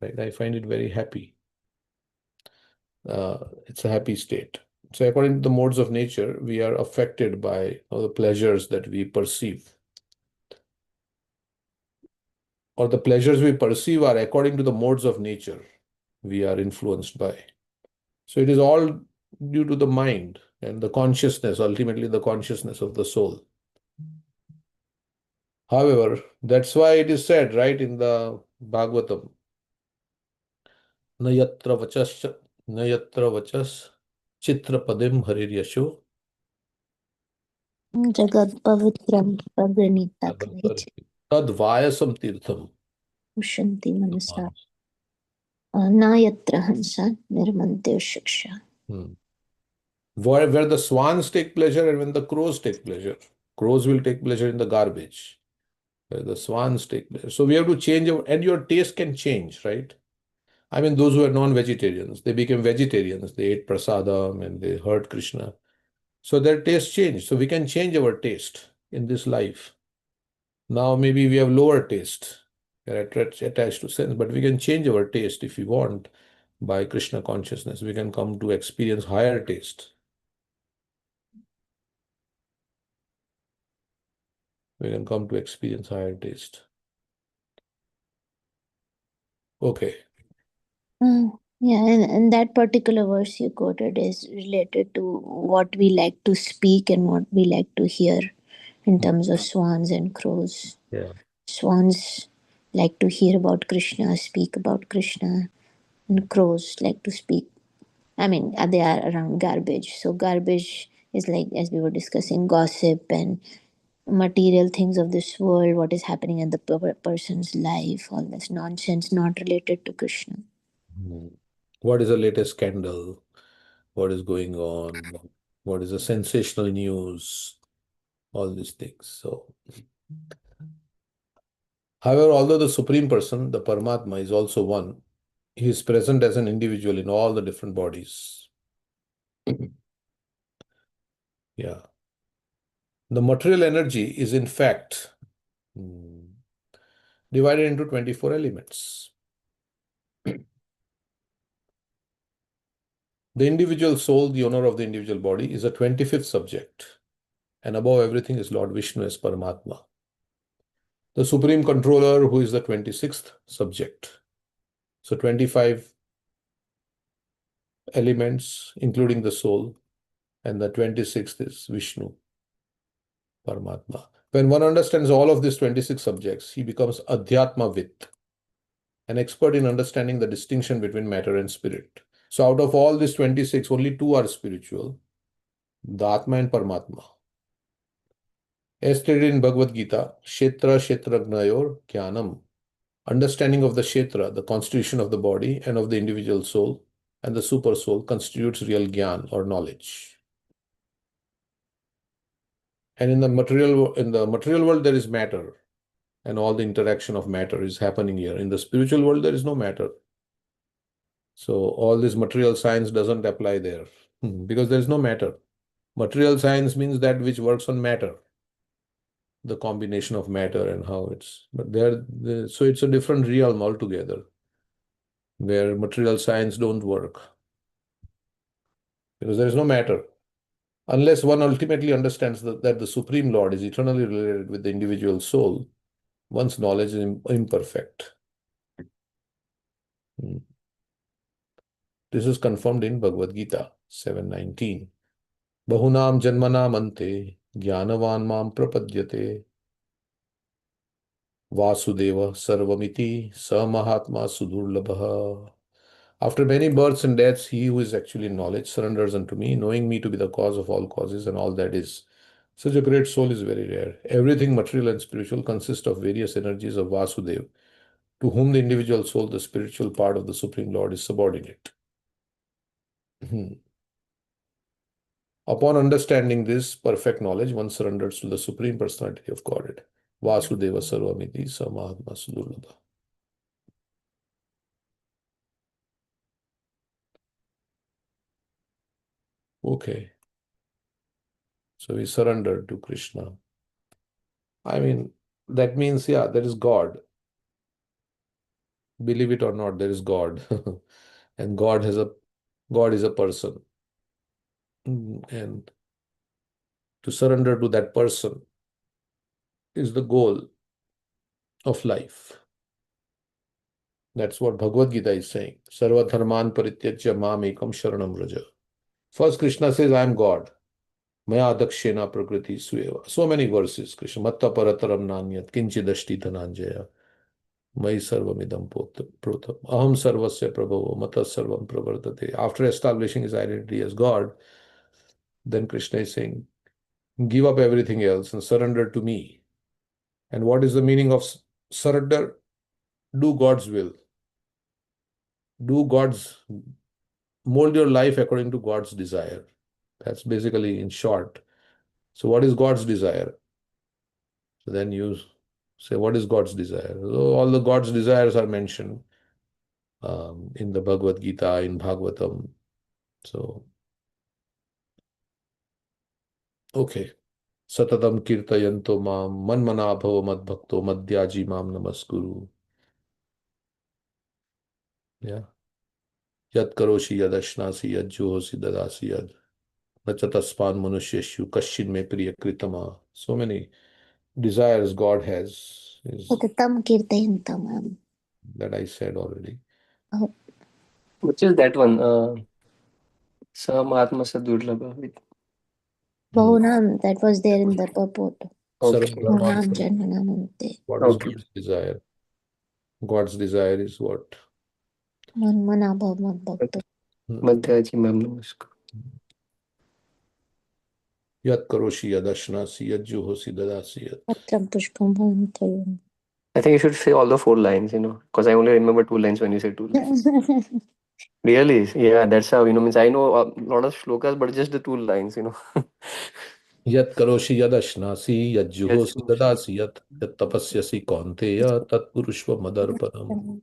Right? I find it very happy. It's a happy state. So according to the modes of nature, we are affected by all the pleasures that we perceive. Or the pleasures we perceive are according to the modes of nature we are influenced by. So it is all due to the mind and the consciousness, ultimately the consciousness of the soul. However, that's why it is said, right, in the Bhagavatam, Nayatra vachas chitrapadim hariryasho Jagat Pavitram Pranita Kaleche tad vayasam tirtham. Ushanti Manasa Nayatra Hansa Nirmantyo Shiksha. Where the swans take pleasure and when the crows take pleasure. Crows will take pleasure in the garbage. Where the swans take pleasure. So we have to change and your taste can change, right? I mean, those who are non-vegetarians, they became vegetarians. They ate prasadam and they heard Krishna. So their taste changed. So we can change our taste in this life. Now maybe we have lower taste. We are attached to sense, but we can change our taste if we want by Krishna consciousness. We can come to experience higher taste. We can come to experience higher taste. Okay. Yeah, and that particular verse you quoted is related to what we like to speak and what we like to hear in terms of swans and crows. Yeah. Swans like to hear about Krishna, speak about Krishna, and crows like to speak. I mean, they are around garbage. So garbage is like, as we were discussing, gossip and material things of this world, what is happening in the person's life, all this nonsense not related to Krishna. What is the latest scandal? What is going on? What is the sensational news? All these things. So, however, although the Supreme Person, the Paramatma, is also one, he is present as an individual in all the different bodies. Yeah. The material energy is in fact divided into 24 elements. The individual soul, the owner of the individual body, is a 25th subject. And above everything is Lord Vishnu as Paramatma. The Supreme Controller, who is the 26th subject. So 25 elements, including the soul, and the 26th is Vishnu, Paramatma. When one understands all of these 26 subjects, he becomes Adhyatmavit, an expert in understanding the distinction between matter and spirit. So out of all these 26, only two are spiritual, the Atma and Paramatma. As stated in Bhagavad Gita, Kshetra Kshetragnayor Jnanam, understanding of the Kshetra, the constitution of the body and of the individual soul, and the super soul constitutes real Gyan or knowledge. And in the material world, there is matter, and all the interaction of matter is happening here. In the spiritual world, there is no matter. So all this material science doesn't apply there because there is no matter. Material science means that which works on matter, the combination of matter and how it's. But so it's a different realm altogether, where material science don't work because there is no matter. Unless one ultimately understands that the Supreme Lord is eternally related with the individual soul, one's knowledge is imperfect. This is confirmed in Bhagavad Gita 7:19. Bahunam janmanam ante jnanavan mam prapadyate Vasudeva sarvamiti sa mahatma sudurlabha. After many births and deaths, he who is actually in knowledge surrenders unto me, knowing me to be the cause of all causes and all that is. Such a great soul is very rare. Everything material and spiritual consists of various energies of Vasudeva, to whom the individual soul, the spiritual part of the Supreme Lord, is subordinate. Upon understanding this perfect knowledge, one surrenders to the Supreme Personality of Godhead. Vasudeva Sarvamiti Samahatma Sudurlabha. Okay. So we surrender to Krishna. I mean, that means, yeah, there is God. Believe it or not, there is God. And God is a person. And to surrender to that person is the goal of life. That's what Bhagavad Gita is saying. Sarva dharman parityajya mam ekam sharanam vraja. First, Krishna says, I am God. Maya dakshena prakriti sueva. So many verses. Krishna matta parataram nanyat kinchidashti dhananjaya. Mai sarvamidam protam. Aham sarvasya prabhavo mata sarvam pravardate. After establishing his identity as God, then Krishna is saying, give up everything else and surrender to me. And what is the meaning of surrender? Do God's will. Mold your life according to God's desire. That's basically in short. So what is God's desire? So then you say, what is God's desire? So all the God's desires are mentioned in the Bhagavad Gita, in Bhagavatam. So, okay. Satatam kirtayanto mam manmana bhava madbhakto madhyaji mam namaskuru. Yeah. Yad karoshi yad ashnasi yad juhosi dadasi yad nachataspan manusyeshu kashin me priya kritama. So many desires God has is Satatam kirtayantam. that I said already. Oh, Which is that one? Samahatma Sadurlabha. Bahunam, that was there in the purport. Okay. Bahunam Janmanamante. What is Okay. God's desire? God's desire is what? Manmanabhav Madbhakta. Madhyaji Mam Namaskar. Yat karoshi yad ashnasi yad juhosi dadasi yad. Patram Pushpam Bhavantayam. I think you should say all the 4 lines, because I only remember 2 lines when you say 2 lines. Really? Yeah, that's how, means I know a lot of shlokas, but just the 2 lines. Yat karoshi yad ashnasi yad Yes. juhosi dadasi yad tapasyasi kaunteya tat purushva madarpanam.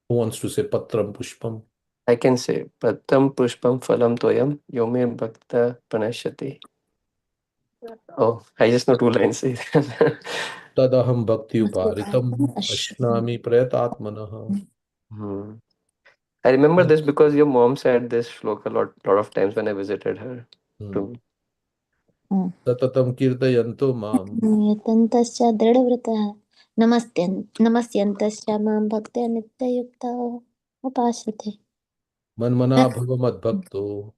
Who wants to say patram pushpam? I can say, Patam Pushpam Phalam Toyam Yome Bhakta Pranashyati. Oh, I just know 2 lines. Tadaham bhakti uparitam ashnami prayatatmanaha. Hmm. I remember this because your mom said this shloka lot of times when I visited her. To Tatatam kirtayanto mam Yatantasya dridavratah. Namasyantasya mam bhaktya nityayukta upasate. manmana bhava madbhakto.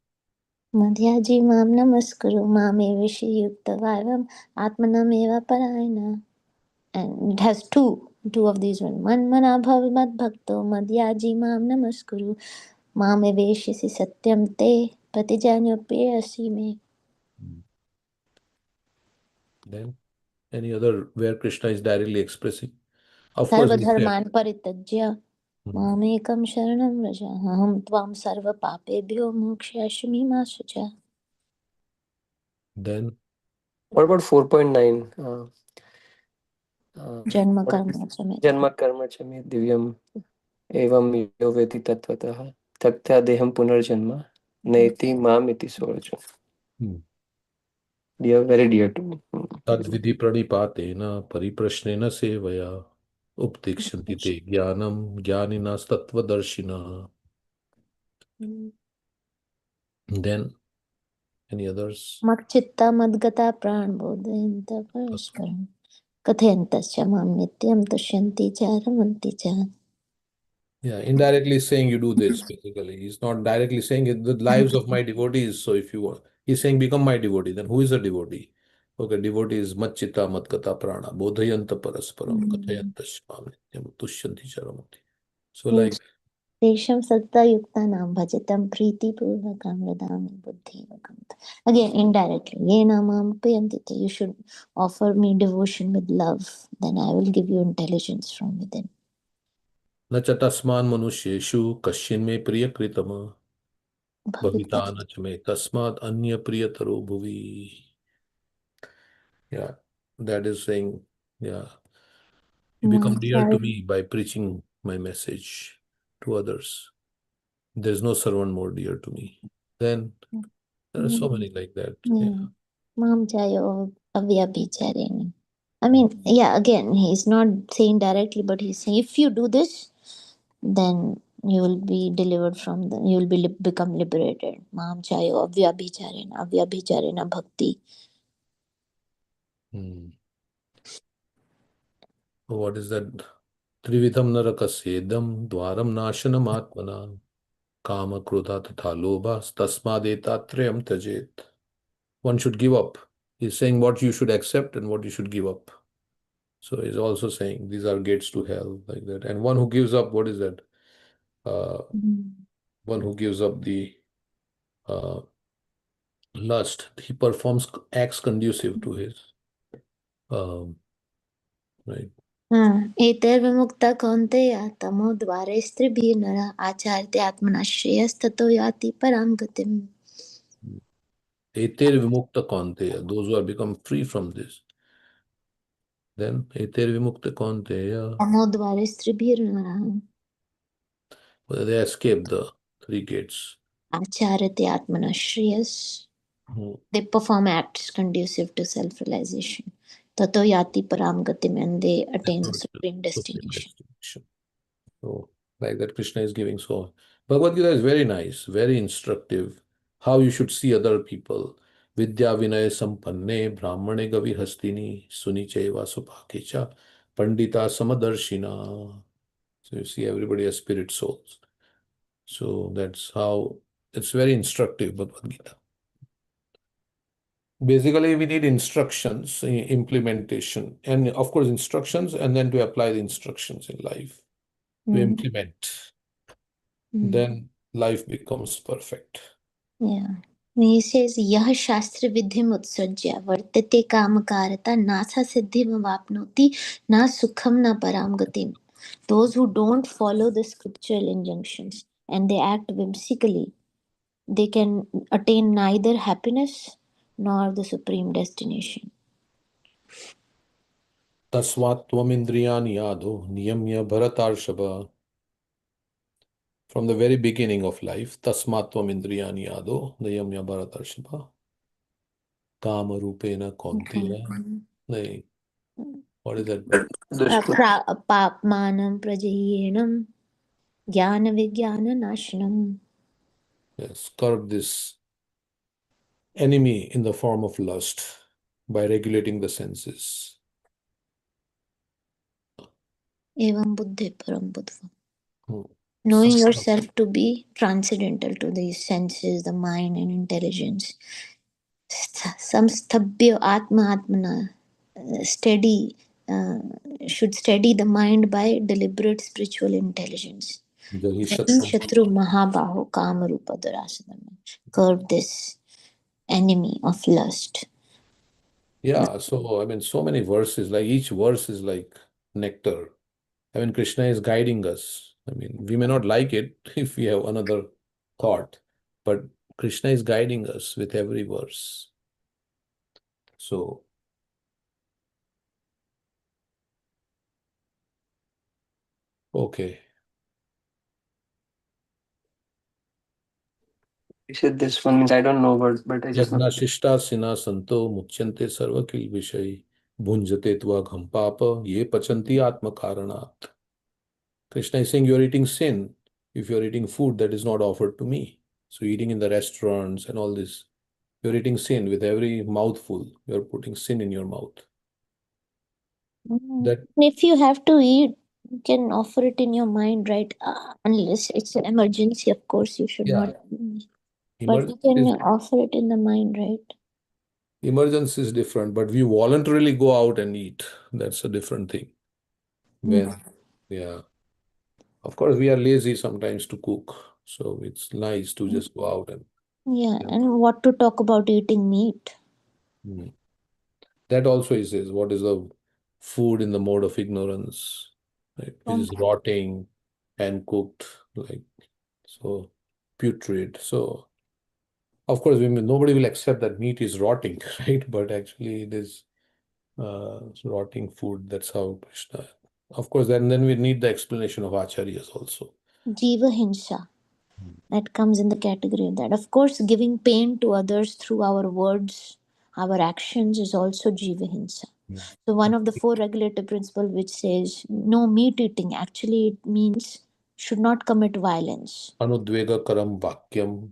Madhyaji mam namaskuru mame vishiyukta vaivam atmanameva parayana. And it has two of these ones. Manmana bhavat bhakto madhyaji mam namaskuru mame veshisi satyam te pratijanyopyasi me. Then any other where Krishna is directly expressing? Of course, Sarva he said. dharman parityajya mamekam sharanam vraja aham tvam sarva papebhyo mokshayashimi ma suja. Then what about 4.9? Janma What is karma sameta. Janma Karma Chame Divyam Evam Yoveti Tatvataha Taktya Deham Punarjanma Naiti Mam Iti Soracho. They are very dear to me. तद्विधि प्रणिपातेन परिप्रश्नेन सेवया उपतिष्ठन्ति ते ज्ञानं ज्ञानिनस्तत्त्वदर्शिनः. Then Any others? Makchitta madgata pran bodhayanta parasparam kathayantascha mam nityam tushyanti cha ramanti cha. Yeah, indirectly saying you do this, basically. He's not directly saying it, the lives of my devotees. So if you want, he's saying become my devotee. Then who is a devotee? Okay, devotee is Machita Matkata Prana, Bodhayanta Parasparam, Kathayanta Shvam Nityam, Tushyanti Charamati. So like Tesham satta yuktanam bhajatam priti purvakam vadami buddhi vakam. Again, indirectly. Ye namam payantite. You should offer me devotion with love. Then I will give you intelligence from within. न च तस्मान् मनुष्येषु कश्चिन् मे प्रियकृतम भविता न च मे तस्मात् अन्य प्रियतरो भुवि. Yeah, that is saying, yeah, you become dear to me by preaching my message to others. There's no servant more dear to me. Then there are so many like that. Yeah. Mam jayo avyabhichareni. I mean, yeah, again, he's not saying directly, but he's saying if you do this, then you will be delivered from the, you will be become liberated. Mam chayo avyabhicharena bhakti. What is that? Trividham narakasyedam dwaram nashanam atmana kama krodha tatha lobha tasmadetattrayam tajet. One should give up. He's saying what you should accept and what you should give up. So he's also saying these are gates to hell, like that. And one who gives up, what is that? One who gives up the lust, he performs acts conducive to his right. एतैर्विमुक्ता कौन्तेय तमो द्वारे स्त्रिभिः नरः आचार्यते आत्मना श्रेयस्ततो याति परां गतिम्. Eter vimukta kaunteya, those who have become free from this. Then eter vimukta kaunteya, तमो द्वारे स्त्रिभिः नरः they escape the three gates. आचार्यते आत्मना Shreyas. They perform acts conducive to self-realization. Tato yati param gatim, and they attain the supreme destination. So, like that, Krishna is giving. So, Bhagavad Gita is very nice, very instructive. How you should see other people. Vidya vinaya sampanne brahmane gavi hastini suni chaiva supakecha pandita samadarshina. So you see everybody as spirit souls. So that's how it's very instructive, Bhagavad Gita. Basically, we need instructions, implementation, and of course, instructions, and then to apply the instructions in life, to implement. Then life becomes perfect. Yeah. He says, Yah shastra vidhim utsajya vartate kamakarata nasa siddhim avapnoti na sukham na param gatim. Those who don't follow the scriptural injunctions and they act whimsically, they can attain neither happiness nor the supreme destination. Tasvat tvam indriyani yado niyamya bharatarshava. From the very beginning of life, tasmat tvam indriyani yado niyamya bharatarshava. Kama rupena kaunteya. What is that? Papmanam prajayenam jnana vijnana nashanam. Yes, curb this enemy in the form of lust by regulating the senses. Evam buddhi param buddha. Knowing yourself to be transcendental to these senses, the mind and intelligence. Samstabhya atma atmana. Steady, should steady the mind by deliberate spiritual intelligence. Shatru Mahabaho Kamarupa Durasadama. Curb this enemy of lust. Yeah, so I mean, so many verses, like each verse is like nectar. I mean, Krishna is guiding us. I mean, we may not like it if we have another thought, but Krishna is guiding us with every verse. So, okay. You said this one means I don't know words, but I just know. Yadna shishta sina santo muchyante sarvakil vishay bhunjate tva papa ye pachanti atma karanat. Krishna is saying you are eating sin if you are eating food that is not offered to me. So eating in the restaurants and all this, You're eating sin. With every mouthful, you're putting sin in your mouth. That If you have to eat, you can offer it in your mind, right? Unless it's an emergency, of course, you should yeah, not. But you can offer it in the mind, right? emergency is different, but we voluntarily go out and eat. That's a different thing. When yeah, of course we are lazy sometimes to cook, so it's nice to just go out and Yeah, and what to talk about eating meat? Hmm. That also he says, what is the food in the mode of ignorance, right? Which is rotting and cooked, like so putrid. So of course, nobody will accept that meat is rotting, right? But actually, it is rotting food. That's how Krishna. Of course, then we need the explanation of acharyas also. Jiva Hinsa. That comes in the category of that. Of course, giving pain to others through our words, our actions is also Jiva Hinsa. So one of the 4 regulative principles which says no meat eating, actually it means should not commit violence. Anudvega karam vakyam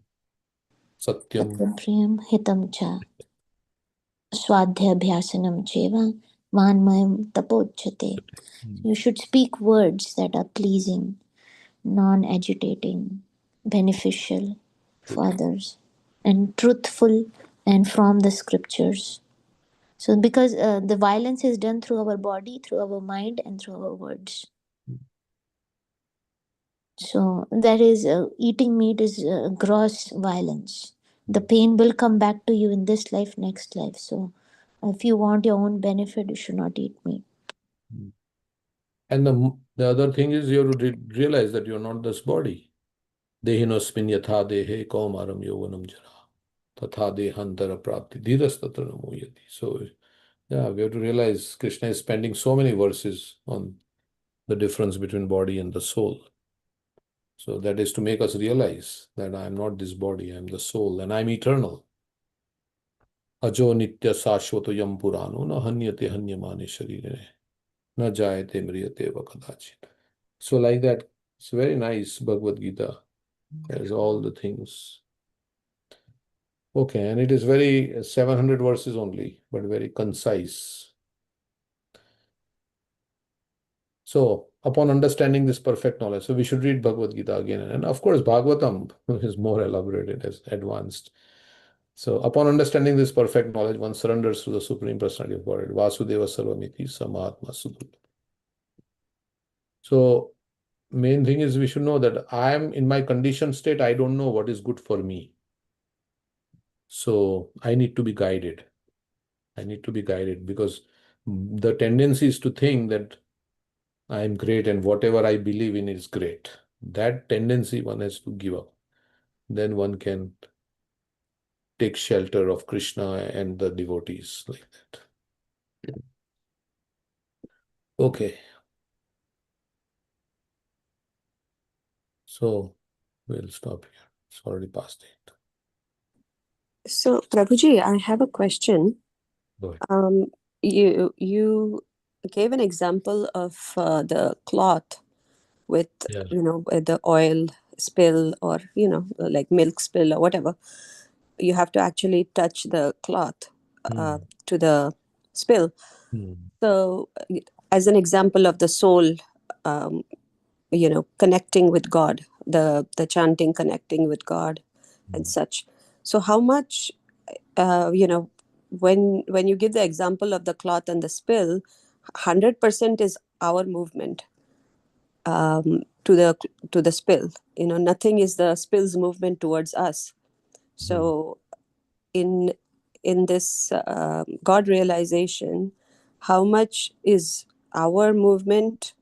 satyam. Satyam priyam hitam cha swadhyabhyasanam cheva vanmayam tapochyate. You should speak words that are pleasing, non-agitating, beneficial for others, and truthful and from the scriptures. So because the violence is done through our body, through our mind, and through our words. So that is eating meat is gross violence. The pain will come back to you in this life, next life. So if you want your own benefit, you should not eat meat. And the other thing is you have to realize that you're not this body. Dehinosmin yatha dehe kaumaram yovanam jara tatha dehantara prapti dhiras tatra namuyati. So yeah, we have to realize Krishna is spending so many verses on the difference between body and the soul. So that is to make us realize that I am not this body, I am the soul, and I'm eternal. Ajo nitya sashvato yam purano na hanyate hanyamane sharire na jayate mriyate vakadachit. So like that, it's very nice Bhagavad Gita. There's all the things. Okay, and it is very 700 verses only, but very concise. So, upon understanding this perfect knowledge, so we should read Bhagavad Gita again. And of course, Bhagavatam is more elaborated, as advanced. So, upon understanding this perfect knowledge, one surrenders to the Supreme Personality of Godhead. Vasudeva Sarvamiti Samahatma Sudhula. So, main thing is we should know that I am in my conditioned state, I don't know what is good for me. So, I need to be guided. I need to be guided because the tendency is to think that I am great and whatever I believe in is great. That tendency one has to give up. Then one can take shelter of Krishna and the devotees like that. Okay. So we'll stop here. It's already past 8. So, Prabhuji, I have a question. Go ahead. You gave an example of the cloth with Yeah. with the oil spill or like milk spill or whatever. You have to actually touch the cloth to the spill. So, as an example of the soul, connecting with God, the chanting, connecting with God, and such. So, how much, when you give the example of the cloth and the spill, 100% is our movement to the spill. Nothing is the spill's movement towards us. So, in this God realization, how much is our movement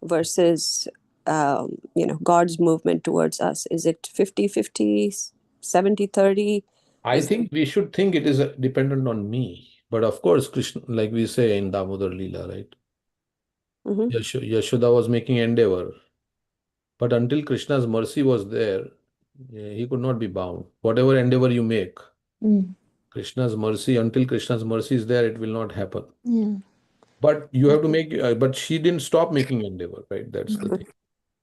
versus God's movement towards us? Is it 50-50, 70-30? I think we should think it is dependent on me. But of course, Krishna, like we say in Damodar Leela, right? Yashoda was making endeavor. But until Krishna's mercy was there, he could not be bound. Whatever endeavor you make, Krishna's mercy, until Krishna's mercy is there, it will not happen. Yeah. But you have to make, but she didn't stop making endeavor, right? That's the thing.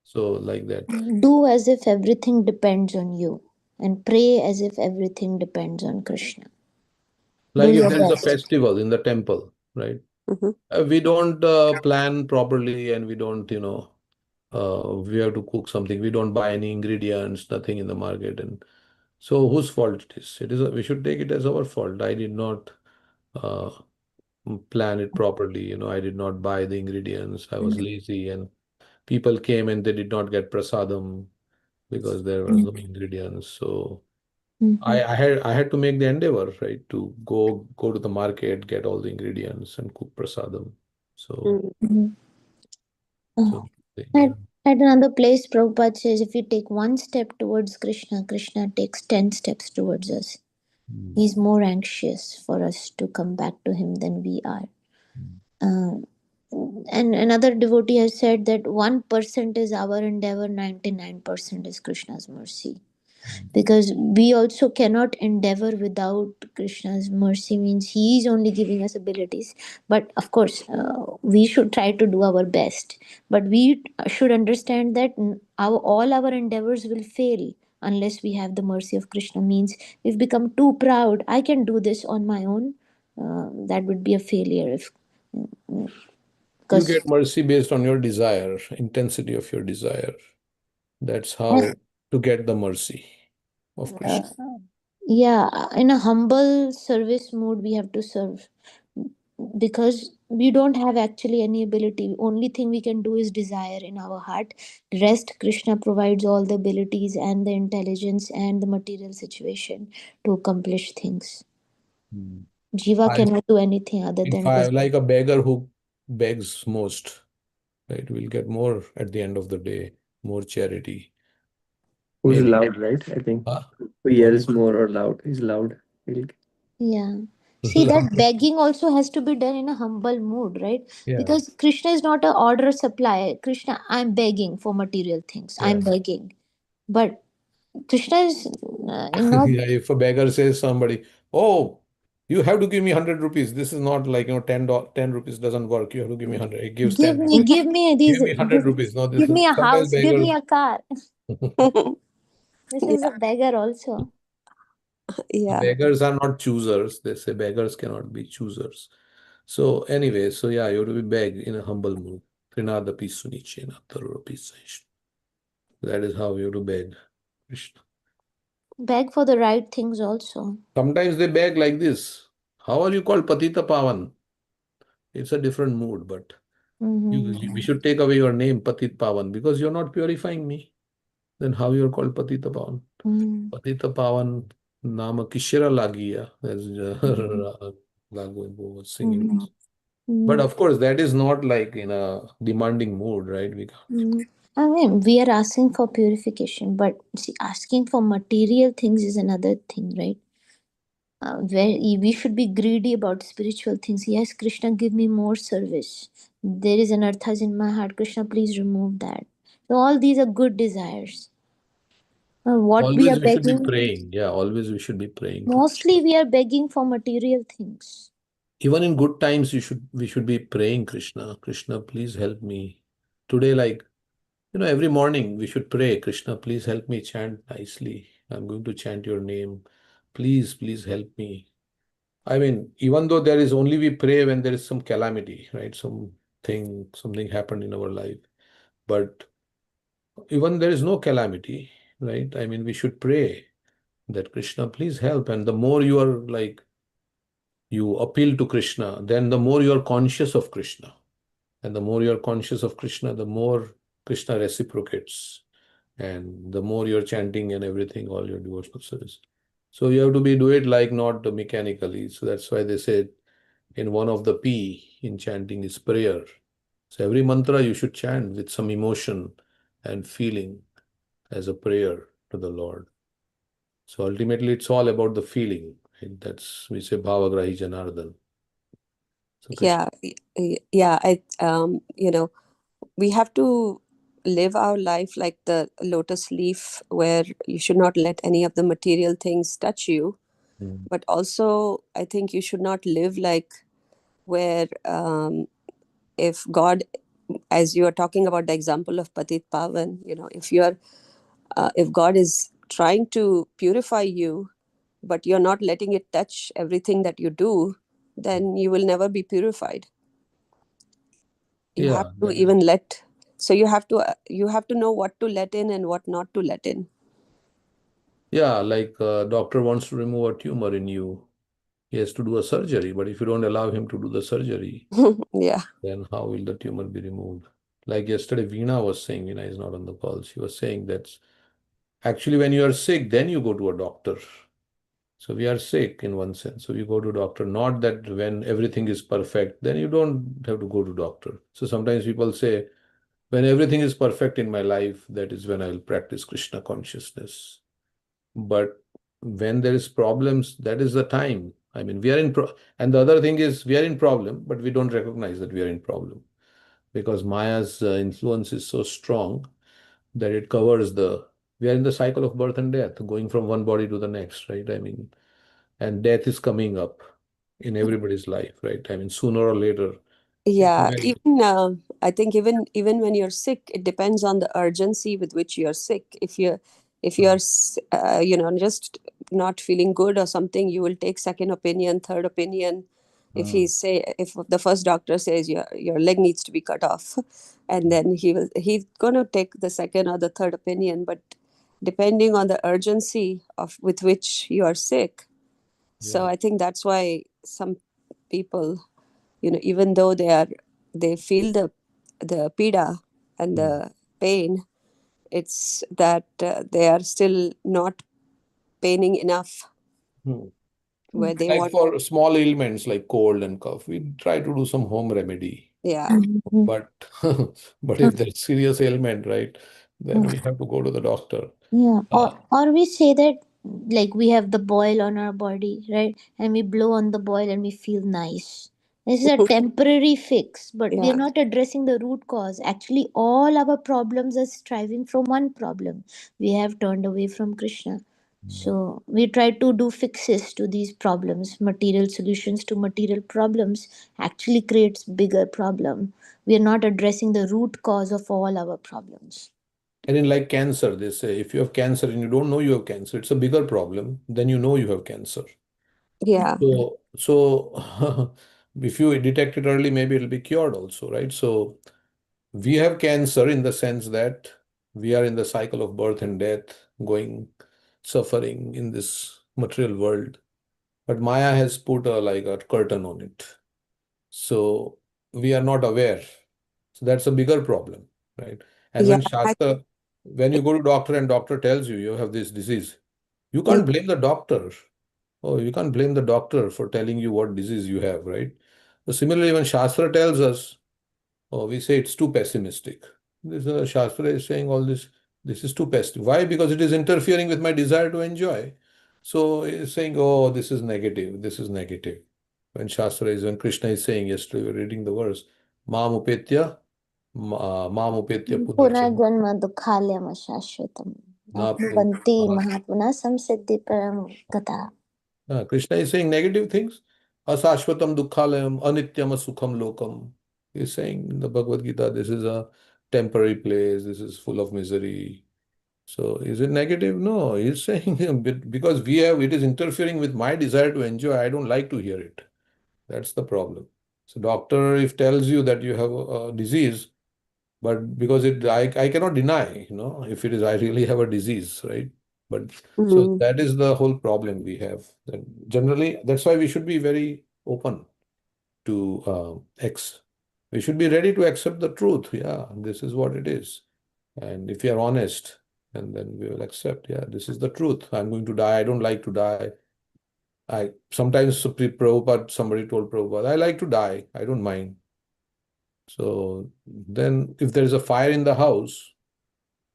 So like that. Do as if everything depends on you. and pray as if everything depends on Krishna. Like Do if your there is a best. festival in the temple, right? We don't plan properly, and we don't, we have to cook something. We don't buy any ingredients, nothing in the market. And so whose fault it is? We should take it as our fault. I did not uh, plan it properly. I did not buy the ingredients. I was lazy, and people came and they did not get prasadam because there were no ingredients. So I had to make the endeavor, right, to go to the market, get all the ingredients, and cook prasadam. So, so At, yeah. at another place, Prabhupada says, if we take one step towards Krishna, Krishna takes 10 steps towards us. He's more anxious for us to come back to him than we are. And another devotee has said that 1% is our endeavor, 99% is Krishna's mercy. Because we also cannot endeavor without Krishna's mercy, means he is only giving us abilities. But of course, we should try to do our best. But we should understand that all our endeavors will fail unless we have the mercy of Krishna. Means we've become too proud. I can do this on my own. That would be a failure. If You because get mercy based on your desire, intensity of your desire. That's how to get the mercy of Krishna. yeah, in a humble service mood, we have to serve because we don't have actually any ability. Only thing we can do is desire in our heart. Rest, Krishna provides all the abilities and the intelligence and the material situation to accomplish things. Hmm. Jiva I, cannot do anything other if than I desire. like a beggar who begs most, right, we'll get more at the end of the day, more charity. Who's Maybe. loud, right? I think Huh? who yells more or loud. He's loud. Yeah. See, that begging also has to be done in a humble mood, right? Yeah, Because Krishna is not an order supplier. Krishna, I'm begging for material things. yeah. I'm begging. But Krishna is not. Yeah, if a beggar says somebody, oh, you have to give me 100 rupees. This is not like, 10 rupees doesn't work. You have to give me 100. It gives 10 rupees. Give me these. Give me 100 rupees. No, this Give is me a sometimes house. Give me beggars. a car. This is a beggar also. Yeah. Beggars are not choosers. They say beggars cannot be choosers. So anyway, so yeah, you have to be beg in a humble mood. Trinadapi suniche nattarurapi saishnu. That is how you have to beg Krishna. Beg for the right things also. Sometimes they beg like this. How are you called Patita Pavan? It's a different mood, but we should take away your name, Patit Pavan, because you're not purifying me. Then how you're called Patita Pavan? Patita Pavan Nama Kishira Lagiya, as Raghu was singing. But of course, that is not like in a demanding mood, right? We can't. I mean, we are asking for purification, but see, asking for material things is another thing, right? Where we should be greedy about spiritual things. Yes, Krishna, give me more service. There is an arthas in my heart. Krishna, please remove that. So all these are good desires. What we are Always we should be begging, praying. Yeah, always we should be praying to mostly we are begging for material things. even in good times we should be praying Krishna. Krishna, please help me. Today, like, every morning we should pray, Krishna, please help me chant nicely. I'm going to chant your name. Please, please help me. I mean, even though there is only we pray when there is some calamity, right? Something happened in our life. But even there is no calamity, right? I mean, we should pray that Krishna, please help. And the more you are like, you appeal to Krishna, then the more you are conscious of Krishna. And the more you are conscious of Krishna, the more Krishna reciprocates. And the more you're chanting and everything, all your devotional service. So you have to do it like not mechanically. So that's why they said in one of the P in chanting is prayer. So every mantra you should chant with some emotion and feeling as a prayer to the Lord. So ultimately, it's all about the feeling. Right? That's we say Bhavagrahi Janardhan. So Krishna. Yeah. We have to live our life like the lotus leaf, where you should not let any of the material things touch you. But also, I think you should not live like where if God, as you are talking about the example of Patit Pavan, if God is trying to purify you, but you're not letting it touch everything that you do, then you will never be purified. You have to even let, so you have to know what to let in and what not to let in. Yeah, like a doctor wants to remove a tumor in you. He has to do a surgery, but if you don't allow him to do the surgery, Yeah. then how will the tumor be removed? Like yesterday, Veena was saying, Veena is not on the call. She was saying that actually when you are sick, then you go to a doctor. So we are sick in one sense. So you go to doctor, not that when everything is perfect, then you don't have to go to doctor. So sometimes people say, when everything is perfect in my life, that is when I will practice Krishna consciousness. But when there is problems, that is the time. I mean, we are in and the other thing is we are in problem, but we don't recognize that we are in problem because Maya's influence is so strong that it covers we are in the cycle of birth and death, going from one body to the next, right? I mean, and death is coming up in everybody's life, right? I mean, sooner or later. Yeah, even I think even when you're sick, it depends on the urgency with which you're sick. If you're just not feeling good or something, you will take second opinion, third opinion. If if the first doctor says your leg needs to be cut off, and then he's gonna take the second or the third opinion, but depending on the urgency of with which you are sick. So I think that's why some people, even though they feel the pida and the pain, it's that they are still not paining enough where they Like want. for small ailments like cold and cough, we try to do some home remedy. Yeah. But but if there's serious ailment, right, then we have to go to the doctor. Yeah, or we say that like we have the boil on our body, right? And we blow on the boil and we feel nice. This is a temporary fix, but we are Yeah. not addressing the root cause. Actually, all our problems are striving from one problem. We have turned away from Krishna. So we try to do fixes to these problems. Material solutions to material problems actually creates bigger problem. We are not addressing the root cause of all our problems. And in like cancer, they say if you have cancer and you don't know you have cancer, it's a bigger problem than you know you have cancer. Yeah. So if you detect it early, maybe it'll be cured also, right? So we have cancer in the sense that we are in the cycle of birth and death, suffering in this material world. But Maya has put like a curtain on it. So we are not aware. So that's a bigger problem, right? And Yeah. when you go to doctor and doctor tells you have this disease, you Mm. can't blame the doctor. Oh, you can't blame the doctor for telling you what disease you have, right? So similarly, when Shastra tells us, oh, we say it's too pessimistic. Shastra is saying all this. This is too pessimistic. Why? Because it is interfering with my desire to enjoy. So it's saying, oh, this is negative. This is negative. When Krishna is saying, yesterday we were reading the verse, Mam upetya, Mam upetya punarjanma पुनर्जन्म दुःखालयम शाश्वतम na भवन्ति महात्मना संसिद्धि परम गता. Krishna is saying negative things. Asashvatam dukkhalayam, anityam sukham lokam. He's saying in the Bhagavad Gita, this is a temporary place, this is full of misery. So is it negative? No, he's saying because it is interfering with my desire to enjoy, I don't like to hear it. That's the problem. So doctor, if tells you that you have a disease, but because I cannot deny, if it is, I really have a disease, right? But so that is the whole problem we have. And generally, that's why we should be very open to we should be ready to accept the truth. Yeah, this is what it is. And if you are honest, and then we will accept, yeah, this is the truth. I'm going to die. I don't like to die. Sometimes Prabhupada, somebody told Prabhupada, I like to die. I don't mind. So then if there is a fire in the house,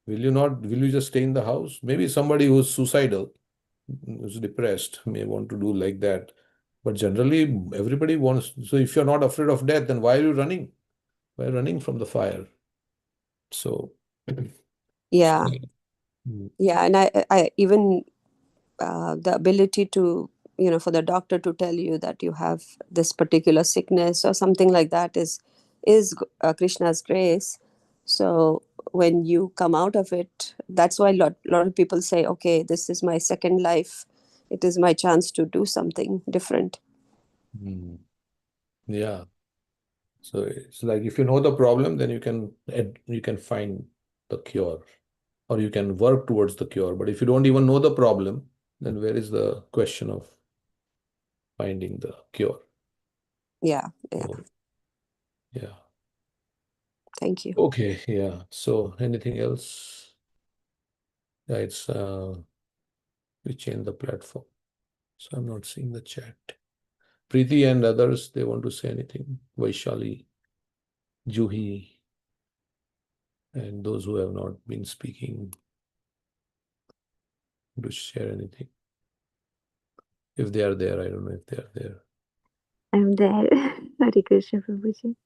will you just stay in the house? Maybe somebody who's suicidal, who's depressed, may want to do like that. But generally, everybody wants. So if you're not afraid of death, then why are you running? Why are you running from the fire? So, Yeah. Mm. Yeah. And I even the ability to, for the doctor to tell you that you have this particular sickness or something like that is Krishna's grace. So when you come out of it, that's why lot of people say, okay, this is my second life. It is my chance to do something different. Yeah. So it's like if you know the problem, then you can find the cure, or you can work towards the cure. But if you don't even know the problem, then where is the question of finding the cure? Yeah. So, yeah. Thank you. Okay. Yeah. So anything else? Yeah, it's we change the platform. So I'm not seeing the chat. Preeti and others, they want to say anything. Vaishali, Juhi, and those who have not been speaking, to share anything. If they are there, I don't know if they are there. I'm there. Hare Krishna, Prabhuji.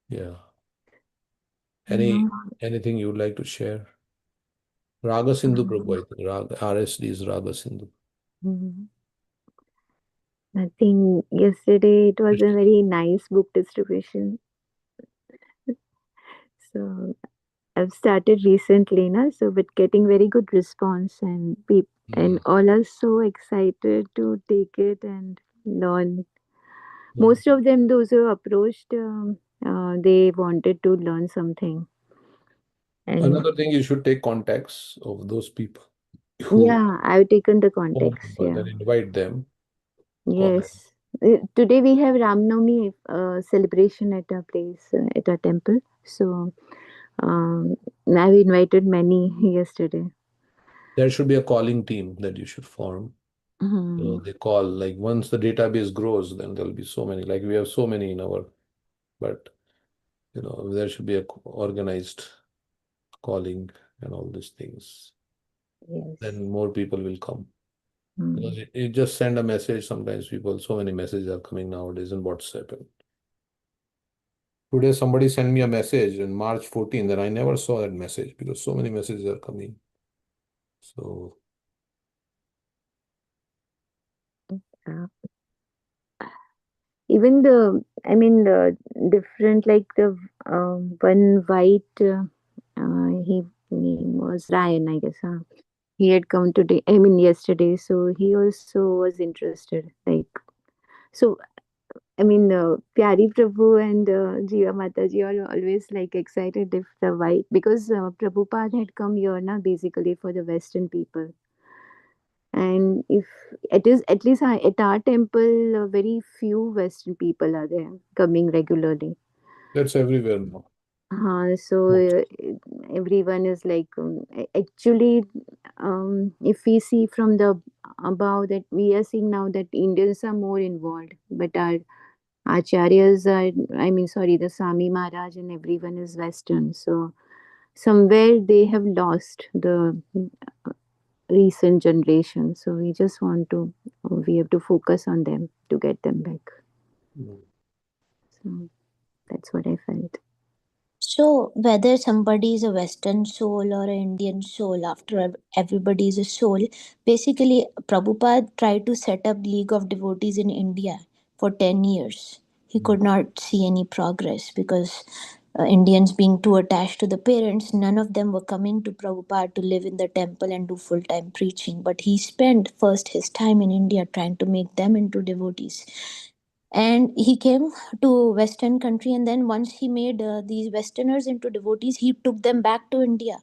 Yeah. No. Anything you would like to share? Raga Sindhu Prabhu, I think. RSD is Raga Sindhu. Nothing. Yesterday it was a very nice book distribution. So I've started recently, but getting very good response, and and all are so excited to take it and learn. Most of them, those who approached, they wanted to learn something. And Another thing, you should take contacts of those people who yeah, I've taken the contacts. Yeah. then invite them. Call them. Yes. Today we have Ramnavami celebration at our place, at our temple. So I've invited many yesterday. There should be a calling team that you should form. So they call, like once the database grows, then there'll be so many. Like we have so many in our, but there should be a organized calling and all these things. Yes. Then more people will come. Because you just send a message. Sometimes so many messages are coming nowadays in WhatsApp. And today somebody sent me a message on March 14th, and I never saw that message because so many messages are coming. So Even the different, like the one white, he name was Ryan, I guess. He had come today, yesterday. So he also was interested. So, Pyari Prabhu and Jiva Mataji are always like excited if the white, because Prabhupada had come here now basically for the Western people. And if it is, at least at our temple, very few Western people are there coming regularly. that's everywhere now. So everyone is like, actually, if we see from the above, that we are seeing now that Indians are more involved, but our Acharyas are, the Swami Maharaj and everyone is Western. So somewhere they have lost the recent generation. So we have to focus on them to get them back. So that's what I felt. So, whether somebody is a Western soul or an Indian soul, after everybody is a soul, basically, Prabhupada tried to set up League of Devotees in India for 10 years. He could not see any progress because Indians being too attached to the parents, none of them were coming to Prabhupada to live in the temple and do full-time preaching. But he spent first his time in India trying to make them into devotees. And he came to Western country, and then once he made these Westerners into devotees, he took them back to India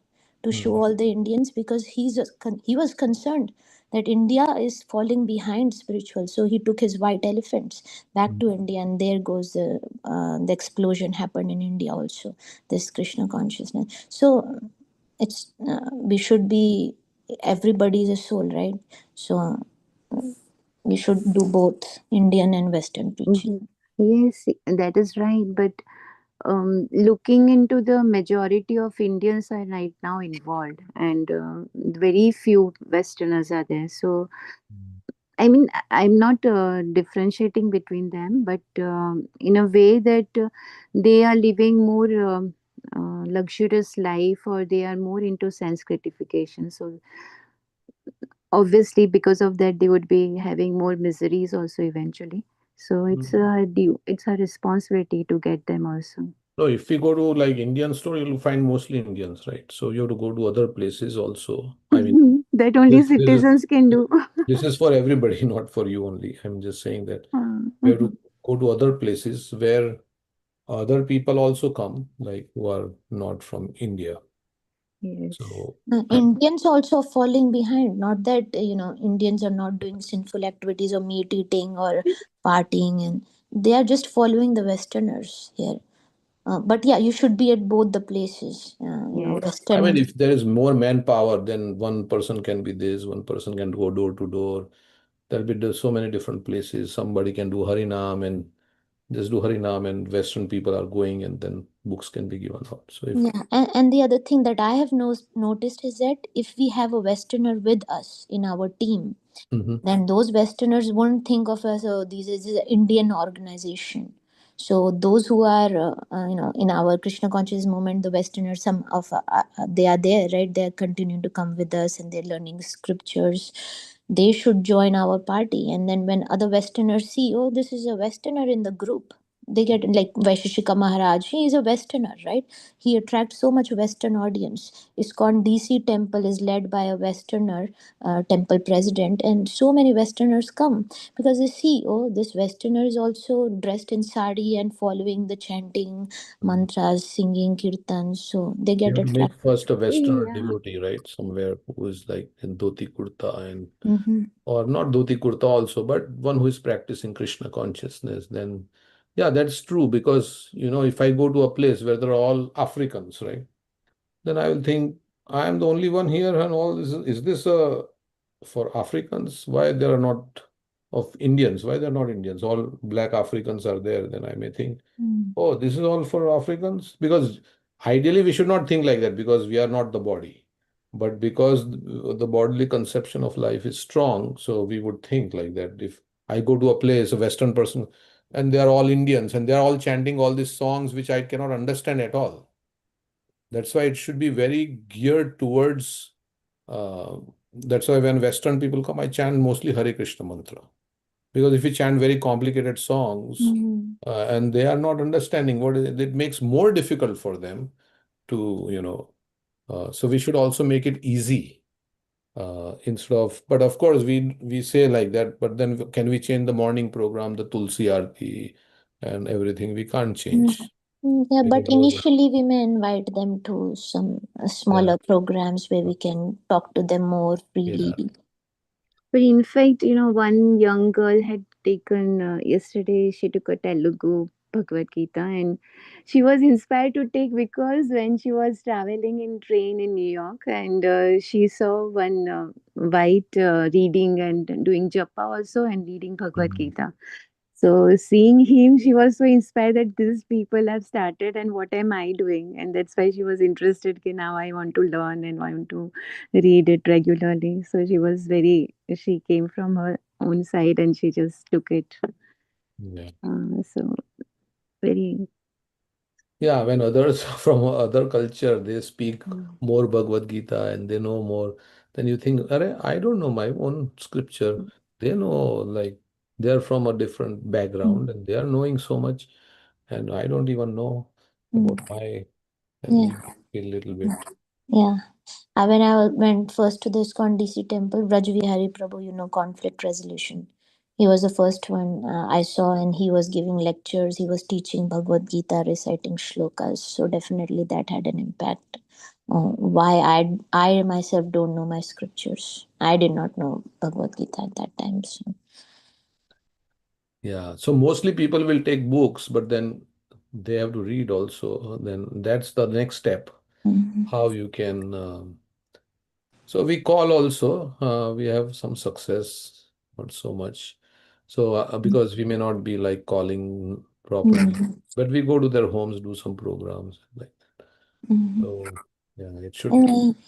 to show all the Indians, because he was concerned that India is falling behind spiritual. So he took his white elephants back to India, and there goes the explosion happened in India also, this Krishna consciousness. So it's we should be, everybody is a soul, right? So we should do both Indian and Western preaching. Yes, that is right. But looking into the majority of Indians are right now involved, and very few Westerners are there. So, I'm not differentiating between them, but in a way that they are living more luxurious life, or they are more into sense gratification. So, obviously, because of that, they would be having more miseries also eventually. So it's a responsibility to get them also. No, if we go to like Indian store, you'll find mostly Indians, right? So you have to go to other places also. I mean, That only this is citizens can do. this is for everybody, not for you only. I'm just saying that you have Mhm. to go to other places where other people also come, like who are not from India. Yes. So Indians also falling behind. Not that Indians are not doing sinful activities or meat eating or partying, and they are just following the Westerners here. But yeah, you should be at both the places. Yes. I mean, Western. if there is more manpower, then one person can be this, one person can go door to door. There'll be so many different places. Somebody can do Harinam and just do Harinam, and Western people are going, and then books can be given out. So if Yeah, and the other thing that I have noticed is that if we have a Westerner with us in our team, Mhm. then those Westerners won't think of us, oh, this is an Indian organization. So those who are, in our Krishna conscious movement, the Westerners, some of they are there, right? They are continuing to come with us and they're learning scriptures. They should join our party. And then when other Westerners see, oh, this is a Westerner in the group, they get like Vaisheshika Maharaj. He is a Westerner, right? He attracts so much Western audience. ISKCON DC temple is led by a Westerner temple president, and so many Westerners come because they see, oh, this Westerner is also dressed in sari and following the chanting mantras, singing kirtans, so they you get have to make attracted. first a Western Yeah. devotee, right? Somewhere who is like in dhoti kurta and Mm-hmm. or not dhoti kurta also, but one who is practicing Krishna consciousness. Then, yeah, that's true because if I go to a place where they're all Africans, right? Then I will think I am the only one here, and all this is this for Africans? Why there are not of Indians? Why they're not Indians? All black Africans are there. Then I may think, oh, this is all for Africans? Because ideally we should not think like that because we are not the body. But because the bodily conception of life is strong, so we would think like that. If I go to a place, a Western person, and they are all Indians and they are all chanting all these songs which I cannot understand at all. That's why it should be very geared towards. That's why when Western people come, I chant mostly Hare Krishna mantra. Because if you chant very complicated songs Mm-hmm. and they are not understanding it makes more difficult for them to, so we should also make it easy instead of, but of course we say like that, but then can we change the morning program, the Tulsi Aarti and everything? We can't change. Yeah, We but have those, initially we may invite them to some yeah, smaller programs where we can talk to them more freely. yeah. But in fact, one young girl had taken yesterday, she took a Telugu Bhagavad Gita, and she was inspired to take because when she was traveling in train in New York, and she saw one white reading and doing japa also and reading Bhagavad Mhm. Gita. So seeing him, she was so inspired that these people have started and what am I doing? And that's why she was interested. Okay, now I want to learn and want to read it regularly. So she came from her own side and she just took it. Yeah. So very. Yeah, when others from other culture they speak Mm. more Bhagavad Gita and they know more, then you think, Arey, I don't know my own scripture. They know like they're from a different background and they are knowing so much, and I don't even know Mm. about my, and we Yeah, feel a little bit. yeah. When I went first to the ISKCON DC temple, Brajvihari Prabhu, conflict resolution. He was the first one I saw, and he was giving lectures. He was teaching Bhagavad Gita, reciting shlokas. So definitely that had an impact. Why I myself don't know my scriptures. I did not know Bhagavad Gita at that time. So. Yeah, so mostly people will take books, but then they have to read also. Then that's the next step. Mhm. How you can so we call also, we have some success, not so much. So because we may not be like calling properly, Mhm. but we go to their homes, do some programs like that. Mhm. So yeah, it should.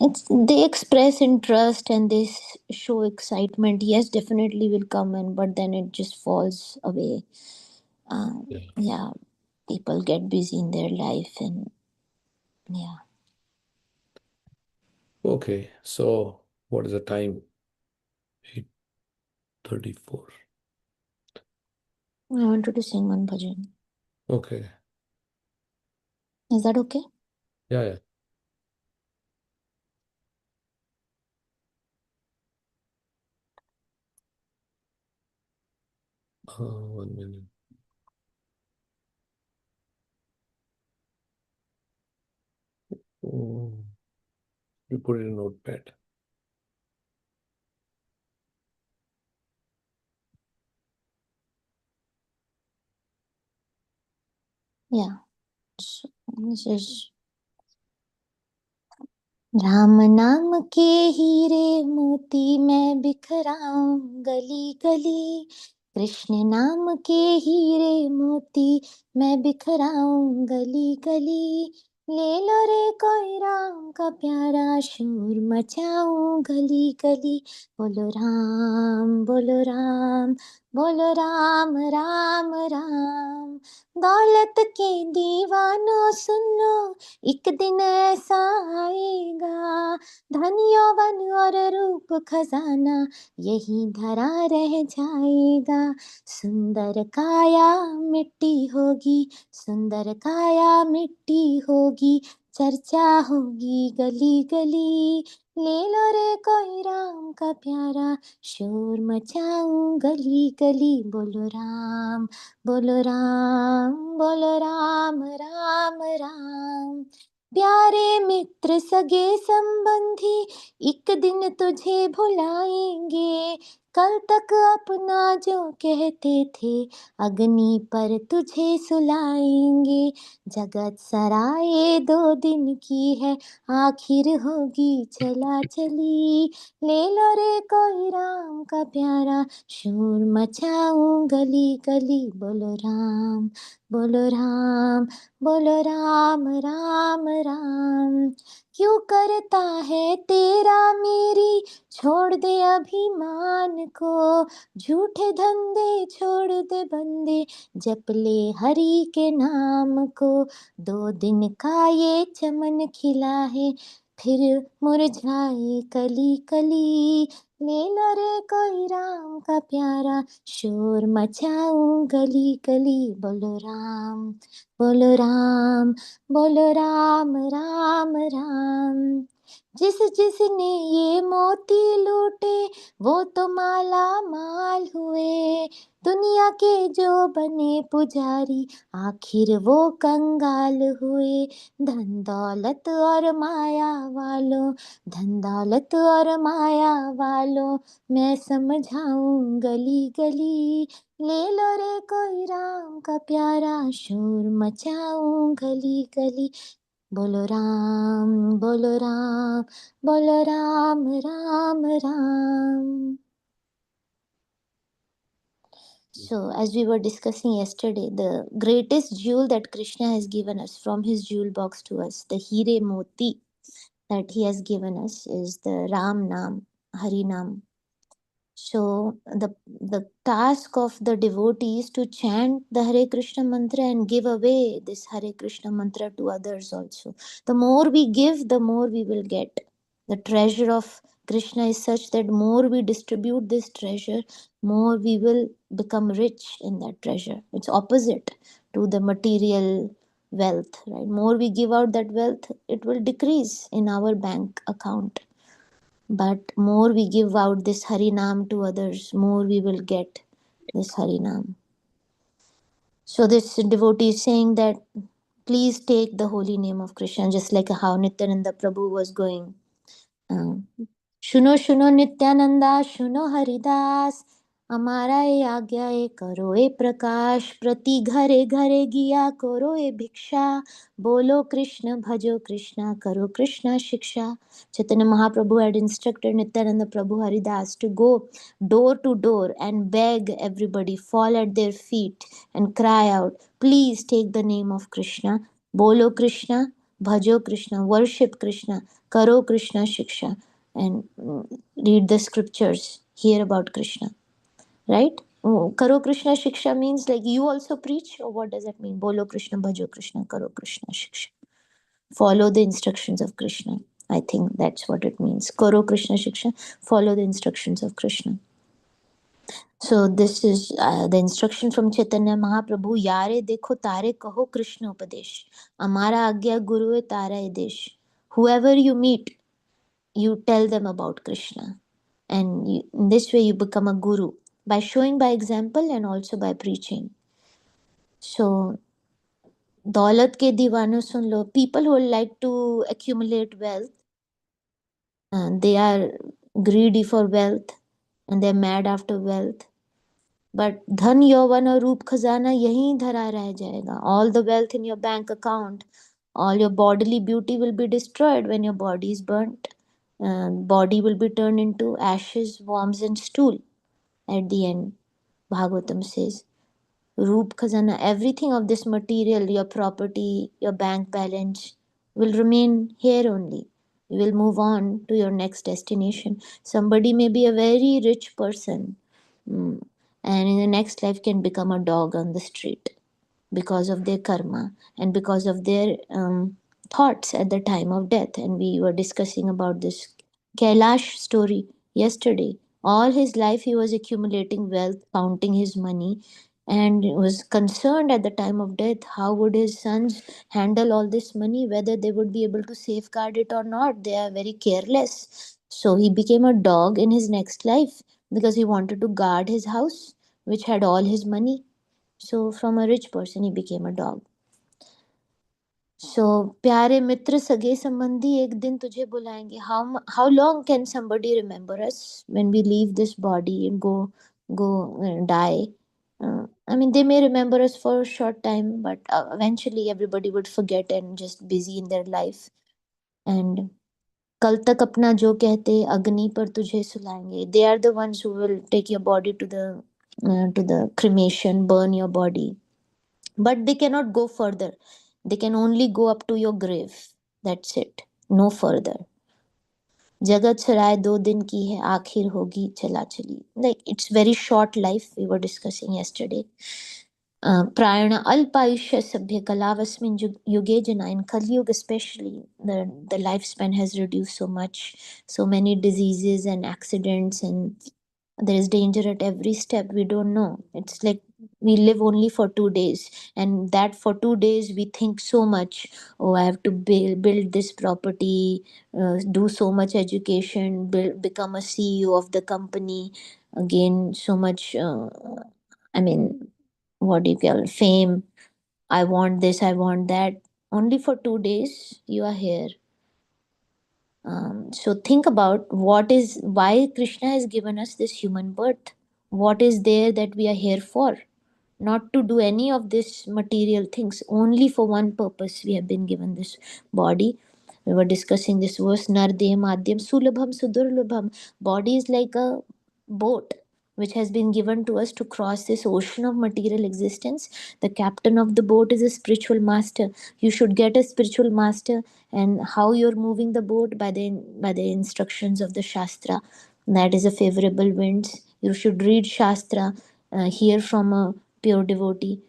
It's they express interest and they show excitement. Yes, definitely will come in, but then it just falls away. Yeah. Yeah, people get busy in their life, and yeah. Okay, so what is the time? 8:34. I wanted to sing one bhajan. Okay. Is that okay? Yeah. Oh, 1 minute. Oh, you put it in notepad. Yeah. So this is Ram नाम के हीरे मोती मैं बिखराऊं गली गली, कृष्ण नाम के हीरे मोती मैं बिखराऊं गली गली, ले लो रे कोई राम का प्यारा शोर मचाऊं गली गली, बोलो राम बोलो राम बोलो राम राम राम। दौलत के दीवानों सुन लो, एक दिन ऐसा आएगा, धन यौवन और रूप खजाना यही धरा रह जाएगा, सुंदर काया मिट्टी होगी, सुंदर काया मिट्टी होगी, चर्चा होगी गली गली, ले लो रे कोई राम का प्यारा शोर मचाऊं गली गली, बोलो राम बोलो राम बोलो राम राम राम। प्यारे मित्र सगे संबंधी एक दिन तुझे भुलाएंगे, कल तक अपना जो कहते थे अग्नि पर तुझे सुलाएंगे, जगत सराय 2 दिन की है आखिर होगी चला चली, ले लो रे कोई राम का प्यारा शोर मचाऊं गली गली, बोलो राम बोलो राम बोलो राम राम राम। क्यों करता है तेरा मेरी, छोड़ दे अभिमान को, झूठे धंधे छोड़ दे बंदे, जप ले हरि के नाम को, 2 दिन का ये चमन खिला है फिर मुरझाए कली कली, ले लो रे कोई राम का प्यारा शोर मचाऊं गली गली, बोलो राम बोलो राम बोलो राम राम राम। जिस जिसने ये मोती लूटे वो तो माला माल हुए, दुनिया के जो बने पुजारी आखिर वो कंगाल हुए, धन दौलत और माया वालों, धन दौलत और माया वालों, मैं समझाऊं गली गली, ले लो रे कोई राम का प्यारा शोर मचाऊं गली गली, बोलो राम बोलो राम बोलो Ram Ram Ram. So, as we were discussing yesterday, the greatest jewel that Krishna has given us from his jewel box to us, the Hire Moti that he has given us, is the Ram Nam, Hari Nam. So, the task of the devotee is to chant the Hare Krishna mantra and give away this Hare Krishna mantra to others also. The more we give, the more we will get. The treasure of Krishna is such that more we distribute this treasure, more we will become rich in that treasure. It's opposite to the material wealth, right? More we give out that wealth, it will decrease in our bank account. But more we give out this Harinam to others, more we will get this Harinam. So this devotee is saying that please take the holy name of Krishna, just like how Nityananda Prabhu was going. शुनो शुनो Nityananda शुनो Haridas, हमारा ये आज्ञा ये करो ए प्रकाश, प्रति घरे घरे गिया करो ए भिक्षा, बोलो कृष्ण भजो कृष्णा करो कृष्णा शिक्षा. Chaitanya Mahaprabhu had instructed Nityananda Prabhu Haridas to go door to door and beg everybody, fall at their feet and cry out, please take the name of Krishna, bolo Krishna, bhajo Krishna, worship Krishna, karo Krishna shiksha, and read the scriptures, hear about Krishna, right? Karo Krishna shiksha means like you also preach, or what does that mean? Bolo Krishna, bhajo Krishna, karo Krishna shiksha. Follow the instructions of Krishna. I think that's what it means. Karo Krishna shiksha, follow the instructions of Krishna. So this is the instruction from Chaitanya Mahaprabhu. Yare dekho tare kaho Krishna upadesh. Amara agya guru e tara e desh. Whoever you meet, you tell them about Krishna. And in this way you become a guru. By showing by example and also by preaching. So, daulat ke deewana sun lo. People who like to accumulate wealth, they are greedy for wealth and they're mad after wealth. But धन यौवन और रूप खजाना यहीं धरा रह जाएगा. All the wealth in your bank account, all your bodily beauty will be destroyed when your body is burnt. Body will be turned into ashes, worms and stool at the end. Bhagavatam says. Roop khazana, everything of this material, your property, your bank balance will remain here only. You will move on to your next destination. Somebody may be a very rich person, and in the next life can become a dog on the street because of their karma and because of their thoughts at the time of death. And we were discussing about this Kailash story yesterday. All his life he was accumulating wealth, counting his money, and was concerned at the time of death how would his sons handle all this money, whether they would be able to safeguard it or not. They are very careless. So he became a dog in his next life because he wanted to guard his house, which had all his money. So from a rich person he became a dog. So प्यारे मित्र सगे संबंधी एक दिन तुझे बुलाएंगे. How long can somebody remember us when we leave this body and go die? I mean, they may remember us for a short time, but eventually everybody would forget and just busy in their life. And कल तक अपना जो कहते अग्नि पर तुझे सुलाएंगे. They are the ones who will take your body to the cremation, burn your body. But they cannot go further. They can only go up to your grave. That's it. No further. जगत सराय 2 दिन की है, आखिर होगी चला चली. Like, it's very short life. We were discussing yesterday. प्रायण अल्पायुष्य सभ्य कलावस्मिन युगे जना. In Kali Yuga especially, the lifespan has reduced so much. So many diseases and accidents, and there is danger at every step. We don't know. It's like we live only for 2 days, and that for 2 days we think so much. Oh, I have to build this property, do so much education, become a CEO of the company, again so much I mean, what do you call, fame. I want this, I want that. Only for 2 days you are here. So think about why Krishna has given us this human birth. What is there that we are here for? Not to do any of this material things. Only for one purpose we have been given this body. We were discussing this verse, Nardeha Madhyam Sulabham Sudurlabham. Body is like a boat which has been given to us to cross this ocean of material existence. The captain of the boat is a spiritual master. You should get a spiritual master, and how you're moving the boat by the instructions of the Shastra. That is a favorable winds. You should read Shastra, hear from a pure devotee.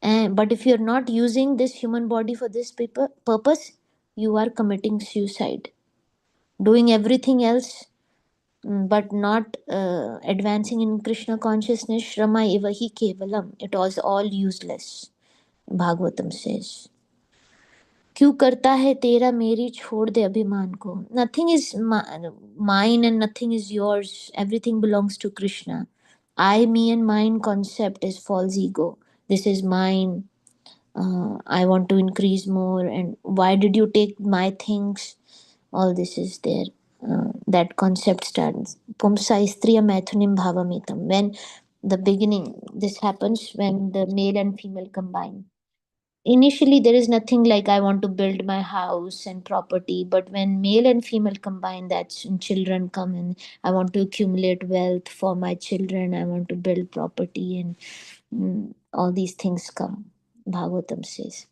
But if you're not using this human body for this purpose, you are committing suicide. Doing everything else, but not advancing in Krishna consciousness, Shrama eva hi kevalam. It was all useless. Bhagavatam says. क्यों करता है तेरा मेरी छोड़ दे अभिमान को. Nothing is mine and nothing is yours. Everything belongs to Krishna. I, me and mine concept is false ego. This is mine. I want to increase more, and why did you take my things? All this is there. That concept starts. Pumsa istriya maithunim bhavamitam. When the beginning, this happens when the male and female combine. Initially, there is nothing like I want to build my house and property, but when male and female combine, that's when children come in. I want to accumulate wealth for my children. I want to build property, and all these things come. Bhagavatam says.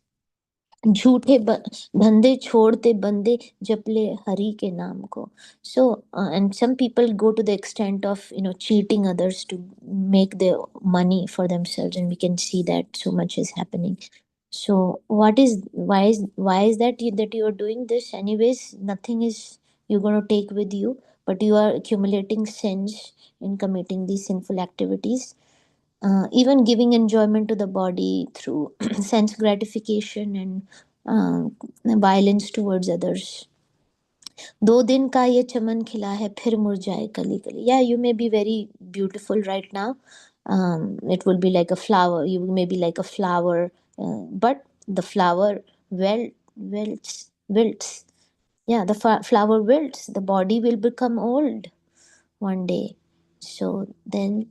झूठे धंधे छोड़ते बंदे जपले हरि के नाम को. So and some people go to the extent of cheating others to make their money for themselves, and we can see that so much is happening. So why is that you are doing this anyways? Nothing is you're going to take with you. but you are accumulating sins in committing these sinful activities. Even giving enjoyment to the body through sense gratification and violence towards others. दो दिन का ये चमन खिला है फिर मुरझाए कली कली. Yeah, you may be very beautiful right now. It will be like a flower. You may be like a flower, but the flower wilts. Yeah, the flower wilts. The body will become old one day. So then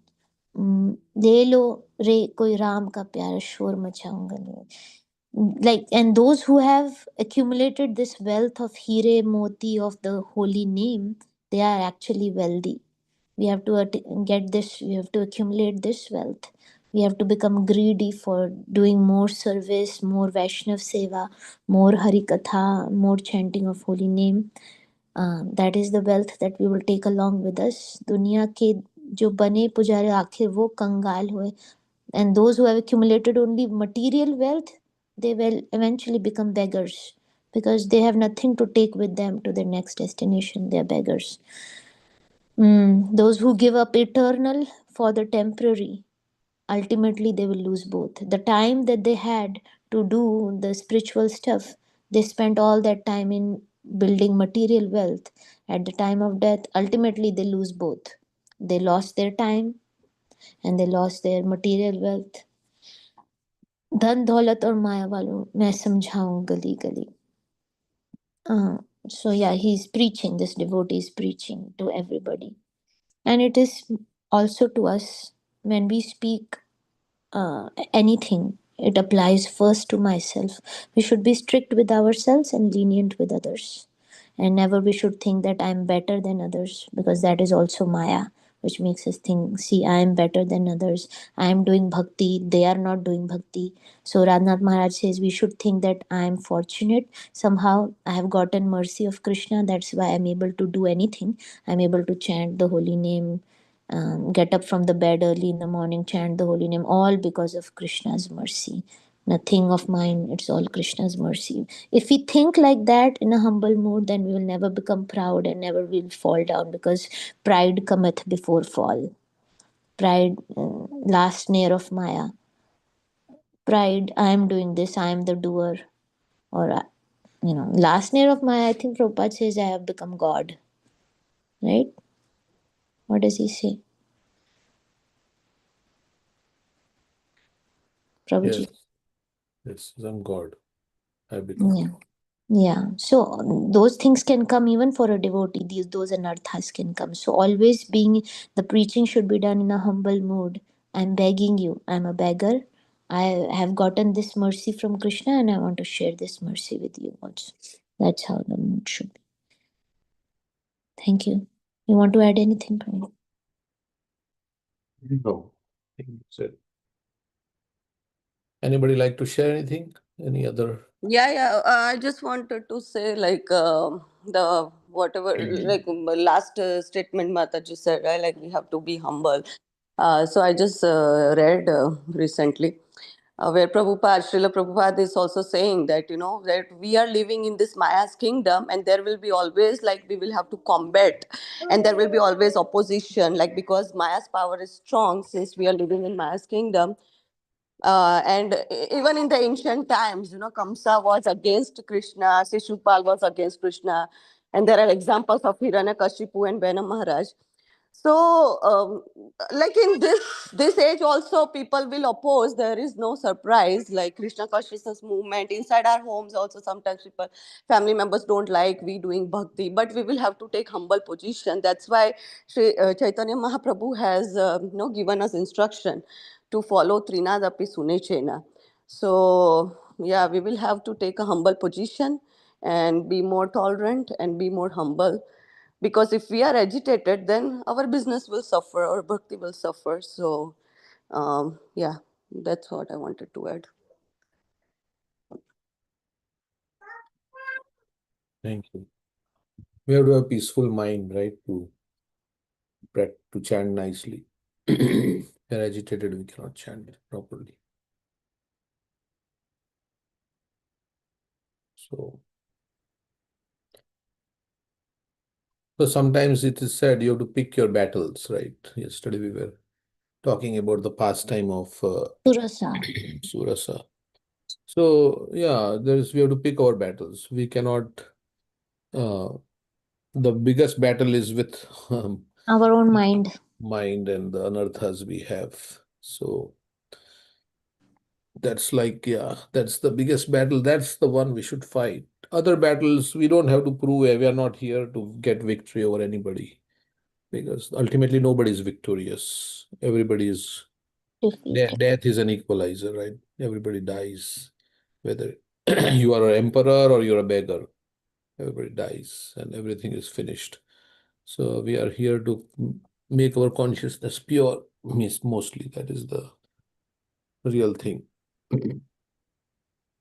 ले लो रे कोई राम का प्यारा शोर मचाऊंगा. Like, and those who have accumulated this wealth of hire moti of the holy name, they are actually wealthy. We have to get this, we have to accumulate this wealth. We have to become greedy for doing more service, more Vaishnav seva, more Hari Katha, more chanting of holy name. That is the wealth that we will take along with us. दुनिया के जो बने पुजारी आखिर वो कंगाल हुए. And those who have accumulated only material wealth, they will eventually become beggars because they have nothing to take with them to their next destination. They are beggars. Those who give up eternal for the temporary, ultimately they will lose both. The time that they had to do the spiritual stuff, they spent all that time in building material wealth. At the time of death, ultimately they lose both. They lost their time and they lost their material wealth. धन दौलत और माया वालों मैं समझाऊं गली गली. So yeah, he's preaching, this devotee is preaching to everybody. And it is also to us when we speak anything, it applies first to myself. We should be strict with ourselves and lenient with others. And never we should think that I'm better than others, because that is also Maya, which makes us think, see, I am better than others. I am doing bhakti, they are not doing bhakti. So Radhanath Maharaj says we should think that I am fortunate. Somehow I have gotten mercy of Krishna. That's why I'm able to do anything. I'm able to chant the holy name, get up from the bed early in the morning, chant the holy name, all because of Krishna's mercy. Nothing of mine, it's all Krishna's mercy. If we think like that in a humble mood, then we will never become proud and never will fall down, because pride cometh before fall. Pride, last snare of Maya. Pride, I am doing this, I am the doer. Or, last snare of Maya, I think Prabhupada says, I have become God. Right? What does he say? Prabhuji? Yes, I'm God. I become. Yeah. Yeah, so those things can come even for a devotee. Those anarthas can come. So always being, the preaching should be done in a humble mood. I'm begging you. I'm a beggar. I have gotten this mercy from Krishna and I want to share this mercy with you also. That's how the mood should be. Thank you. You want to add anything, Pranay? No. I think that's it. Anybody like to share anything? Any other? Yeah. I just wanted to say, like, the whatever, like, last statement Mataji said, right? Like, we have to be humble. So I just read recently where Srila Prabhupada is also saying that, that we are living in this Maya's kingdom, and there will be always, like, we will have to combat, and there will be always opposition, like, because Maya's power is strong since we are living in Maya's kingdom. And even in the ancient times, Kamsa was against Krishna, Shishupal was against Krishna, and there are examples of Hiranyakashipu and Bena Maharaj. So, like, in this age also, people will oppose. There is no surprise. Like Krishna consciousness movement inside our homes, also sometimes family members don't like we doing bhakti, but we will have to take humble position. That's why Chaitanya Mahaprabhu has given us instruction to follow Trinadapi Sunechena. So yeah, we will have to take a humble position and be more tolerant and be more humble, because if we are agitated, then our business will suffer, our bhakti will suffer. So yeah, that's what I wanted to add. Thank you. We have to have a peaceful mind, right? To chant nicely. If we're agitated, we cannot chant properly. So So sometimes it is said you have to pick your battles, right? Yesterday we were talking about the pastime of Surasa. Surasa. So yeah, we have to pick our battles. We cannot. The biggest battle is with Our own mind. mind and the anarthas we have. So that's like, yeah, that's the biggest battle. That's the one we should fight. Other battles, we don't have to prove. We are not here to get victory over anybody, because ultimately nobody is victorious. Everybody is Defeated. death is an equalizer, right? Everybody dies, whether you are an emperor or you're a beggar. Everybody dies, and everything is finished. So we are here to make our consciousness pure. Means mostly that is the real thing.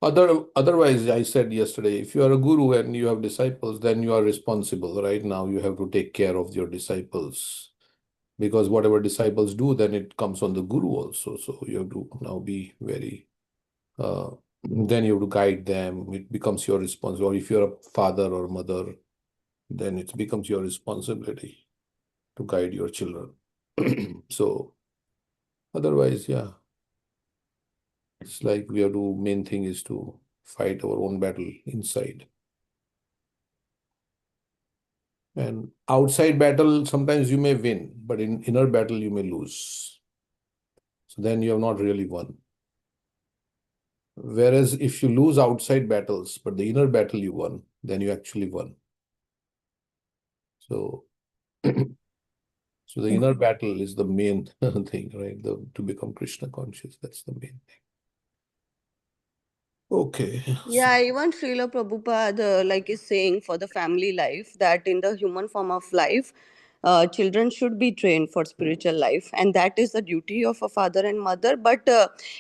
Otherwise, I said yesterday, if you are a guru and you have disciples, then you are responsible. Right now, you have to take care of your disciples, because whatever disciples do, then it comes on the guru also. So you have to now be very. Then you have to guide them. It becomes your responsibility. Or if you're a father or mother, then it becomes your responsibility to guide your children. So otherwise, yeah, it's like we have to, main thing is to fight our own battle inside. And outside battle, sometimes you may win, but in inner battle, you may lose. So then you have not really won. Whereas if you lose outside battles, but the inner battle you won, then you actually won. So, so the inner battle is the main thing, right? To become Krishna conscious, that's the main thing. Okay. Yeah, even Srila Prabhupada is saying for the family life that in the human form of life, children should be trained for spiritual life, and that is the duty of a father and mother. But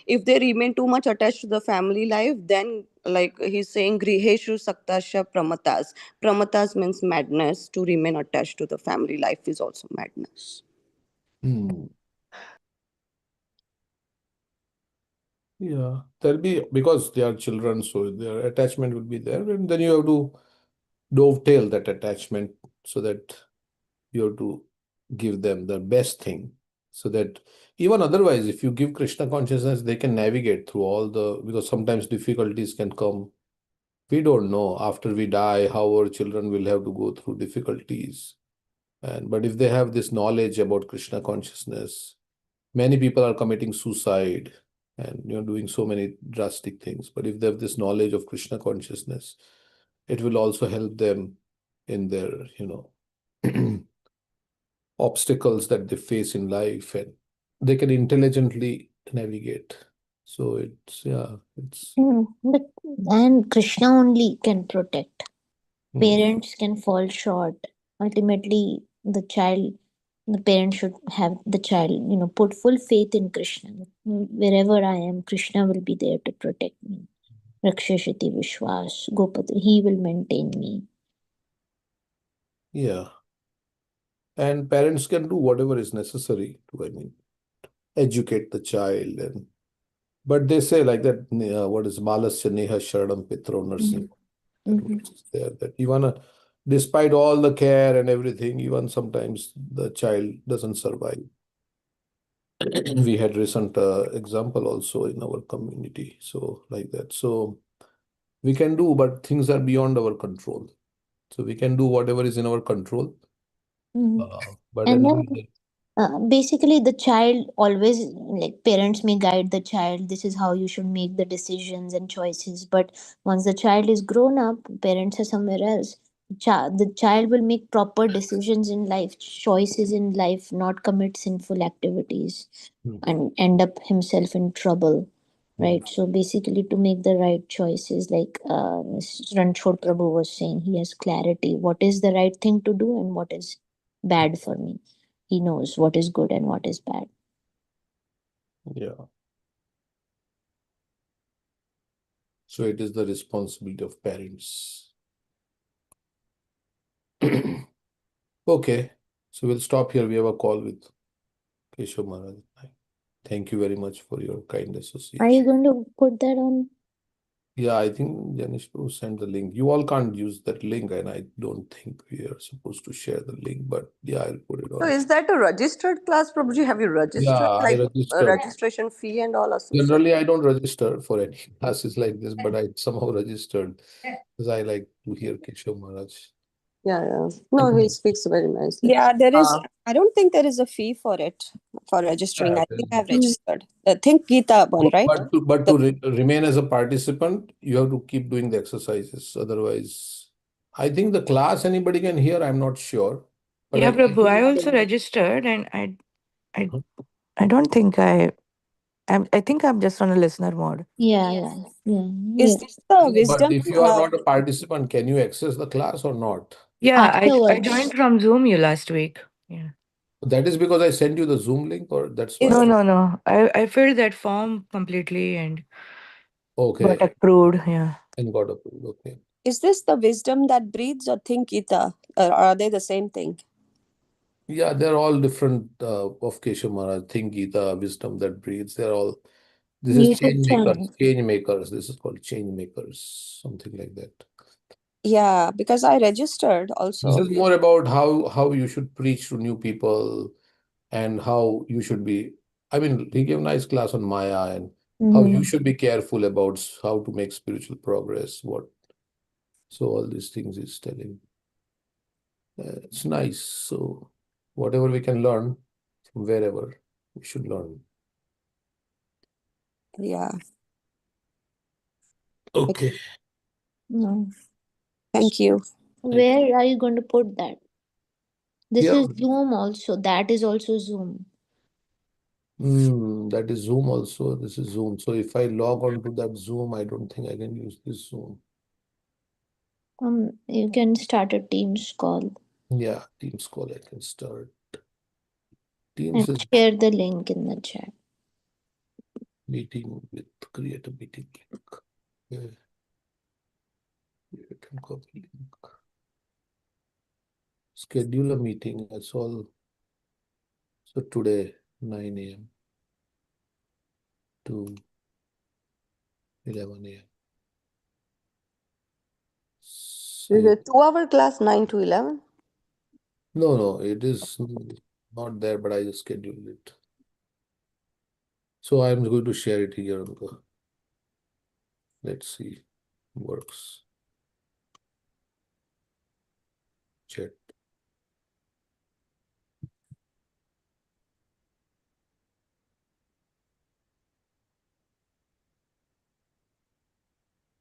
if they remain too much attached to the family life, then like he's saying, griheshu saktasha pramatas. Pramatas means madness. To remain attached to the family life is also madness. Hmm. Yeah, there'll be, because they are children, so their attachment will be there, and then you have to dovetail that attachment so that you have to give them the best thing, so that even otherwise, if you give Krishna consciousness, they can navigate through all because sometimes difficulties can come. We don't know after we die how our children will have to go through difficulties. But if they have this knowledge about Krishna consciousness, many people are committing suicide and doing so many drastic things. But if they have this knowledge of Krishna consciousness, it will also help them in their obstacles that they face in life, and they can intelligently navigate. So it's But and Krishna only can protect. hmm, Parents can fall short. Ultimately, the parent should have the child, put full faith in Krishna. Wherever I am, Krishna will be there to protect me. Rakshashati Vishwas, Gopati, he will maintain me. yeah. And parents can do whatever is necessary to, educate the child. But they say like that, what is Malasya Neha Sharanam Pitro Nursing. That Mhm. verse is there, that even despite all the care and everything, even sometimes the child doesn't survive. We had recent example also in our community. So like that. So we can do, but things are beyond our control. So we can do whatever is in our control. Mhm. But And then then basically the child always, like, parents may guide the child, this is how you should make the decisions and choices, but once the child is grown up, parents are somewhere else. The child will make proper decisions in life, choices in life, not commit sinful activities Hmm, and end up himself in trouble, hmm, right? So basically to make the right choices, like Ranchod Prabhu was saying, he has clarity what is the right thing to do and what is bad for me. He knows what is good and what is bad. yeah. So it is the responsibility of parents. Okay. So we'll stop here. We have a call with Keshav Maharaj. Thank you very much for your kind Are you association. going to put that on? Yeah, I think Janish Prabhu sent the link. You all can't use that link, and I don't think we are supposed to share the link, but yeah, I'll put it So on. is that a registered class, Prabhuji? Have you registered, Yeah, I like registered. registration fee and all associated? Generally, I don't register for any classes like this, but I somehow registered because I like to hear Keshav Maharaj. Yeah. No, he speaks very nicely. Yeah, there is. I don't think there is a fee for it, for registering. Yeah, I think I have registered. The Think Gita one, right? But to remain as a participant, you have to keep doing the exercises. Otherwise, I think the class anybody can hear. I'm not sure. But Yeah, Prabhu, I also registered, and I don't think I think I'm just on a listener mode. Yeah. Is this the wisdom? But if you are not a participant, can you access the class or not? Yeah, I Afterwards. joined from Zoom you last week. Yeah. That is because I sent you the Zoom link, or that's why? No. I filled that form completely and Okay. got approved. Yeah. And got approved. Okay. Is this the wisdom that breathes or Think Gita? Or are they the same thing? Yeah, they're all different of Keshav Maharaj. Think Gita, wisdom that breathes. They're all. This is change makers. Change makers. This is called change makers. Something like that. Yeah, because I registered also. This is more about how you should preach to new people and how you should be. I mean, he gave a nice class on Maya and how you should be careful about how to make spiritual progress. So all these things he's telling. It's nice. So whatever we can learn from wherever, we should learn. Yeah. Okay. No. Thank you. Where are you going to put that? This Here. is Zoom also. That is also Zoom. That is Zoom also. This is Zoom. So if I log on to that Zoom, I don't think I can use this Zoom. You can start a Teams call. Yeah, Teams call I can start. Teams And is share the link in the chat. meeting with create a meeting link. Okay. You can copy link. Schedule a meeting. That's all. So today, 9 a.m. to 11 a.m. Is it 2-hour class, 9 to 11? No, it is not there, but I just scheduled it. So I'm going to share it here. Let's see. Works. Chat.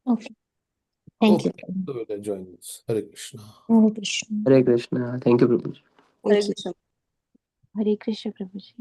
Okay. Thank you. So will I join this? Hare Krishna. Hare Krishna. Hare Krishna. Thank you, Prabhuji. Thank you. Hare Krishna, Prabhuji.